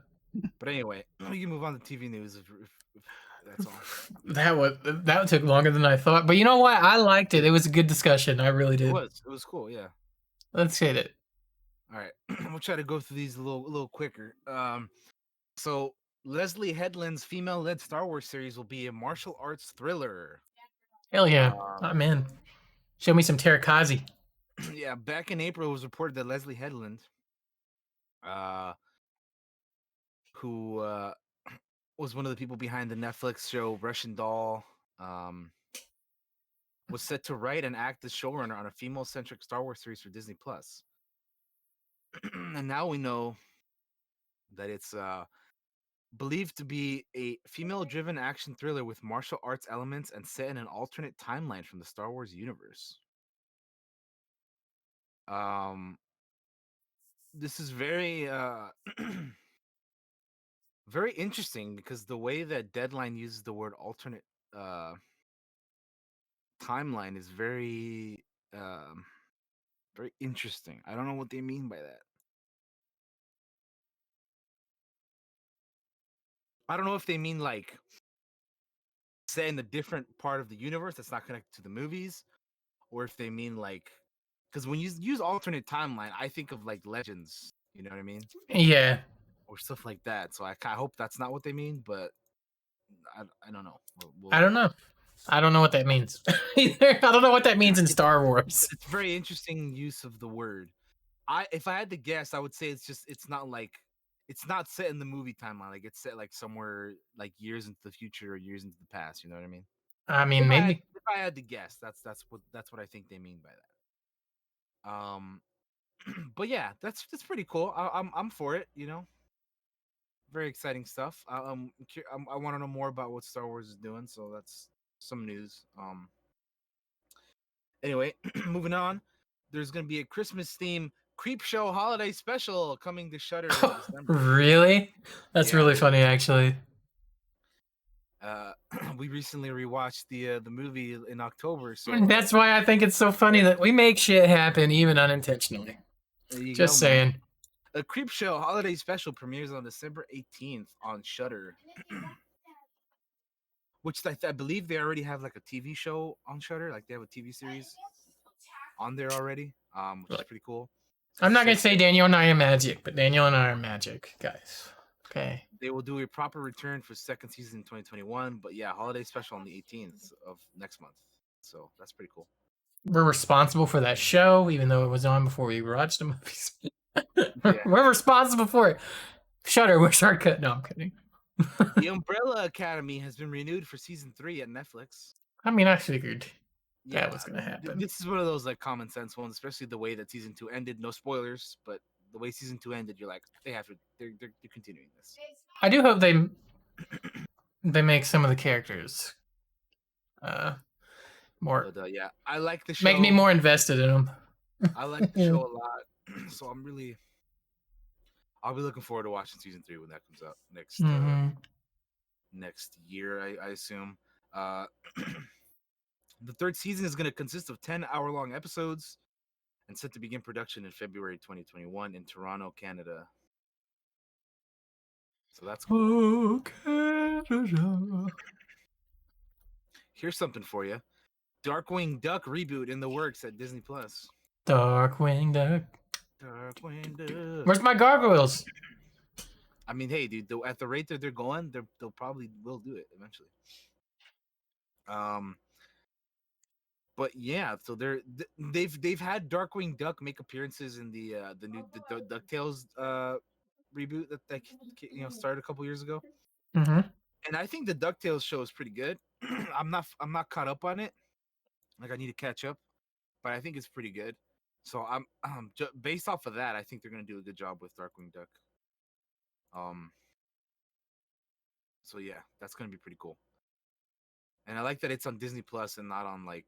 Speaker 2: But anyway, we can move on to TV news if that's all.
Speaker 1: that took longer than I thought. But you know what? I liked it. It was a good discussion. I really did.
Speaker 2: It was cool, yeah.
Speaker 1: Let's hit it.
Speaker 2: All right, we'll try to go through these a little quicker. So Leslie Headland's female-led Star Wars series will be a martial arts thriller.
Speaker 1: Hell yeah.
Speaker 2: Um,
Speaker 1: I'm in. Show me some terakazi.
Speaker 2: yeah, back in April, it was reported that Leslie Headland, uh, who was one of the people behind the Netflix show Russian Doll, was set to write and act as showrunner on a female-centric Star Wars series for Disney Plus. And now we know that it's believed to be a female-driven action thriller with martial arts elements and set in an alternate timeline from the Star Wars universe. This is very very interesting because the way that Deadline uses the word alternate uh timeline is very interesting. I don't know what they mean by that. I don't know if they mean like set in a different part of the universe that's not connected to the movies, or if they mean like because when you use alternate timeline, I think of like Legends. You know what I mean?
Speaker 1: Yeah.
Speaker 2: Or stuff like that. So I hope that's not what they mean, but I don't know.
Speaker 1: I don't know. I don't know what that means. Either. I don't know what that means in
Speaker 2: It's
Speaker 1: Star Wars.
Speaker 2: it's very interesting use of the word. If I had to guess, I would say it's not like it's not set in the movie timeline. Like it's set like somewhere like years into the future or years into the past. You know what I mean?
Speaker 1: I mean, maybe.
Speaker 2: If I had to guess, that's what I think they mean by that. But yeah, that's pretty cool. I'm for it. You know, very exciting stuff. I want to know more about what Star Wars is doing. So that's some news. Anyway, moving on. There's gonna be a Christmas theme Creep Show holiday special coming to Shudder in December.
Speaker 1: Really? That's
Speaker 2: Yeah.
Speaker 1: really funny, actually.
Speaker 2: We recently rewatched the movie in October, so
Speaker 1: That's why I think it's so funny that we make shit happen even unintentionally.
Speaker 2: there you
Speaker 1: Just
Speaker 2: go, man.
Speaker 1: saying.
Speaker 2: A Creep Show holiday special premieres on December 18th on Shudder. Which I believe they already have like a TV show on Shudder, like they have a TV series on there already, which is pretty cool.
Speaker 1: I'm not gonna say Daniel and I are magic, but Daniel and I are magic, guys. Okay.
Speaker 2: They will do a proper return for second season in 2021, but yeah, holiday special on the 18th of next month. So that's pretty cool.
Speaker 1: We're responsible for that show, even though it was on before we watched the movies.
Speaker 2: Yeah.
Speaker 1: We're responsible for it. Shutter, we're shortcut. No, I'm kidding.
Speaker 2: The Umbrella Academy has been renewed for season 3 at Netflix.
Speaker 1: I mean, I figured that was gonna happen.
Speaker 2: This is one of those like common sense ones, especially the way that season 2 ended. No spoilers, but the way season 2 ended, you're like, they have to. They're continuing this.
Speaker 1: I do hope they make some of the characters more.
Speaker 2: But yeah, I like the show.
Speaker 1: Make me more invested in them.
Speaker 2: I like the show a lot, so I'll be looking forward to watching season 3 when that comes out next year. I assume. The third season is going to consist of 10-hour-long episodes and set to begin production in February 2021 in Toronto, Canada. So that's cool.
Speaker 1: Canada.
Speaker 2: Here's something for you. Darkwing Duck reboot in the works at Disney Plus.
Speaker 1: Darkwing Duck.
Speaker 2: Darkwing Duck.
Speaker 1: Where's my gargoyles?
Speaker 2: I mean, hey, dude, at the rate that they're going, they'll probably will do it eventually. But yeah, so they've had Darkwing Duck make appearances in the new DuckTales reboot that started a couple years ago.
Speaker 1: Mm-hmm.
Speaker 2: And I think the DuckTales show is pretty good. I'm not caught up on it. Like I need to catch up, but I think it's pretty good. So I'm based off of that, I think they're gonna do a good job with Darkwing Duck. So yeah, that's gonna be pretty cool. And I like that it's on Disney Plus and not on like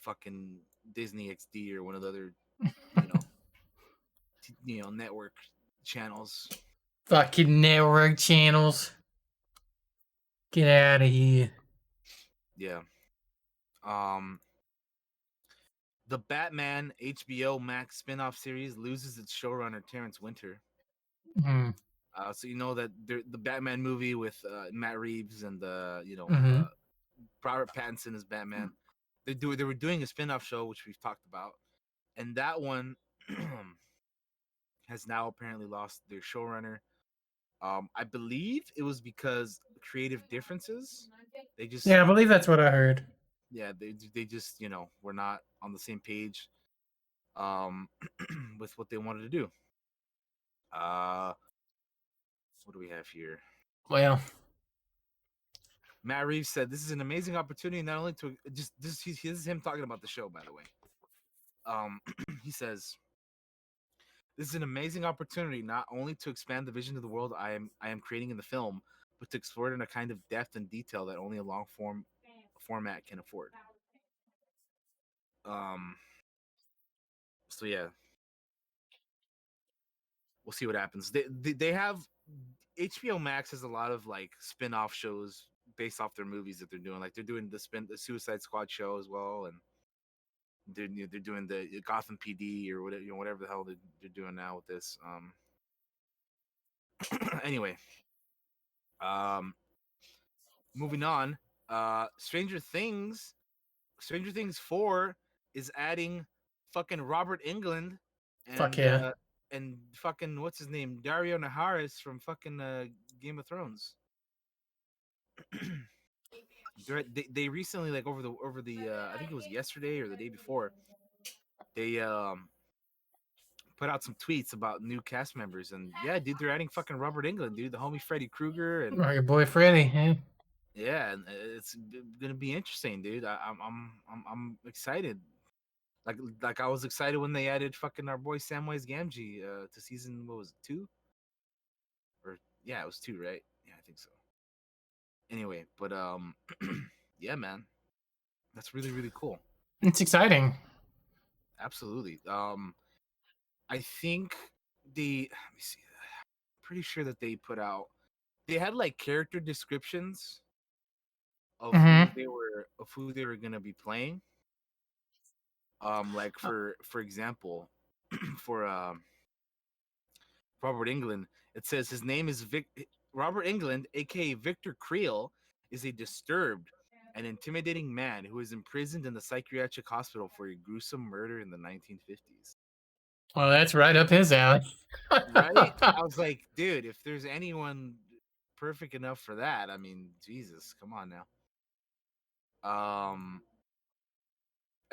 Speaker 2: fucking Disney XD or one of the other, network channels.
Speaker 1: Fucking network channels. Get out of here.
Speaker 2: Yeah. Um, the Batman HBO Max spin-off series loses its showrunner Terrence Winter.
Speaker 1: Mm-hmm.
Speaker 2: So you know that the Batman movie with Matt Reeves and
Speaker 1: Mm-hmm.
Speaker 2: Robert Pattinson as Batman. They were doing a spin-off show which we've talked about, and that one has now apparently lost their showrunner. I believe it was because creative differences. They just
Speaker 1: Yeah, I believe that's what I heard.
Speaker 2: yeah they just were not on the same page um with what they wanted to do. Uh, what do we have here?
Speaker 1: Well,
Speaker 2: Matt Reeves said, "This is an amazing opportunity not only to just this is him talking about the show, by the way. Um, he says, "This is an amazing opportunity not only to expand the vision of the world I am creating in the film, but to explore it in a kind of depth and detail that only a long format can afford." Um, so yeah, we'll see what happens. They have HBO Max has a lot of like spin-off shows based off their movies that they're doing. Like they're doing the Suicide Squad show as well, and they're doing the Gotham PD or whatever whatever the hell they're doing now with this. Anyway, um, moving on. Stranger Things 4 is adding fucking Robert England
Speaker 1: fuck yeah.
Speaker 2: and fucking what's his name Dario Naharis from fucking Game of Thrones. They recently, like over the I think it was yesterday or the day before, they put out some tweets about new cast members, and yeah, dude, they're adding fucking Robert England, dude, the homie Freddy Krueger, and
Speaker 1: Oh, your boy Freddy, yeah.
Speaker 2: yeah, and it's gonna be interesting, dude. I'm excited. Like I was excited when they added fucking our boy Samwise Gamgee to season, what was it, 2? Or yeah, it was 2, right? Yeah, I think so. Anyway, but yeah, man, that's really really cool.
Speaker 1: It's exciting.
Speaker 2: Absolutely. I think let me see. Pretty sure that they had like character descriptions of
Speaker 1: Mm-hmm.
Speaker 2: who they were gonna be playing. Like for example, for Robert England, it says his name is Robert England, aka Victor Creel, is a disturbed and intimidating man who is imprisoned in the psychiatric hospital for a gruesome murder in the 1950s.
Speaker 1: Well, that's right up his alley.
Speaker 2: Right? I was like, dude, if there's anyone perfect enough for that, I mean, Jesus, come on now. Um,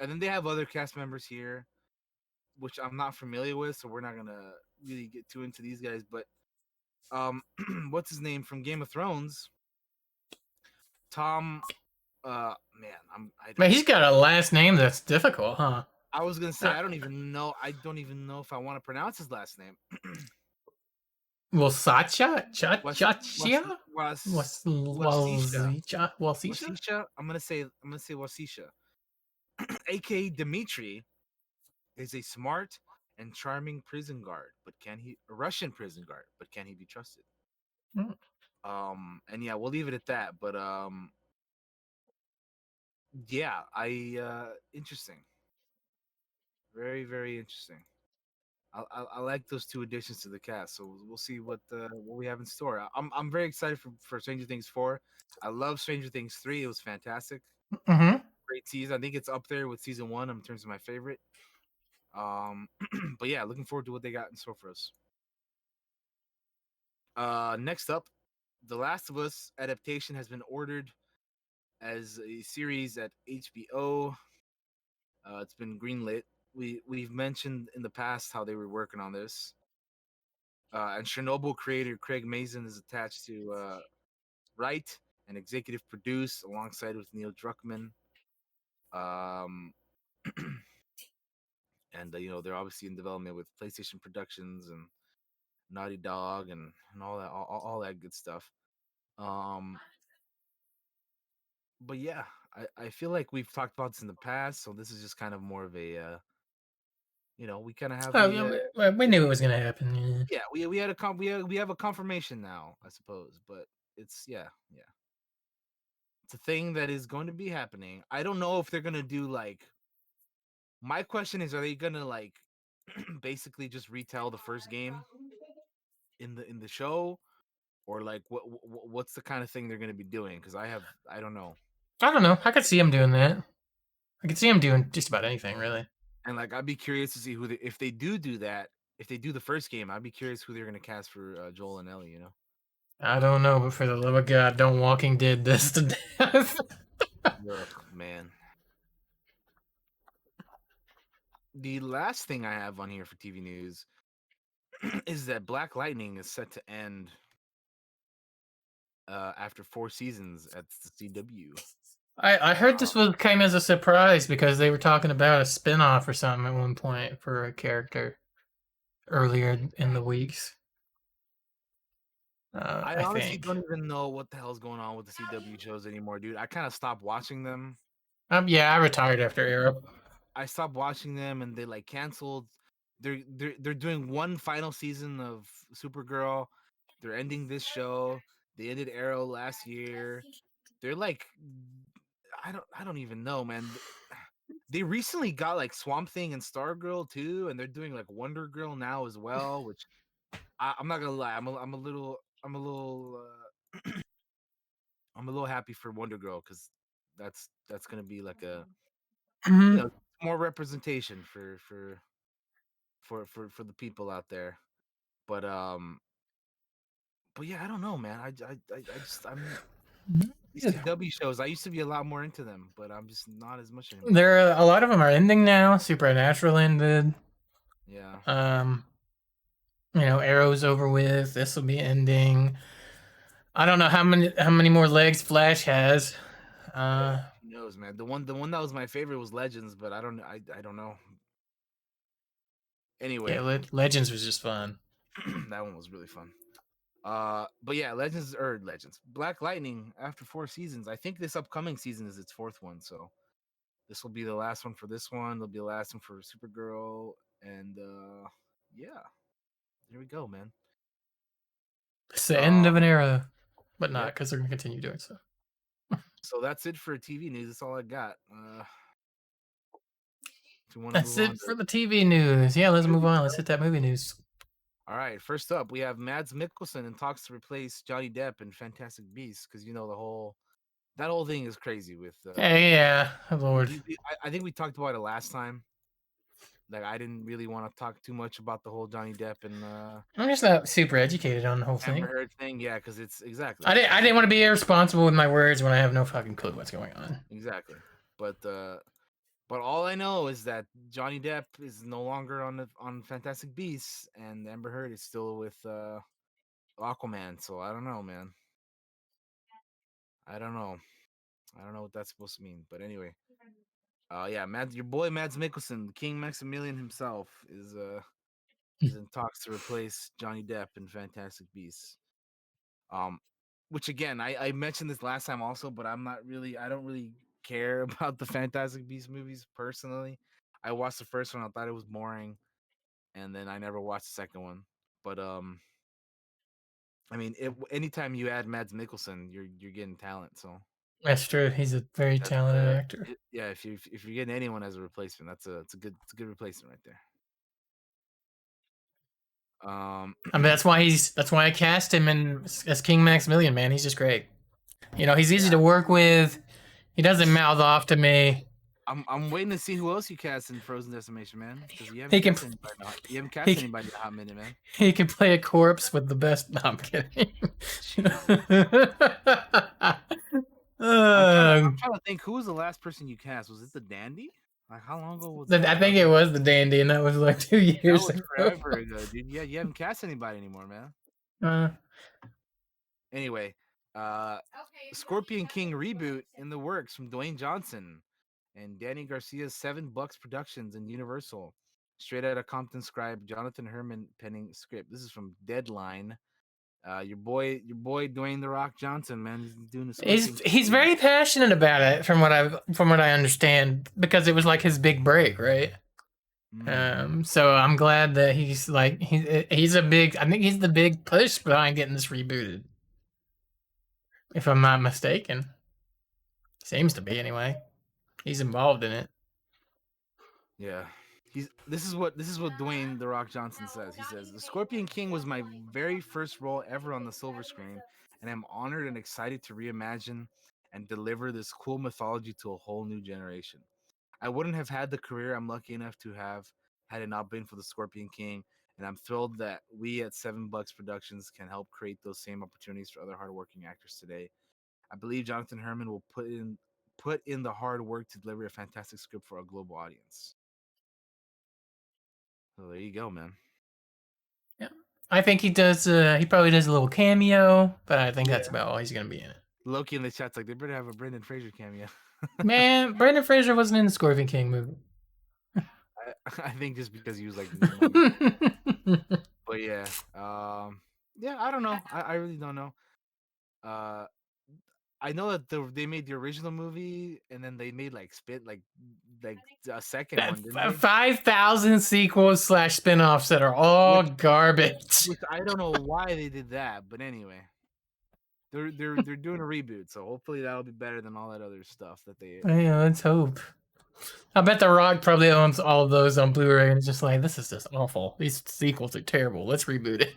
Speaker 2: and then they have other cast members here, which I'm not familiar with, so we're not gonna really get too into these guys. But what's his name from Game of Thrones? Tom. Man, I
Speaker 1: Man,
Speaker 2: don't.
Speaker 1: he's got a last name that's difficult, huh?
Speaker 2: I was gonna say
Speaker 1: Uh,
Speaker 2: I don't even know. I don't even know if I want to pronounce his last name.
Speaker 1: well, Sacha?
Speaker 2: was
Speaker 1: Chachia?
Speaker 2: Wasisha.
Speaker 1: Wasisha?
Speaker 2: Wasisha. I'm gonna say Wasisha. aka Dmitri, is a smart and charming prison guard, but can he a Russian prison guard, but can he be trusted?
Speaker 1: Mm.
Speaker 2: And yeah, we'll leave it at that. But yeah, I interesting. Very, very interesting. I like those two additions to the cast, so we'll see what we have in store. I'm very excited for Stranger Things 4. I love Stranger Things 3. It was fantastic.
Speaker 1: Mm-hmm.
Speaker 2: Great season. I think it's up there with season 1 in terms of my favorite. Um, but yeah, looking forward to what they got in store for us. Next up, The Last of Us adaptation has been ordered as a series at HBO. It's been greenlit. We've mentioned in the past how they were working on this. And Chernobyl creator Craig Mazin is attached to write and executive produce alongside with Neil Druckmann. Um, and they're obviously in development with PlayStation Productions and Naughty Dog and all that all that good stuff. Um, but yeah, I feel like we've talked about this in the past, so this is just kind of more of a We kind of have
Speaker 1: Oh,
Speaker 2: a
Speaker 1: yeah, we knew it was gonna happen. Yeah.
Speaker 2: yeah, we had a we have a confirmation now, I suppose, but it's yeah. It's a thing that is going to be happening. I don't know if they're going to do like my question is, are they going to like basically just retell the first game in the show, or like what's the kind of thing they're going to be doing, cuz I don't know.
Speaker 1: I don't know. I could see him doing that. I could see him doing just about anything, really.
Speaker 2: And like I'd be curious to see if they do that, if they do the first game, I'd be curious who they're going to cast for Joel and Ellie.
Speaker 1: I don't know, but for the love of God, don't Walking Dead this to death.
Speaker 2: Ugh, man. The last thing I have on here for TV news is that Black Lightning is set to end after 4 seasons at the CW.
Speaker 1: I heard this was came as a surprise because they were talking about a spin-off or something at one point for a character earlier in the weeks.
Speaker 2: I
Speaker 1: I
Speaker 2: honestly
Speaker 1: think.
Speaker 2: don't even know what the hell's going on with the CW shows anymore, dude. I kind of stopped watching them.
Speaker 1: Yeah, I retired after Arrow.
Speaker 2: I stopped watching them, and they like canceled. They're doing one final season of Supergirl. They're ending this show. They ended Arrow last year. They're like, I don't even know, man. They recently got like Swamp Thing and Stargirl too, and they're doing like Wonder Girl now as well. Which I'm not gonna lie, I'm a little happy for Wonder Girl, because that's gonna be like a
Speaker 1: Hmm.
Speaker 2: more representation for the people out there. But yeah, I don't know, man. I just these CW shows. I used to be a lot more into them, but I'm just not as much anymore.
Speaker 1: There are a lot of them are ending now. Supernatural ended.
Speaker 2: Yeah,
Speaker 1: Um, Arrow's over with. This will be ending. I don't know how many more legs Flash has. Uh,
Speaker 2: who knows, man. The one that was my favorite was Legends, but I don't know.
Speaker 1: yeah,
Speaker 2: Anyway,
Speaker 1: Legends was just fun.
Speaker 2: that one was really fun. But yeah, Legends. Black Lightning after 4 seasons. I think this upcoming season is its fourth one, so this will be the last one for this one. There'll be the last one for Supergirl, and yeah, here we go, man.
Speaker 1: It's the end of
Speaker 2: Um,
Speaker 1: an era, but not
Speaker 2: yep.
Speaker 1: because they're gonna continue doing so.
Speaker 2: So that's it for TV news. That's all I got. If you want to
Speaker 1: That's
Speaker 2: move on
Speaker 1: it
Speaker 2: to
Speaker 1: for the TV news. Yeah, let's move
Speaker 2: movies,
Speaker 1: on. Let's
Speaker 2: bro.
Speaker 1: hit that movie news.
Speaker 2: All right. First up, we have Mads Mikkelsen in talks to replace Johnny Depp in Fantastic Beasts, because that whole thing is crazy with
Speaker 1: Hey, yeah, oh, Lord.
Speaker 2: I think we talked about it last time. Like I didn't really want to talk too much about the whole Johnny Depp and
Speaker 1: I'm just not super educated on the whole
Speaker 2: Amber
Speaker 1: thing.
Speaker 2: Heard thing. Yeah, because it's exactly
Speaker 1: I didn't. I
Speaker 2: because
Speaker 1: didn't want to be irresponsible with my words when I have no fucking clue what's going on.
Speaker 2: exactly. But all I know is that Johnny Depp is no longer on Fantastic Beasts, and Amber Heard is still with Aquaman. So I don't know, man. I don't know. I don't know what that's supposed to mean. But anyway, yeah, your boy Mads Mikkelsen, King Maximilian himself, is in talks to replace Johnny Depp in Fantastic Beasts. Um, which again, I mentioned this last time also, but I don't really care about the Fantastic Beasts movies personally. I watched the first one, I thought it was boring, and then I never watched the second one. But I mean, anytime you add Mads Mikkelsen, you're getting talent. So
Speaker 1: That's true. He's a very
Speaker 2: that's
Speaker 1: talented actor.
Speaker 2: yeah. If you're getting anyone as a replacement, it's a good replacement right there.
Speaker 1: I mean, that's why I cast him in as King Maximilian. Man, he's just great. He's easy
Speaker 2: Yeah,
Speaker 1: to work with. He doesn't mouth off to me.
Speaker 2: I'm waiting to see who else you cast in Frozen Decimation, man, because you
Speaker 1: He
Speaker 2: haven't
Speaker 1: can
Speaker 2: cast anybody. You haven't cast
Speaker 1: he
Speaker 2: anybody in a hot minute, man.
Speaker 1: he can play a corpse with the best. No, I'm kidding.
Speaker 2: Jesus. I'm
Speaker 1: Um,
Speaker 2: trying to think, who was the last person you cast? Was it the Dandy? Like how long ago was
Speaker 1: I
Speaker 2: that?
Speaker 1: think it was the Dandy, and that was like 2 years
Speaker 2: Was
Speaker 1: ago.
Speaker 2: forever ago, dude. Yeah, you haven't cast anybody anymore, man.
Speaker 1: Uh,
Speaker 2: Anyway, Scorpion King reboot in the works from Dwayne Johnson and Danny Garcia's $7 Productions and Universal. Straight out of Compton scribe Jonathan Herman penning script. This is from Deadline. Your boy Dwayne the Rock Johnson, man, he's doing the Scorpion
Speaker 1: he's
Speaker 2: King.
Speaker 1: very passionate about it, from what I understand, because it was like his big break, right?
Speaker 2: Mm.
Speaker 1: So I'm glad that he's a big. I think he's the big push behind getting this rebooted. If I'm not mistaken, seems to be anyway. He's involved in it.
Speaker 2: Yeah. This is what Dwayne the Rock Johnson says. He says the Scorpion King was my very first role ever on the silver screen, and I'm honored and excited to reimagine and deliver this cool mythology to a whole new generation. I wouldn't have had the career I'm lucky enough to have had it not been for the Scorpion King, and I'm thrilled that we at Seven Bucks Productions can help create those same opportunities for other hardworking actors today. I believe Jonathan Herman will put in the hard work to deliver a fantastic script for a global audience. So there you go, man.
Speaker 1: Yeah, I think he does. He probably does a little cameo, but I think that's
Speaker 2: Yeah.
Speaker 1: about all he's gonna be in it.
Speaker 2: Loki in the chat's like they better have a Brendan Fraser cameo.
Speaker 1: Man, Brendan Fraser wasn't in the Scorpion King movie.
Speaker 2: I think just because he was like needing money. But yeah, yeah, I don't know. I really don't know. Uh, I know that they made the original movie and then they made like a second one, didn't they?
Speaker 1: 5,000 sequels slash spin-offs that are all
Speaker 2: Which
Speaker 1: garbage.
Speaker 2: which I don't know why they did that, but anyway, they're doing a reboot, so hopefully that'll be better than all that other stuff that they
Speaker 1: Yeah,
Speaker 2: did.
Speaker 1: let's hope. I bet The Rock probably owns all of those on Blu-ray and it's just like, this is just awful. These sequels are terrible. Let's reboot it.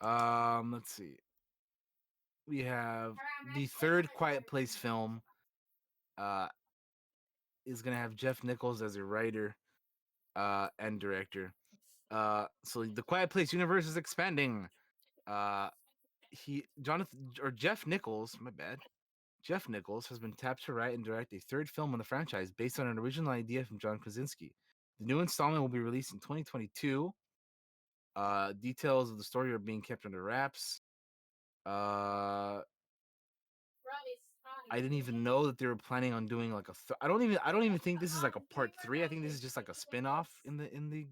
Speaker 2: Let's see. We have the third Quiet Place film. Uh, is gonna have Jeff Nichols as a writer and director. So the Quiet Place universe is expanding. Uh, Jeff Nichols, my bad. Jeff Nichols has been tapped to write and direct a third film in the franchise based on an original idea from John Krasinski. The new installment will be released in 2022. Details of the story are being kept under wraps. Uh, I didn't even know that they were planning on doing like I don't even think this is like a part 3. I think this is just like a spin-off in the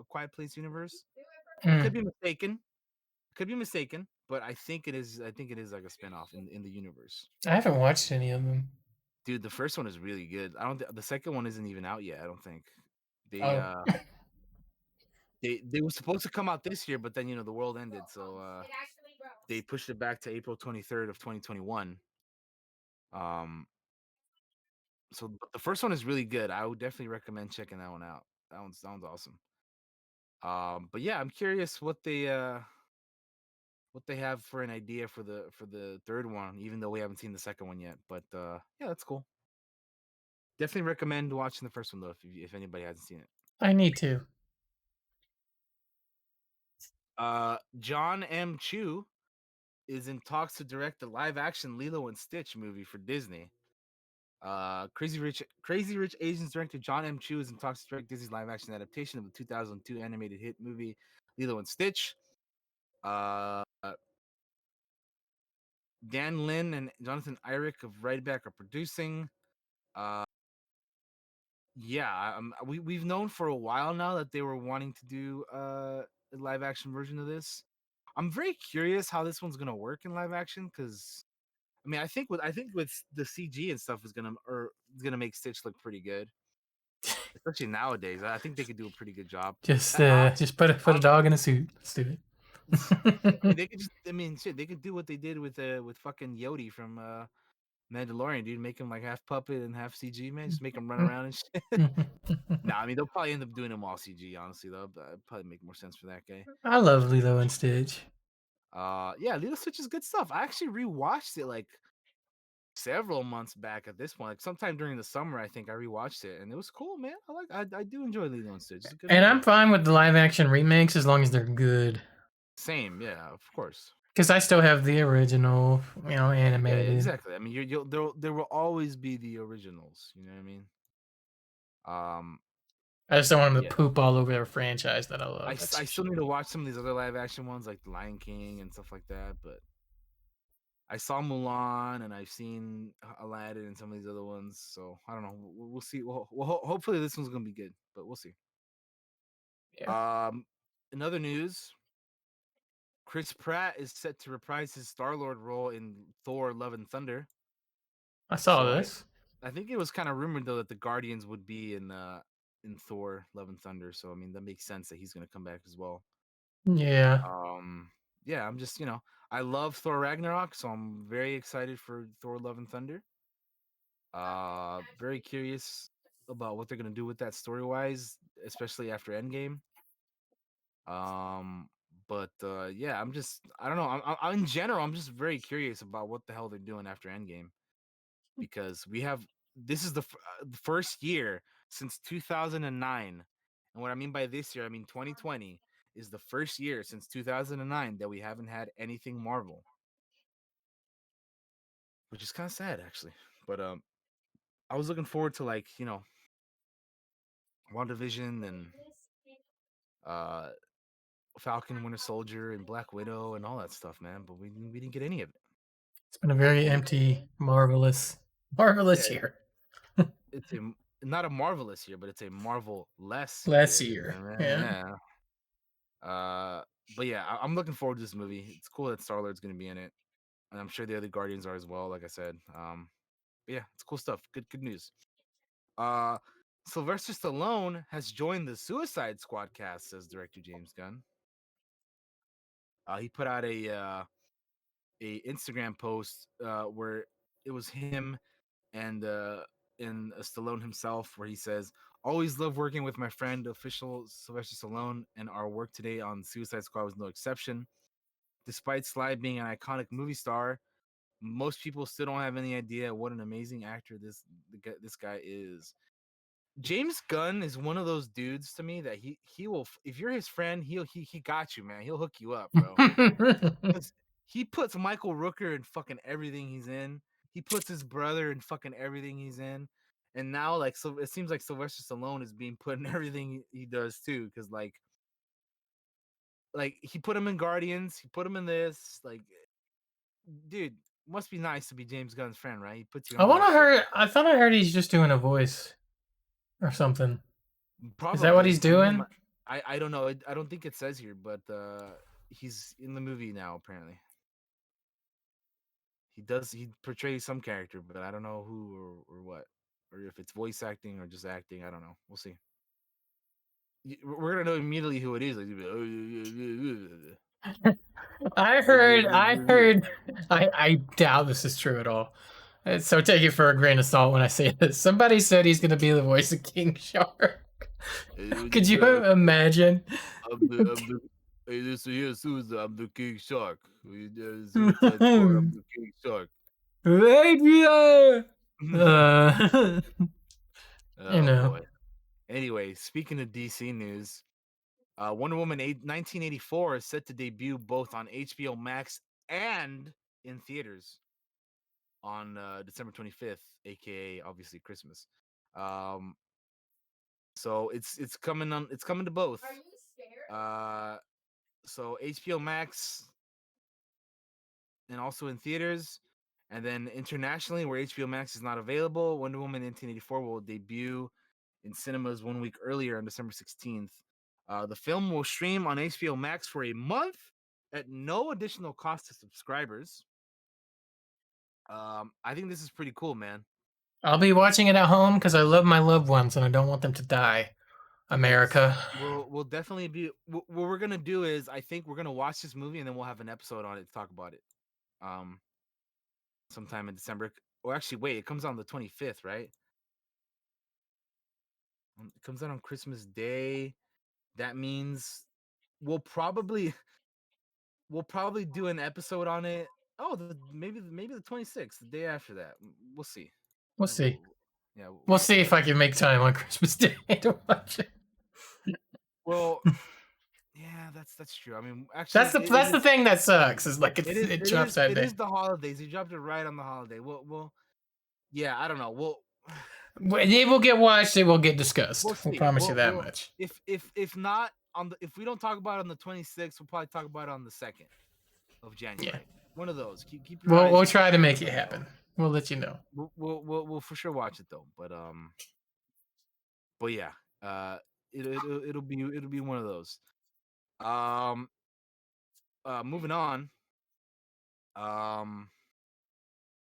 Speaker 2: Quiet Place universe. I could
Speaker 1: Mm,
Speaker 2: be mistaken. Could be mistaken, but I think it is like a spin-off in the universe.
Speaker 1: I haven't watched any of them.
Speaker 2: Dude, the first one is really good. I don't the second one isn't even out yet, I don't think. They
Speaker 1: Oh.
Speaker 2: uh they were supposed to come out this year, but then the world ended, so they pushed it back to April 23rd of 2021. Um so but the first one is really good. I would definitely recommend checking that one out. That one sounds awesome. But yeah, I'm curious what they have for an idea for the third one, even though we haven't seen the second one yet. But yeah, that's cool. Definitely recommend watching the first one though if anybody hasn't seen it.
Speaker 1: I need to.
Speaker 2: John M. Chu is in talks to direct the live action Lilo and Stitch movie for Disney. Crazy Rich Asians director John M. Chu is in talks to direct Disney's live action adaptation of the 2002 animated hit movie Lilo and Stitch. Uh, Dan Lin and Jonathan Eyrick of Rideback are producing. Uh, yeah, we've known for a while now that they were wanting to do a live action version of this. I'm very curious how this one's gonna work in live action because I mean I think with the CG and stuff is gonna make Stitch look pretty good, especially nowadays. I think they could do a pretty good job.
Speaker 1: Just
Speaker 2: I, I,
Speaker 1: just put a dog in a suit. Let's do
Speaker 2: I mean,
Speaker 1: it.
Speaker 2: they could just I mean shit. They could do what they did with fucking Yodi from Mandalorian, dude. Make him like half puppet and half CG, man. Just make him run around and shit. Nah, I mean they'll probably end up doing him all CG. Honestly, though, but it'd probably make more sense for that guy.
Speaker 1: I love Lilo and Stitch.
Speaker 2: Yeah, Lilo Switch is good stuff. I actually rewatched it like several months back at this point. Like sometime during the summer, I think I rewatched it, and it was cool, man. I do enjoy Lilo and Stitch. It's a good
Speaker 1: And I'm
Speaker 2: movie.
Speaker 1: fine with the live action remakes as long as they're good.
Speaker 2: Same, yeah, of course.
Speaker 1: Because I still have the original,
Speaker 2: Yeah,
Speaker 1: animated.
Speaker 2: exactly. I mean, there will always be the originals. You know what I mean? Um,
Speaker 1: I just don't want them
Speaker 2: yeah.
Speaker 1: to poop all over their franchise that I
Speaker 2: I,
Speaker 1: love.
Speaker 2: s- I still need to watch some of these other live action ones like The Lion King and stuff like that. But I saw Mulan and I've seen Aladdin and some of these other ones. So I don't know. We'll see. Hopefully this one's gonna be good, but we'll see.
Speaker 1: Yeah,
Speaker 2: Um, in other news, Chris Pratt is set to reprise his Star Lord role in Thor: Love and Thunder.
Speaker 1: I saw
Speaker 2: So
Speaker 1: this.
Speaker 2: I think it was kind of rumored though that the Guardians would be in Thor: Love and Thunder. So I mean that makes sense that he's gonna come back as well.
Speaker 1: Yeah.
Speaker 2: Um, yeah, I'm just I love Thor Ragnarok, so I'm very excited for Thor: Love and Thunder. Very curious about what they're gonna do with that story wise, especially after Endgame. Um, but yeah, I don't know. In general, I'm just very curious about what the hell they're doing after Endgame because this is the first year since 2009, and what I mean by this year, I mean 2020 is the first year since 2009 that we haven't had anything Marvel, which is kind of sad actually. But I was looking forward to like WandaVision and uh Falcon, Winter Soldier, and Black Widow, and all that stuff, man. But we didn't get any of it.
Speaker 1: It's been a very
Speaker 2: But
Speaker 1: empty, marvelous
Speaker 2: yeah,
Speaker 1: year.
Speaker 2: it's not a marvelous year, but it's a Marvel less
Speaker 1: Last
Speaker 2: year.
Speaker 1: year.
Speaker 2: And
Speaker 1: Yeah.
Speaker 2: yeah, but yeah, I'm looking forward to this movie. It's cool that Star Lord's going to be in it, and I'm sure the other Guardians are as well. Like I said, but yeah, it's cool stuff. Good news. Uh, Sylvester Stallone has joined the Suicide Squad cast, says director James Gunn. He put out a Instagram post where it was him and Stallone himself, where he says, "Always love working with my friend, official Sylvester Stallone, and our work today on Suicide Squad was no exception. Despite Sly being an iconic movie star, most people still don't have any idea what an amazing actor this guy is." James Gunn is one of those dudes to me that he will, if you're his friend, he got you, man. He'll hook you up, bro. 'Cause he puts Michael Rooker in fucking everything he's in. He puts his brother in fucking everything he's in. And now, like, so it seems like Sylvester Stallone is being put in everything he does too. Cause like he put him in Guardians, he put him in this. Like, dude, must be nice to be James Gunn's friend, right? He puts you in
Speaker 1: I
Speaker 2: all
Speaker 1: want
Speaker 2: his
Speaker 1: to
Speaker 2: shit.
Speaker 1: heard. I thought I heard he's just doing a voice or something. Is that what
Speaker 2: Probably.
Speaker 1: he's
Speaker 2: I mean,
Speaker 1: doing?
Speaker 2: I don't know. I don't think it says here, but he's in the movie now. Apparently, he portrays some character, but I don't know who or what, or if it's voice acting or just acting. I don't know. We'll see. We're gonna know immediately who it is. Like,
Speaker 1: I heard, I doubt this is true at all. So take it for a grain of salt when I say this. Somebody said he's going to be the voice of King Shark. Could you imagine?
Speaker 2: I'm the hey, this here Susan. I'm the King Shark. Suicide Squad. I'm the King Shark.
Speaker 1: Adrian! Uh, you
Speaker 2: Oh
Speaker 1: know,
Speaker 2: boy. Anyway, speaking of DC news, Wonder Woman 1984 is set to debut both on HBO Max and in theaters on December 25th, aka obviously Christmas. Um, so it's coming to both. Uh, so HBO Max and also in theaters, and then internationally where HBO Max is not available, Wonder Woman 1984 will debut in cinemas 1 week earlier on December 16th. The film will stream on HBO Max for a month at no additional cost to subscribers. I think this is pretty cool, man.
Speaker 1: I'll be watching it at home because I love my loved ones and I don't want them to die.
Speaker 2: Yes,
Speaker 1: America.
Speaker 2: we'll definitely be. What we're gonna do is, I think we're gonna watch this movie and then we'll have an episode on it to talk about it. Um, sometime in December. Or actually, wait, it comes on the 25th, right? It comes out on Christmas Day. That means we'll probably we'll probably do an episode on it. Oh, maybe the 26th, the day after that. We'll see.
Speaker 1: We'll
Speaker 2: Yeah,
Speaker 1: see.
Speaker 2: yeah,
Speaker 1: We'll see if I can make time on Christmas Day to watch it.
Speaker 2: well, yeah, that's true. I mean, actually,
Speaker 1: That's the thing that sucks is like
Speaker 2: it is
Speaker 1: it
Speaker 2: it
Speaker 1: drops
Speaker 2: is
Speaker 1: that
Speaker 2: it is
Speaker 1: day.
Speaker 2: the holidays. He dropped it right on the holiday. Yeah, I don't know.
Speaker 1: It will get watched. It will get discussed.
Speaker 2: We'll
Speaker 1: We'll
Speaker 2: see.
Speaker 1: promise you that
Speaker 2: We'll
Speaker 1: much.
Speaker 2: if not on the if we don't talk about it on the 26th, we'll probably talk about it on the 2nd of
Speaker 1: Yeah,
Speaker 2: January. One of those. Keep your eyes.
Speaker 1: we'll try to make it
Speaker 2: Let me know.
Speaker 1: happen. We'll let you know.
Speaker 2: We'll for sure watch it though. But yeah, uh, it'll be one of those. Um, moving on. Um,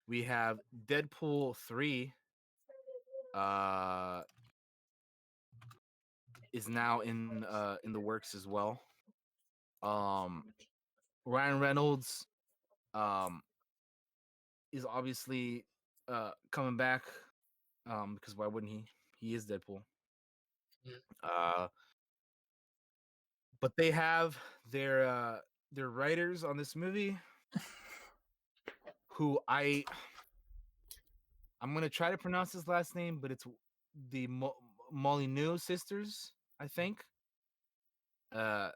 Speaker 2: we have Deadpool 3 uh, is now in the works as well. Um, Ryan Reynolds um is obviously coming back because why wouldn't he? He is Deadpool. Uh, but they have their writers on this movie who I'm gonna try to pronounce his last name, but it's the Molyneux sisters, I think. Uh,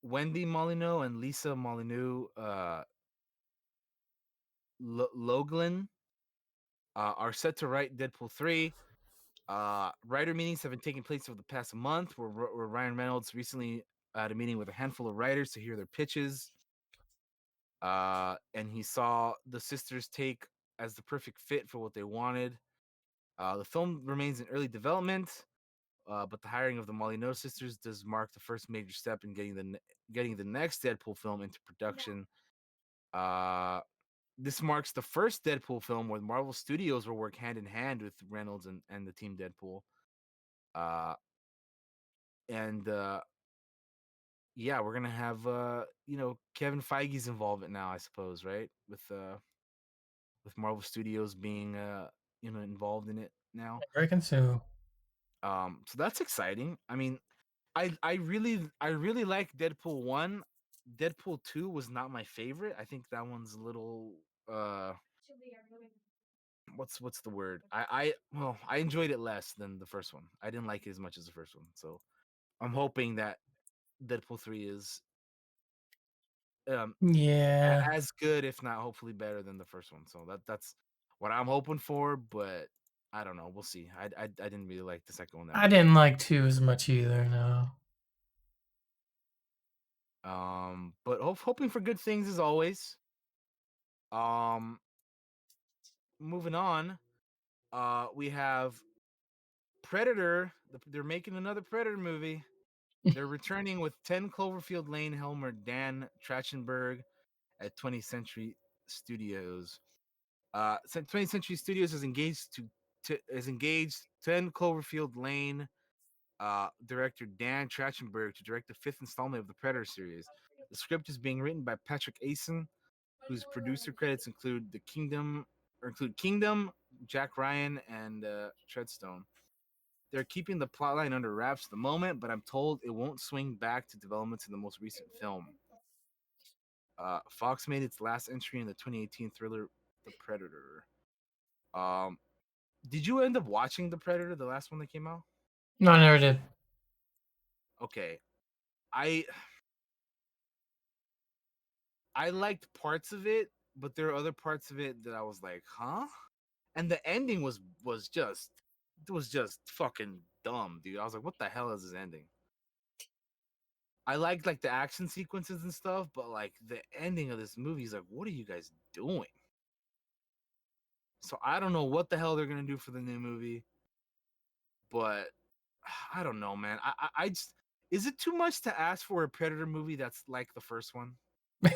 Speaker 2: Wendy Molyneux and Lisa Molyneux Loglin are set to write Deadpool 3. Writer meetings have been taking place over the past month, where Ryan Reynolds recently had a meeting with a handful of writers to hear their pitches. And he saw the sisters take as the perfect fit for what they wanted. The film remains in early development, but the hiring of the Molyneux sisters does mark the first major step in getting the next Deadpool film into production. Uh, this marks the first Deadpool film where Marvel Studios will work hand in hand with Reynolds and the team Deadpool. Uh, and Yeah, we're gonna have Kevin Feige's involvement now, I suppose, right? With Marvel Studios being involved in it now.
Speaker 1: I reckon so.
Speaker 2: So that's exciting. I mean, I really like Deadpool 1. Deadpool 2 was not my favorite. I think that one's a little uh what's the word? I enjoyed it less than the first one. I didn't like it as much as the first one. So I'm hoping that Deadpool 3 is um
Speaker 1: Yeah.
Speaker 2: as good, if not hopefully better than the first one. So that's what I'm hoping for, but I don't know. We'll see. I didn't really like the second one that
Speaker 1: I
Speaker 2: much.
Speaker 1: didn't like 2 as much either, no.
Speaker 2: But hoping for good things as always. Um, Moving on. We have Predator. They're making another Predator movie. They're returning with 10 Cloverfield Lane Helmer Dan Trachtenberg at 20th Century Studios. 20th Century Studios has engaged 10 Cloverfield Lane director Dan Trachtenberg to direct the fifth installment of the Predator series. The script is being written by Patrick Asen, whose producer credits include Kingdom, Jack Ryan, and Treadstone. They're keeping the plotline under wraps at the moment, but I'm told it won't swing back to developments in the most recent film. Fox made its last entry in the 2018 thriller The Predator. Um, did you end up watching The Predator, the last one that came out?
Speaker 1: No, I never did.
Speaker 2: Okay, I I liked parts of it, but there are other parts of it that I was like, huh? And the ending was just fucking dumb, dude. I was like, what the hell is this ending? I liked like the action sequences and stuff, but like the ending of this movie is like, what are you guys doing? So I don't know what the hell they're gonna do for the new movie, but I don't know, man. I just is it too much to ask for a Predator movie that's like the first one?
Speaker 1: You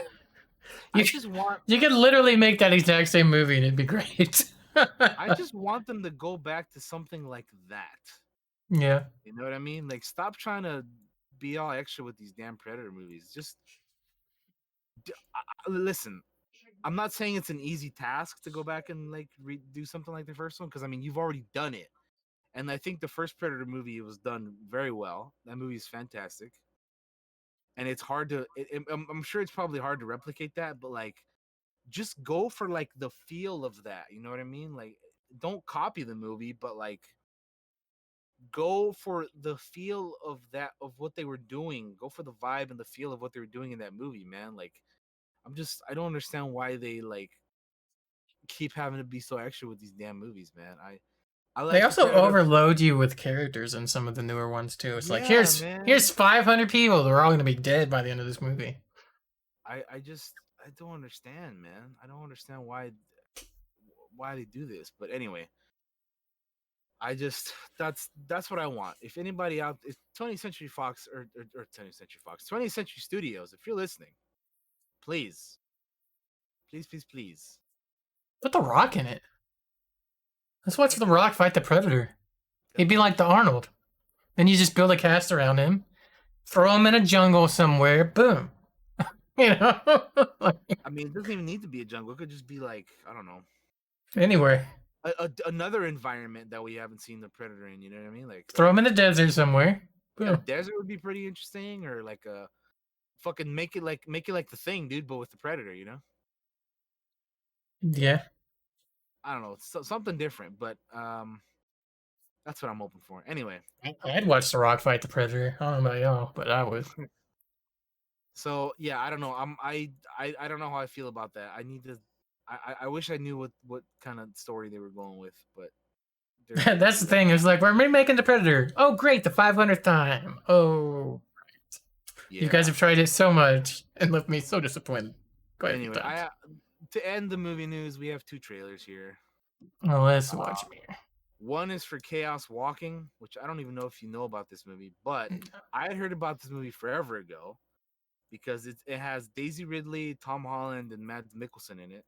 Speaker 2: I just want
Speaker 1: you could literally make that exact same movie and it'd be great.
Speaker 2: I just want them to go back to something like that.
Speaker 1: Yeah.
Speaker 2: You know what I mean? Like, stop trying to be all extra with these damn Predator movies. Just listen. I'm not saying it's an easy task to go back and like do something like the first one because I mean you've already done it, and I think the first Predator movie was done very well. That movie is fantastic, and it's hard to. I'm sure it's probably hard to replicate that, but like, just go for like the feel of that. You know what I mean? Like, don't copy the movie, but like go for the feel of that of what they were doing. Go for the vibe and the feel of what they were doing in that movie, man. Like I don't understand why they like keep having to be so extra with these damn movies, man. I
Speaker 1: They
Speaker 2: like the
Speaker 1: also
Speaker 2: Predator.
Speaker 1: overload you with characters in some of the newer ones too. It's like
Speaker 2: Yeah,
Speaker 1: here's
Speaker 2: man.
Speaker 1: 500 people. They're all going to be dead by the end of this movie.
Speaker 2: I don't understand, man. I don't understand why they do this. But anyway, I just that's what I want. If anybody out, if 20th Century Fox or 20th Century Fox, 20th Century Studios, if you're listening, please, please, please, please.
Speaker 1: Put the Rock in it. Let's watch The Rock fight the Predator. He'd be like the Arnold. Then you just build a cast around him, throw him in a jungle somewhere, boom. You know,
Speaker 2: I mean, it doesn't even need to be a jungle. It could just be like, I don't know,
Speaker 1: anywhere.
Speaker 2: another environment that we haven't seen the predator in. You know what I mean?
Speaker 1: Throw him in the desert somewhere.
Speaker 2: yeah,
Speaker 1: Boom.
Speaker 2: desert would be pretty interesting, or like a fucking make it like the Thing, dude, but with the predator. You know?
Speaker 1: Yeah.
Speaker 2: I don't know, something different, but that's what I'm hoping for. Anyway,
Speaker 1: I'd watch The Rock fight the Predator. I don't know about y'all, but I would.
Speaker 2: so yeah, I don't know. I don't know how I feel about that. I need to. I wish I knew what kind of story they were going with, but
Speaker 1: That's the thing. It's like, we're remaking the Predator. Oh, great, the 500th time. Oh, you guys
Speaker 2: yeah.
Speaker 1: have tried it so much and left me so disappointed quite a few
Speaker 2: Anyway,
Speaker 1: times.
Speaker 2: to end the movie news, we have two trailers here.
Speaker 1: Well, let's watch me.
Speaker 2: One is for Chaos Walking, which I don't even know if you know about this movie, but I had heard about this movie forever ago because it has Daisy Ridley, Tom Holland, and Mads Mikkelsen in it.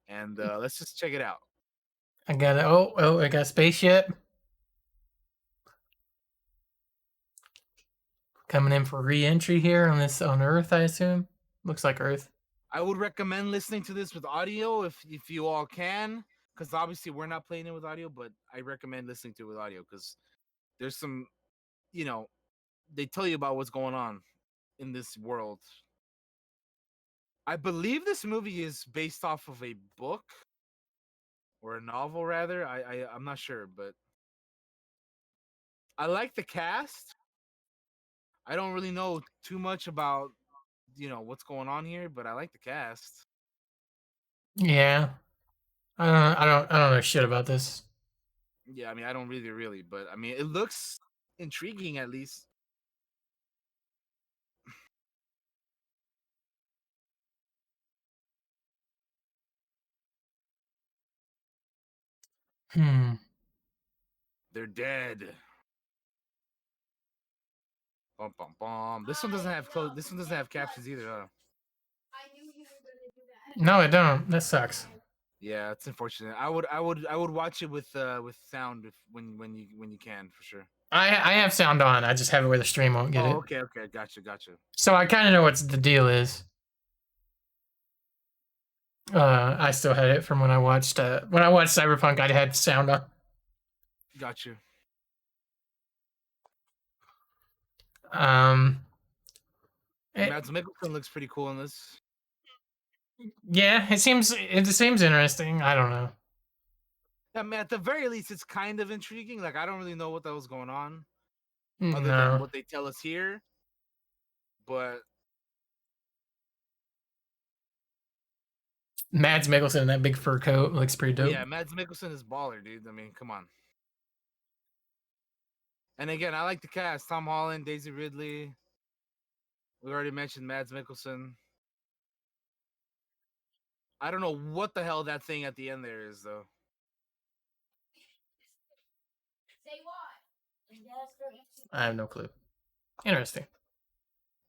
Speaker 2: And let's just check it out.
Speaker 1: I got it. I got a spaceship coming in for re-entry here on Earth. I assume. Looks like Earth.
Speaker 2: I would recommend listening to this with audio if you all can, because obviously we're not playing it with audio, but I recommend listening to it with audio because there's some, you know, they tell you about what's going on in this world. I believe this movie is based off of a book or a novel, rather. I'm not sure, but I like the cast. I don't really know too much about what's going on here, but I like the cast.
Speaker 1: Yeah. I don't know shit about this.
Speaker 2: Yeah, I mean, I don't really, but I mean, it looks intriguing at least.
Speaker 1: Hmm.
Speaker 2: They're dead. Bum bum bum. This one doesn't have This one doesn't have captions either. Huh?
Speaker 1: No, I don't. That sucks.
Speaker 2: Yeah, it's unfortunate. I would watch it with sound when you can for sure.
Speaker 1: I have sound on. I just have it where the stream won't get
Speaker 2: Oh,
Speaker 1: it.
Speaker 2: okay, gotcha.
Speaker 1: So I kind of know what the deal is. I still had it from when I watched Cyberpunk. I had sound on.
Speaker 2: Gotcha.
Speaker 1: Um, it,
Speaker 2: Mads Mikkelsen looks pretty cool in this.
Speaker 1: yeah, it seems interesting. I don't know.
Speaker 2: I mean, at the very least, it's kind of intriguing. Like, I don't really know what that was going on, other than
Speaker 1: No,
Speaker 2: what they tell us here. But
Speaker 1: Mads Mikkelsen in that big fur coat looks pretty dope.
Speaker 2: yeah, Mads Mikkelsen is baller, dude. I mean, come on. And again, I like the cast: Tom Holland, Daisy Ridley. We already mentioned Mads Mikkelsen. I don't know what the hell that thing at the end there is, though.
Speaker 1: I have no clue. Interesting.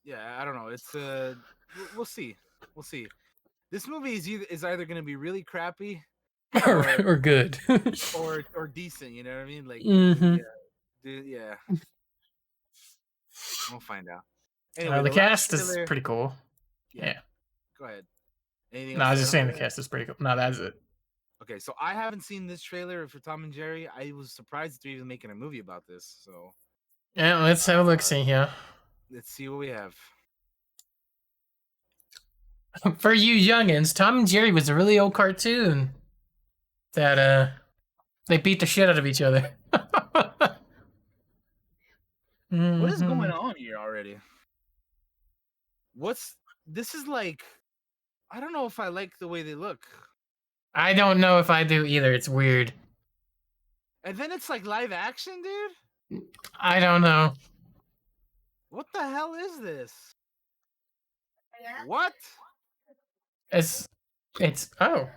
Speaker 2: Yeah, I don't know. It's we'll see. We'll see. This movie is either going to be really crappy
Speaker 1: or good.
Speaker 2: or decent. You know what I mean? Like,
Speaker 1: Mm-hmm.
Speaker 2: yeah. We'll find out. Anyway,
Speaker 1: The
Speaker 2: the last
Speaker 1: cast is
Speaker 2: trailer.
Speaker 1: pretty cool.
Speaker 2: Yeah.
Speaker 1: Yeah.
Speaker 2: Go ahead. Anything
Speaker 1: No,
Speaker 2: else
Speaker 1: I
Speaker 2: you
Speaker 1: was
Speaker 2: got
Speaker 1: just
Speaker 2: on
Speaker 1: saying the
Speaker 2: there?
Speaker 1: cast is pretty cool. No, that's it.
Speaker 2: Okay, so I haven't seen this trailer for Tom and Jerry. I was surprised they're even making a movie about this. So
Speaker 1: Yeah, let's have a look. See here.
Speaker 2: let's see what we have.
Speaker 1: For you youngins, Tom and Jerry was a really old cartoon that they beat the shit out of each other.
Speaker 2: What is going
Speaker 1: Mm-hmm.
Speaker 2: on here already? This is like, I don't know if I like the way they look.
Speaker 1: I don't know if I do either. It's weird.
Speaker 2: And then it's like live action, dude?
Speaker 1: I don't know.
Speaker 2: What the hell is this? What?
Speaker 1: It's it's got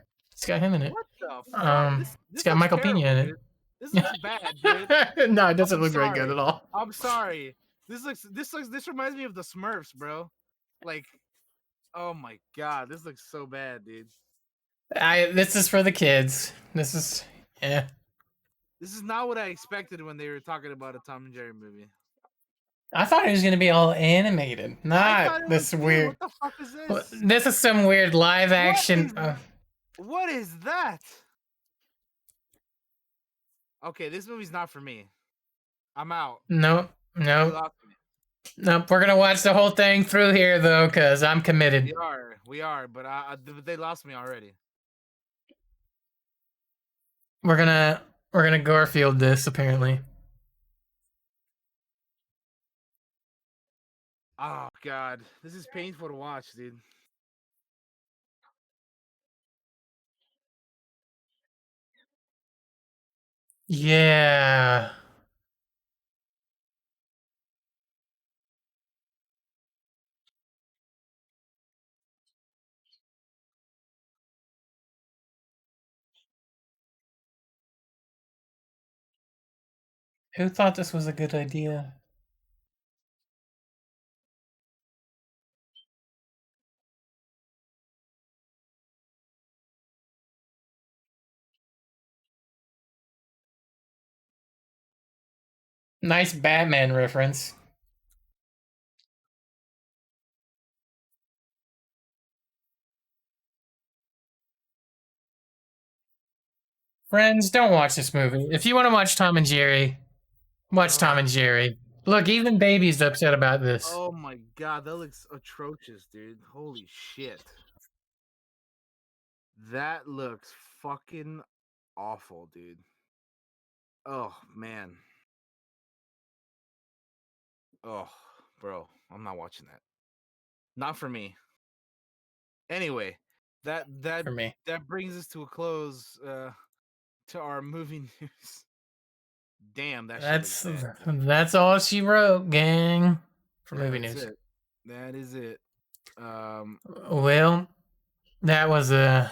Speaker 1: him in it.
Speaker 2: What the fuck?
Speaker 1: It's
Speaker 2: This
Speaker 1: got
Speaker 2: looks
Speaker 1: Michael Pena
Speaker 2: terrible,
Speaker 1: in
Speaker 2: dude. This looks bad, dude.
Speaker 1: it. No, it doesn't
Speaker 2: I'm
Speaker 1: look very good
Speaker 2: sorry.
Speaker 1: at all.
Speaker 2: I'm sorry. This reminds me of the Smurfs, bro. Like, oh my god, this looks so bad, dude.
Speaker 1: This is for the kids. This is Yeah.
Speaker 2: This is not what I expected when they were talking about a Tom and Jerry movie.
Speaker 1: I thought it was gonna be all animated,
Speaker 2: I
Speaker 1: not
Speaker 2: thought it was
Speaker 1: this
Speaker 2: too.
Speaker 1: weird.
Speaker 2: What the fuck is this?
Speaker 1: This is some weird live
Speaker 2: What
Speaker 1: action.
Speaker 2: is what is that? Okay, this movie's not for me. I'm out.
Speaker 1: Nope,
Speaker 2: You
Speaker 1: nope,
Speaker 2: lost me.
Speaker 1: nope. We're gonna watch the whole thing through here though, cause I'm committed.
Speaker 2: We are, but they lost me already.
Speaker 1: We're gonna Garfield this apparently.
Speaker 2: Oh god, this is painful to watch, dude.
Speaker 1: Yeah. Who thought this was a good idea? Nice Batman reference. Friends, don't watch this movie. If you want to watch Tom and Jerry, watch Tom and Jerry. Look, even baby's upset about this.
Speaker 2: Oh my god, that looks atrocious, dude. Holy shit. That looks fucking awful, dude. Oh man. Oh, bro, I'm not watching that. Not for me. Anyway, that that
Speaker 1: For me.
Speaker 2: that brings us to a close to our movie news. Damn, that shit looks bad.
Speaker 1: That's all she wrote, gang. For
Speaker 2: Yeah,
Speaker 1: movie
Speaker 2: that's
Speaker 1: news.
Speaker 2: it. That is it.
Speaker 1: Well, that was a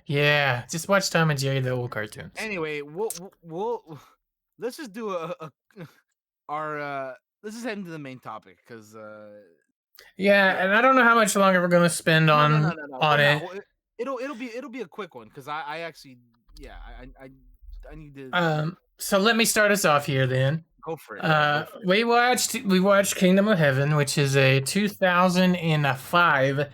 Speaker 1: yeah. Just watch Tom and Jerry, the old cartoons.
Speaker 2: Anyway, we'll let's just do a our let's just head into the main topic because
Speaker 1: Yeah, and I don't know how much longer we're gonna spend
Speaker 2: no
Speaker 1: on
Speaker 2: for
Speaker 1: it.
Speaker 2: now it'll be a quick one because I actually yeah I need to
Speaker 1: So let me start us off here then.
Speaker 2: go for it. Yeah, go for it.
Speaker 1: We watched Kingdom of Heaven, which is a 2005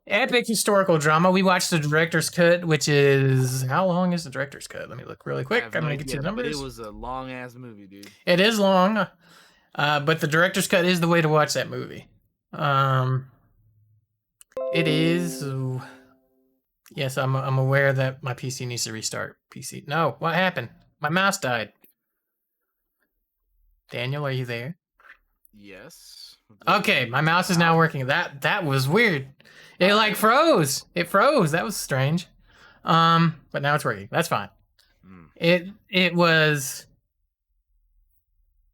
Speaker 1: epic historical drama. We watched the director's cut, which is how long is the director's cut? Let me look really
Speaker 2: I
Speaker 1: quick.
Speaker 2: have
Speaker 1: I'm
Speaker 2: no
Speaker 1: gonna get you
Speaker 2: idea,
Speaker 1: the
Speaker 2: but it
Speaker 1: numbers.
Speaker 2: was a long ass movie, dude.
Speaker 1: It is long, but the director's cut is the way to watch that movie. It is. Yes, I'm aware that my PC needs to restart. PC. No, what happened? My mouse died. Daniel, are you there?
Speaker 2: Yes.
Speaker 1: Okay, my mouse is now working. That was weird. It like froze. It froze. That was strange. But now it's working. That's fine. It was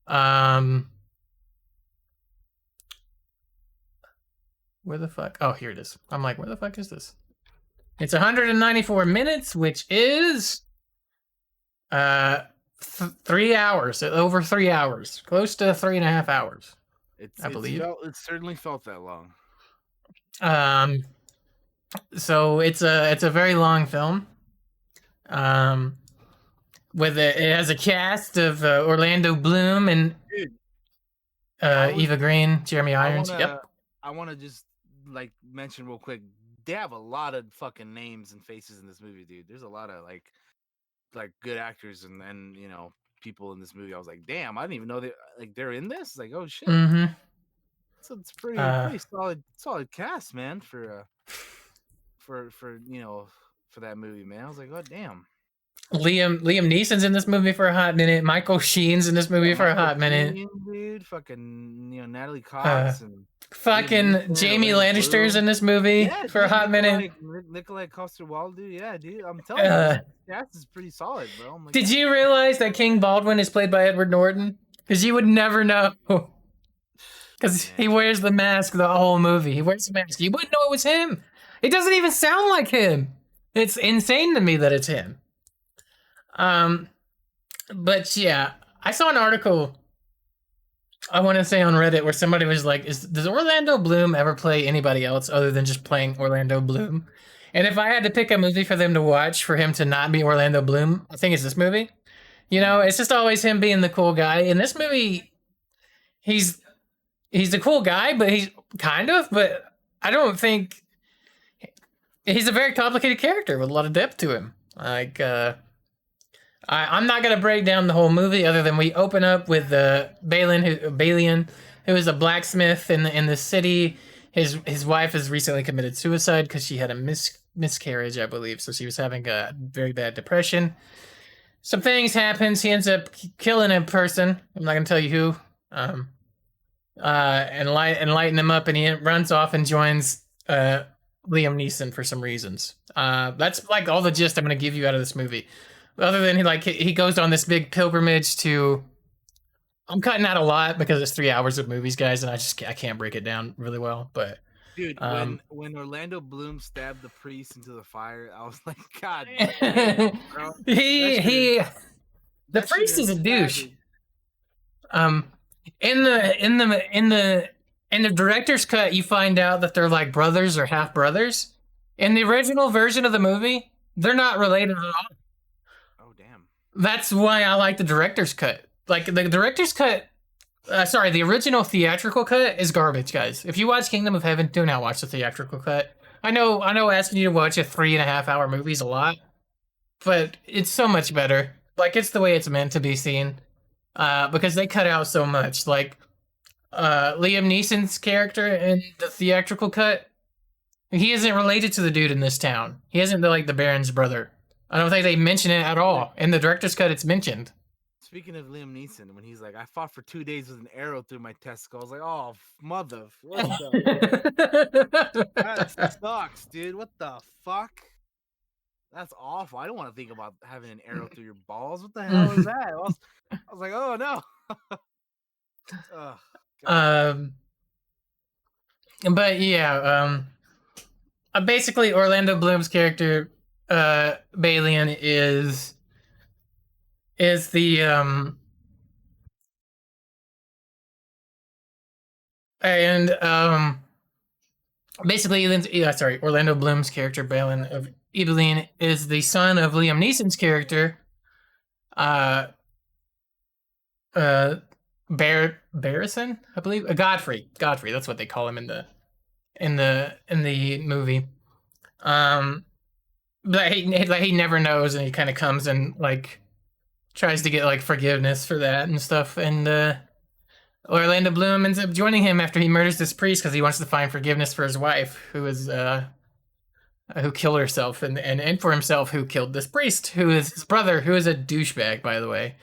Speaker 1: where the fuck? Oh, here it is. I'm like, where the fuck is this? It's 194 minutes, which is 3 hours, over 3 hours, close to 3.5 hours. I believe
Speaker 2: it certainly felt that long.
Speaker 1: So it's a very long film. With it has a cast of Orlando Bloom and Eva Green, Jeremy Irons.
Speaker 2: I want to just like mention real quick. They have a lot of fucking names and faces in this movie, dude. There's a lot of like good actors and you know people in this movie. I was like, damn, I didn't even know they're in this. Like, oh shit.
Speaker 1: Mm-hmm.
Speaker 2: So it's pretty solid cast, man, for you know for that movie, man. I was like, oh damn.
Speaker 1: Liam Neeson's in this movie for a hot minute. Michael Sheen's in this movie for a hot minute.
Speaker 2: Dude, fucking Natalie Cox and
Speaker 1: fucking Jamie Lannister's in this movie for a hot minute.
Speaker 2: Nikolai Coster-Waldau, yeah, dude. I'm telling you, that is pretty solid, bro. I'm like,
Speaker 1: did you realize that King Baldwin is played by Edward Norton? Because you would never know. Because he wears the mask the whole movie. He wears the mask. You wouldn't know it was him. It doesn't even sound like him. It's insane to me that it's him. But yeah, I saw an article, I want to say on Reddit, where somebody was like, does Orlando Bloom ever play anybody else other than just playing Orlando Bloom? And if I had to pick a movie for them to watch for him to not be Orlando Bloom, I think it's this movie. You know,
Speaker 2: Mm.
Speaker 1: it's just always him being the cool guy. In this movie, he's he's the cool guy, but he's kind of, but I don't think he's a very complicated character with a lot of depth to him. Like, I'm not gonna break down the whole movie other than we open up with Balian, who is a blacksmith in the city. His wife has recently committed suicide because she had a miscarriage, I believe. So she was having a very bad depression. Some things happens. He ends up killing a person. I'm not gonna tell you who. Um, and lighten him up, and he runs off and joins Liam Neeson for some reasons. That's like all the gist I'm gonna give you out of this movie. Other than he goes on this big pilgrimage to. I'm cutting out a lot because it's 3 hours of movies, guys, and I can't break it down really well. But
Speaker 2: Dude,
Speaker 1: um,
Speaker 2: when Orlando Bloom stabbed the priest into the fire, I was like, God damn, bro. That shit is
Speaker 1: he the
Speaker 2: that shit
Speaker 1: priest is
Speaker 2: is
Speaker 1: a douche.
Speaker 2: savage.
Speaker 1: Um, in the director's cut, you find out that they're like brothers or half brothers. In the original version of the movie, they're not related at all.
Speaker 2: Oh damn.
Speaker 1: That's why I like the director's cut. Like the director's cut, sorry, the original theatrical cut is garbage, guys. If you watch Kingdom of Heaven, do not watch the theatrical cut. I know, asking you to watch a 3.5 hour movie is a lot, but it's so much better. Like it's the way it's meant to be seen, because they cut out so much. Like Liam Neeson's character in the theatrical cut, he isn't related to the dude in this town. He isn't the Baron's brother. I don't think they mention it at all. In the director's cut, it's mentioned.
Speaker 2: Speaking of Liam Neeson, when he's like, I fought for 2 days with an arrow through my testicle, I was like, oh mother, what the that sucks, dude. What the fuck? That's awful. I don't want to think about having an arrow through your balls. What the hell is that? I was like, oh no. Oh, God.
Speaker 1: um, but yeah, basically Orlando Bloom's character, Balian, is the and basically Orlando Bloom's character Balin of Evelyn is the son of Liam Neeson's character, uh, uh, Barrison, I believe, Godfrey. Godfrey, that's what they call him in the movie. But he never knows, and he kind of comes and like tries to get like forgiveness for that and stuff, and Orlando Bloom ends up joining him after he murders this priest because he wants to find forgiveness for his wife, who killed herself, and for himself, who killed this priest, who is his brother, who is a douchebag, by the way.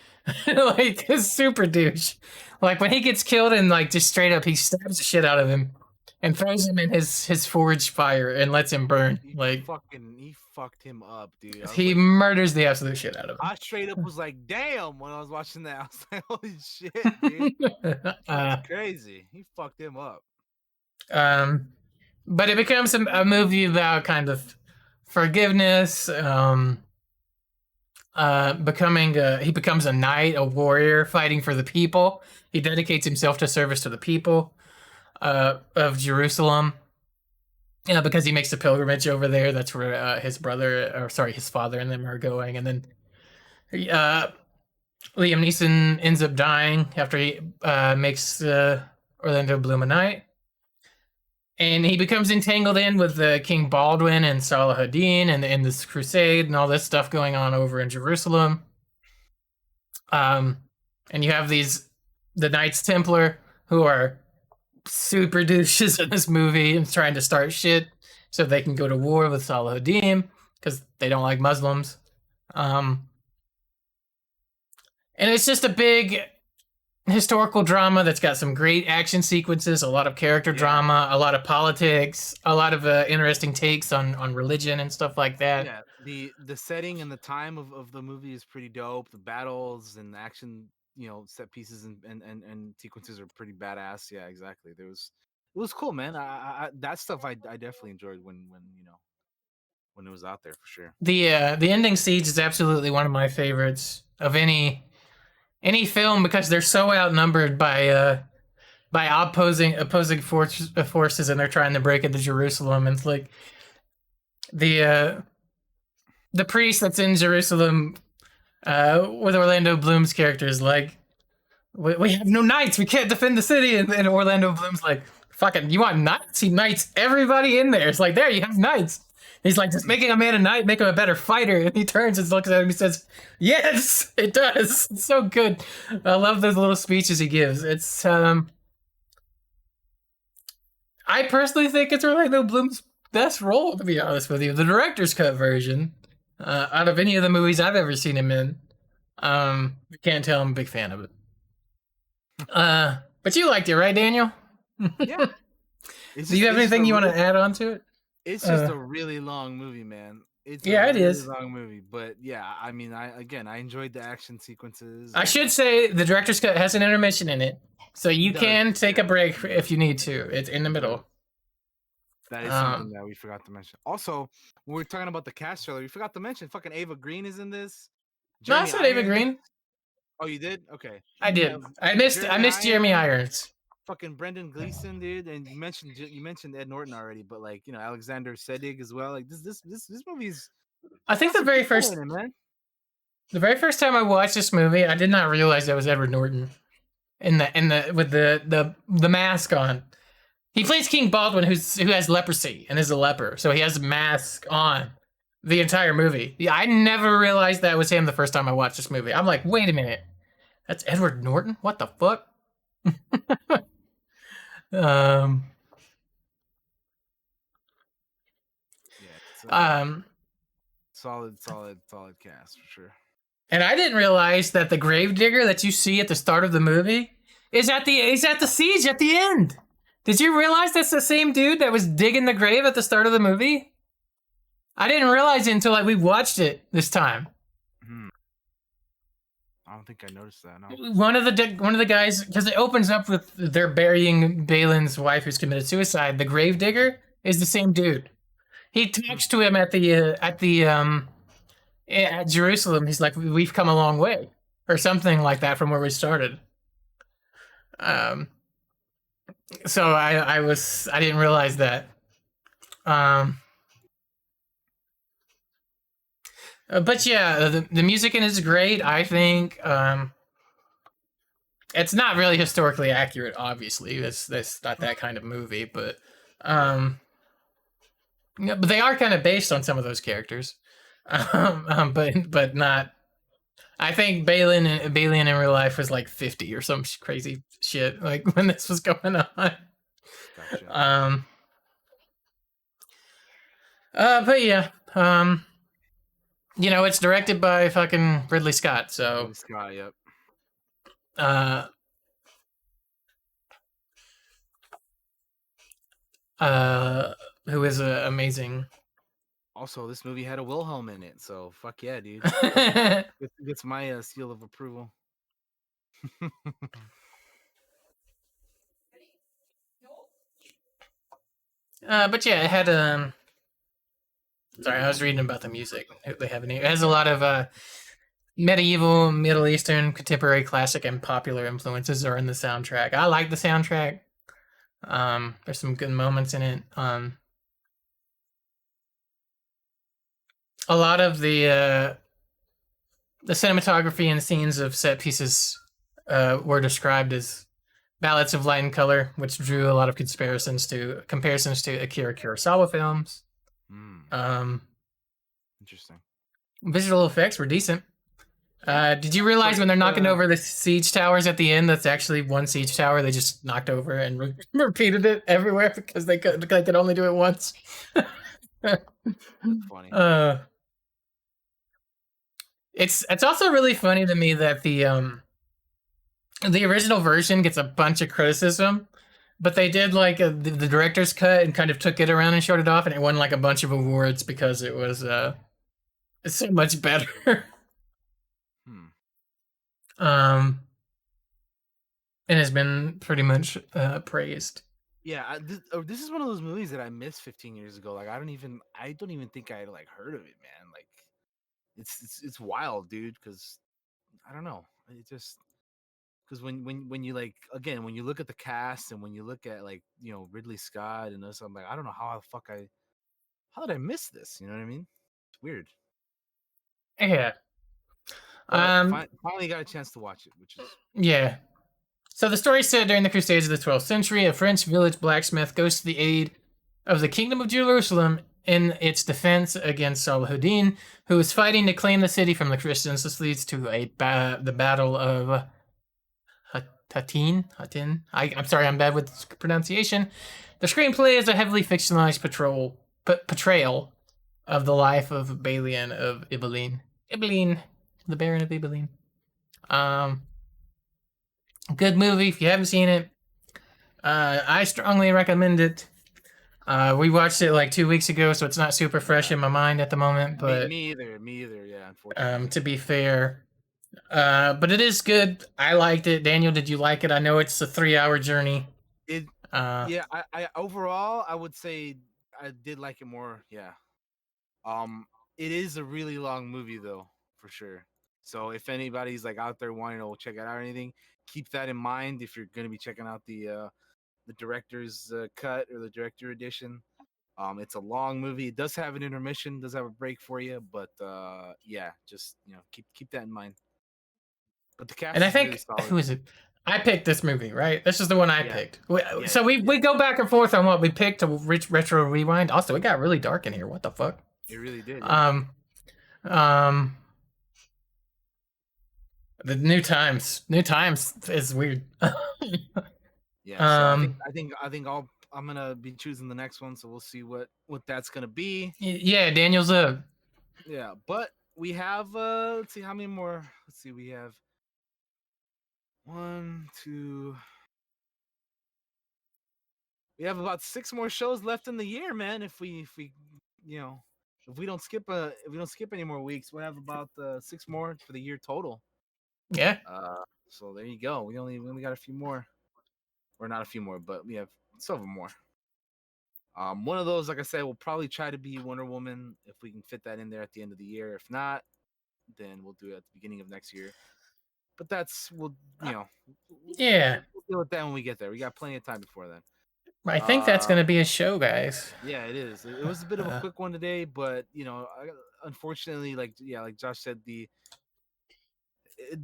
Speaker 1: Like a super douche. Like when he gets killed and like just straight up he stabs the shit out of him and throws him in his forge fire and lets him burn. Like
Speaker 2: He fucked him up, dude.
Speaker 1: he murders the absolute shit out of him.
Speaker 2: I straight up was like, damn, when I was watching that. I was like, holy shit, dude. That's crazy. He fucked him up.
Speaker 1: But it becomes a movie about kind of forgiveness, he becomes a knight, a warrior, fighting for the people. He dedicates himself to service to the people of Jerusalem. Because he makes a pilgrimage over there. That's where his father and them are going. And then Liam Neeson ends up dying after he makes Orlando Bloom a knight. And he becomes entangled in with King Baldwin and Salahadin and this crusade and all this stuff going on over in Jerusalem. And you have the Knights Templar, who are super douches in this movie and trying to start shit so they can go to war with Salahadin because they don't like Muslims. And it's just a big historical drama that's got some great action sequences, a lot of character drama, a lot of politics, a lot of interesting takes on religion and stuff like that.
Speaker 2: Yeah, the setting and the time of the movie is pretty dope. The battles and the action, set pieces and sequences are pretty badass. Yeah, exactly. It was cool, man. I that stuff I definitely enjoyed when it was out there for sure.
Speaker 1: The ending siege is absolutely one of my favorites of any film because they're so outnumbered by opposing forces, and they're trying to break into Jerusalem. And it's like the uh, the priest that's in Jerusalem with Orlando Bloom's character is like, we have no knights. We can't defend the city. And Orlando Bloom's like, fucking, you want knights? He knights everybody in there. It's like, there, you have knights. He's like, just making a man a knight, make him a better fighter. And he turns and looks at him and says, yes, it does. It's so good. I love those little speeches he gives. It's, I personally think it's Orlando Bloom's best role, to be honest with you. The director's cut version, out of any of the movies I've ever seen him in, you can't tell I'm a big fan of it. But you liked it, right, Daniel?
Speaker 2: Yeah.
Speaker 1: Do you have anything you want to add on to it?
Speaker 2: It's just a really long movie, man. It's
Speaker 1: Yeah,
Speaker 2: a
Speaker 1: it
Speaker 2: really
Speaker 1: is.
Speaker 2: long movie, but yeah, I mean, I enjoyed the action sequences.
Speaker 1: I should say the director's cut has an intermission in it, so you
Speaker 2: does,
Speaker 1: can take a
Speaker 2: yeah.
Speaker 1: break if you need to. It's in the middle.
Speaker 2: That is something that we forgot to mention. Also, when we were talking about the cast trailer, we forgot to mention fucking Ava Green is in this.
Speaker 1: No, I said Ava Green.
Speaker 2: Oh, you did? Okay.
Speaker 1: I did.
Speaker 2: Yeah,
Speaker 1: I missed Jeremy Irons.
Speaker 2: Fucking Brendan Gleeson, dude, and you mentioned Ed Norton already, but like, you know, Alexander Sedig as well. Like this movie's.
Speaker 1: I think the very first time I watched this movie, I did not realize that was Edward Norton in the with the mask on. He plays King Baldwin, who has leprosy and is a leper, so he has a mask on the entire movie. Yeah, I never realized that was him the first time I watched this movie. I'm like, wait a minute, that's Edward Norton? What the fuck?
Speaker 2: Solid cast for sure.
Speaker 1: And I didn't realize that the gravedigger that you see at the start of the movie is at the siege at the end. Did you realize that's the same dude that was digging the grave at the start of the movie? I didn't realize it until like we watched it this time.
Speaker 2: I don't think I noticed that. No.
Speaker 1: One of the guys, because it opens up with they're burying Balin's wife who's committed suicide. The gravedigger is the same dude. He talks to him at Jerusalem. He's like, "We've come a long way," or something like that from where we started. So I didn't realize that. But yeah, the music in it is great. I think it's not really historically accurate. Obviously, that's not that kind of movie. But yeah, but they are kind of based on some of those characters. But not. I think Balin in real life was like 50 or some crazy shit like when this was going on. Gotcha. But yeah, you know, it's directed by fucking Ridley Scott, so.
Speaker 2: Ridley Scott, yep.
Speaker 1: Who is amazing.
Speaker 2: Also, this movie had a Wilhelm in it, so fuck yeah, dude. Gets my seal of approval.
Speaker 1: But yeah, it had sorry, I was reading about the music. They have it has a lot of medieval, Middle Eastern, contemporary, classic, and popular influences are in the soundtrack. I like the soundtrack. There's some good moments in it. A lot of the cinematography and scenes of set pieces were described as ballads of light and color, which drew a lot of comparisons to Akira Kurosawa films.
Speaker 2: Interesting.
Speaker 1: Visual effects were decent. Did you realize when they're knocking over the siege towers at the end, that's actually one siege tower they just knocked over and repeated it everywhere because they could only do it once?
Speaker 2: That's funny.
Speaker 1: It's also really funny to me that the original version gets a bunch of criticism, but they did like the director's cut and kind of took it around and showed it off, and it won like a bunch of awards because it was so much better. And has been pretty much praised.
Speaker 2: Yeah, this is one of those movies that I missed 15 years ago. Like I don't even think I like heard of it, man. Like it's wild, dude. Because I don't know, it just because when you like again when you look at the cast and when you look at like you know Ridley Scott and this, I'm like I don't know how how did I miss this? You know what I mean? It's weird.
Speaker 1: Yeah.
Speaker 2: But
Speaker 1: Um.
Speaker 2: finally got a chance to watch it, which is
Speaker 1: Yeah. So the story set during the Crusades of the 12th century. A French village blacksmith goes to the aid of the Kingdom of Jerusalem in its defense against Salahuddin, who is fighting to claim the city from the Christians. This leads to the Battle of Hattin. I'm sorry, I'm bad with pronunciation. The screenplay is a heavily fictionalized portrayal of the life of Balian of Ibelin. Ibelin, the Baron of Ibelin. Um, Good movie. If you haven't seen it, I strongly recommend it. We watched it like 2 weeks ago, so it's not super fresh
Speaker 2: yeah.
Speaker 1: in my mind at the moment. But
Speaker 2: Me either. Me either. Yeah, unfortunately.
Speaker 1: to be fair, but it is good. I liked it. Daniel, did you like it? I know it's a 3-hour journey.
Speaker 2: It
Speaker 1: Uh,
Speaker 2: yeah, I overall I would say I did like it more. Yeah. Um, it is a really long movie though, for sure. So if anybody's like out there wanting to check it out or anything, keep that in mind if you're gonna be checking out the director's cut or the director edition. It's a long movie. It does have an intermission, does have a break for you, but yeah, just keep that in mind. But the
Speaker 1: and
Speaker 2: cast
Speaker 1: I
Speaker 2: is really
Speaker 1: think
Speaker 2: solid.
Speaker 1: who is it? I picked this movie, right? This is the one I
Speaker 2: Yeah,
Speaker 1: picked.
Speaker 2: yeah,
Speaker 1: So we
Speaker 2: yeah.
Speaker 1: we go back and forth on what we picked to retro rewind. Also, it got really dark in here. What the fuck?
Speaker 2: It really did. Yeah,
Speaker 1: Um, um, the New Times is weird.
Speaker 2: yeah. So
Speaker 1: um,
Speaker 2: I'm gonna be choosing the next one. So we'll see what that's gonna be.
Speaker 1: yeah, Daniel's a
Speaker 2: Yeah, but we have let's see how many more. Let's see, we have one, two. We have about 6 more shows left in the year, man. If we you know if we don't skip any more weeks, we'll have about 6 more for the year total.
Speaker 1: yeah.
Speaker 2: So there you go. We only got a few more, or not a few more, but we have several more. One of those, like I said, will probably try to be Wonder Woman if we can fit that in there at the end of the year. If not, then we'll do it at the beginning of next year. But we'll
Speaker 1: Yeah,
Speaker 2: we'll deal with that when we get there. We got plenty of time before then.
Speaker 1: I think that's
Speaker 2: Uh,
Speaker 1: gonna be a show, guys.
Speaker 2: yeah, it is. It was a bit of a
Speaker 1: Uh,
Speaker 2: quick one today, but unfortunately, like Josh said, the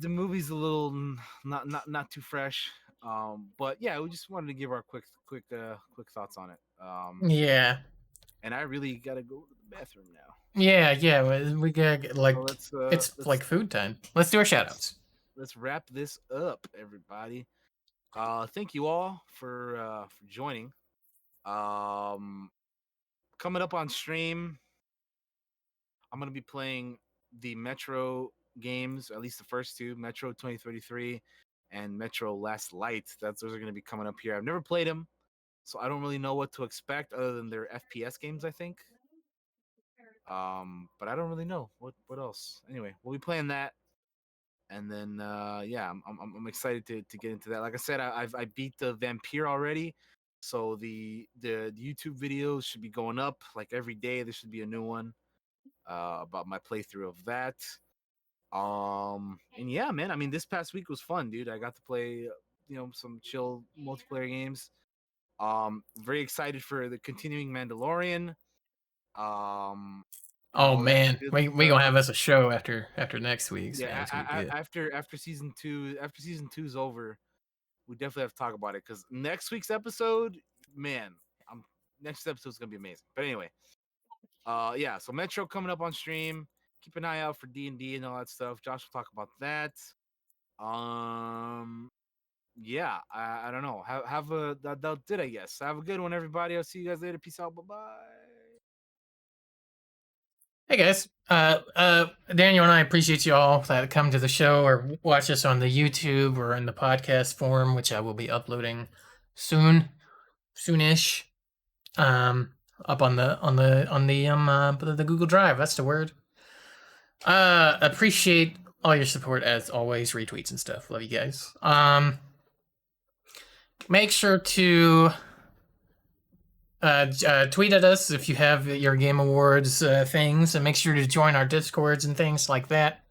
Speaker 2: movie's a little not too fresh. But yeah, we just wanted to give our quick thoughts on it.
Speaker 1: yeah,
Speaker 2: And I really gotta go to the bathroom now.
Speaker 1: yeah. We gotta get,
Speaker 2: So
Speaker 1: like it's like food time. Let's do our
Speaker 2: let's
Speaker 1: shoutouts.
Speaker 2: let's wrap this up, everybody. Thank you all for joining. Um, Coming up on stream, I'm gonna be playing the Metro games, at least the first two, Metro 2033 and Metro Last Light. Those are gonna be coming up here. I've never played them, so I don't really know what to expect other than they're FPS games, I think. But I don't really know what else. Anyway, we'll be playing that, and then yeah, I'm excited to get into that. Like I said, I beat the Vampire already, so the YouTube videos should be going up like every day. There should be a new one about my playthrough of that. And yeah, man, I mean, this past week was fun, dude. I got to play some chill multiplayer games. Very excited for the continuing Mandalorian. Um,
Speaker 1: Oh
Speaker 2: all that
Speaker 1: man,
Speaker 2: good
Speaker 1: we gonna
Speaker 2: stuff.
Speaker 1: have us a show after next week's, man.
Speaker 2: Yeah,
Speaker 1: It's gonna be good.
Speaker 2: after season two's over, we definitely have to talk about it because next week's episode, man, I'm next episode's gonna be amazing. But anyway, yeah, so Metro coming up on stream. Keep an eye out for D&D and all that stuff. Josh will talk about that. Um, yeah, I don't know. Have a that did I guess. Have a good one, everybody. I'll see you guys later. Peace out. Bye bye.
Speaker 1: Hey guys, Daniel and I appreciate you all that come to the show or watch us on the YouTube or in the podcast form, which I will be uploading soonish. Um, Up on the Google Drive. That's the word. Appreciate all your support as always, retweets and stuff. Love you guys. Make sure to tweet at us if you have your Game Awards things, and make sure to join our Discords and things like that.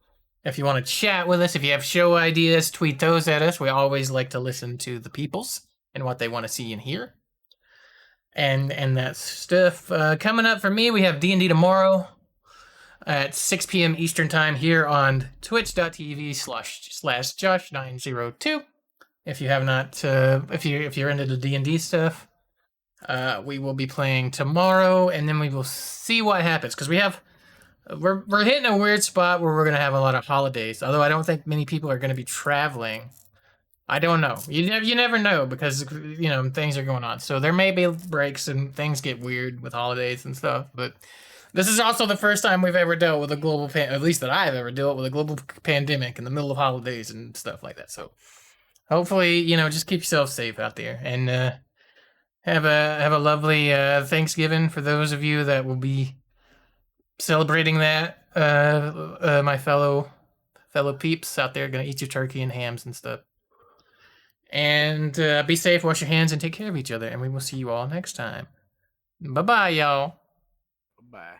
Speaker 1: If you want to chat with us, if you have show ideas, tweet those at us. We always like to listen to the peoples and what they want to see and hear. and that stuff. Coming up for me, we have D&D tomorrow at 6 p.m. Eastern time here on twitch.tv/Josh902. If you have not, if you're into the D&D stuff, we will be playing tomorrow, and then we will see what happens because we're hitting a weird spot where we're gonna have a lot of holidays. Although I don't think many people are gonna be traveling. I don't know. You never know because things are going on. So there may be breaks and things get weird with holidays and stuff. But this is also the first time we've ever dealt with a global at least that I've ever dealt with a global pandemic in the middle of holidays and stuff like that. So hopefully, just keep yourself safe out there and have a lovely Thanksgiving for those of you that will be celebrating that. My fellow peeps out there gonna eat your turkey and hams and stuff. And be safe, wash your hands, and take care of each other. And we will see you all next time. Bye bye, y'all.
Speaker 2: Bye.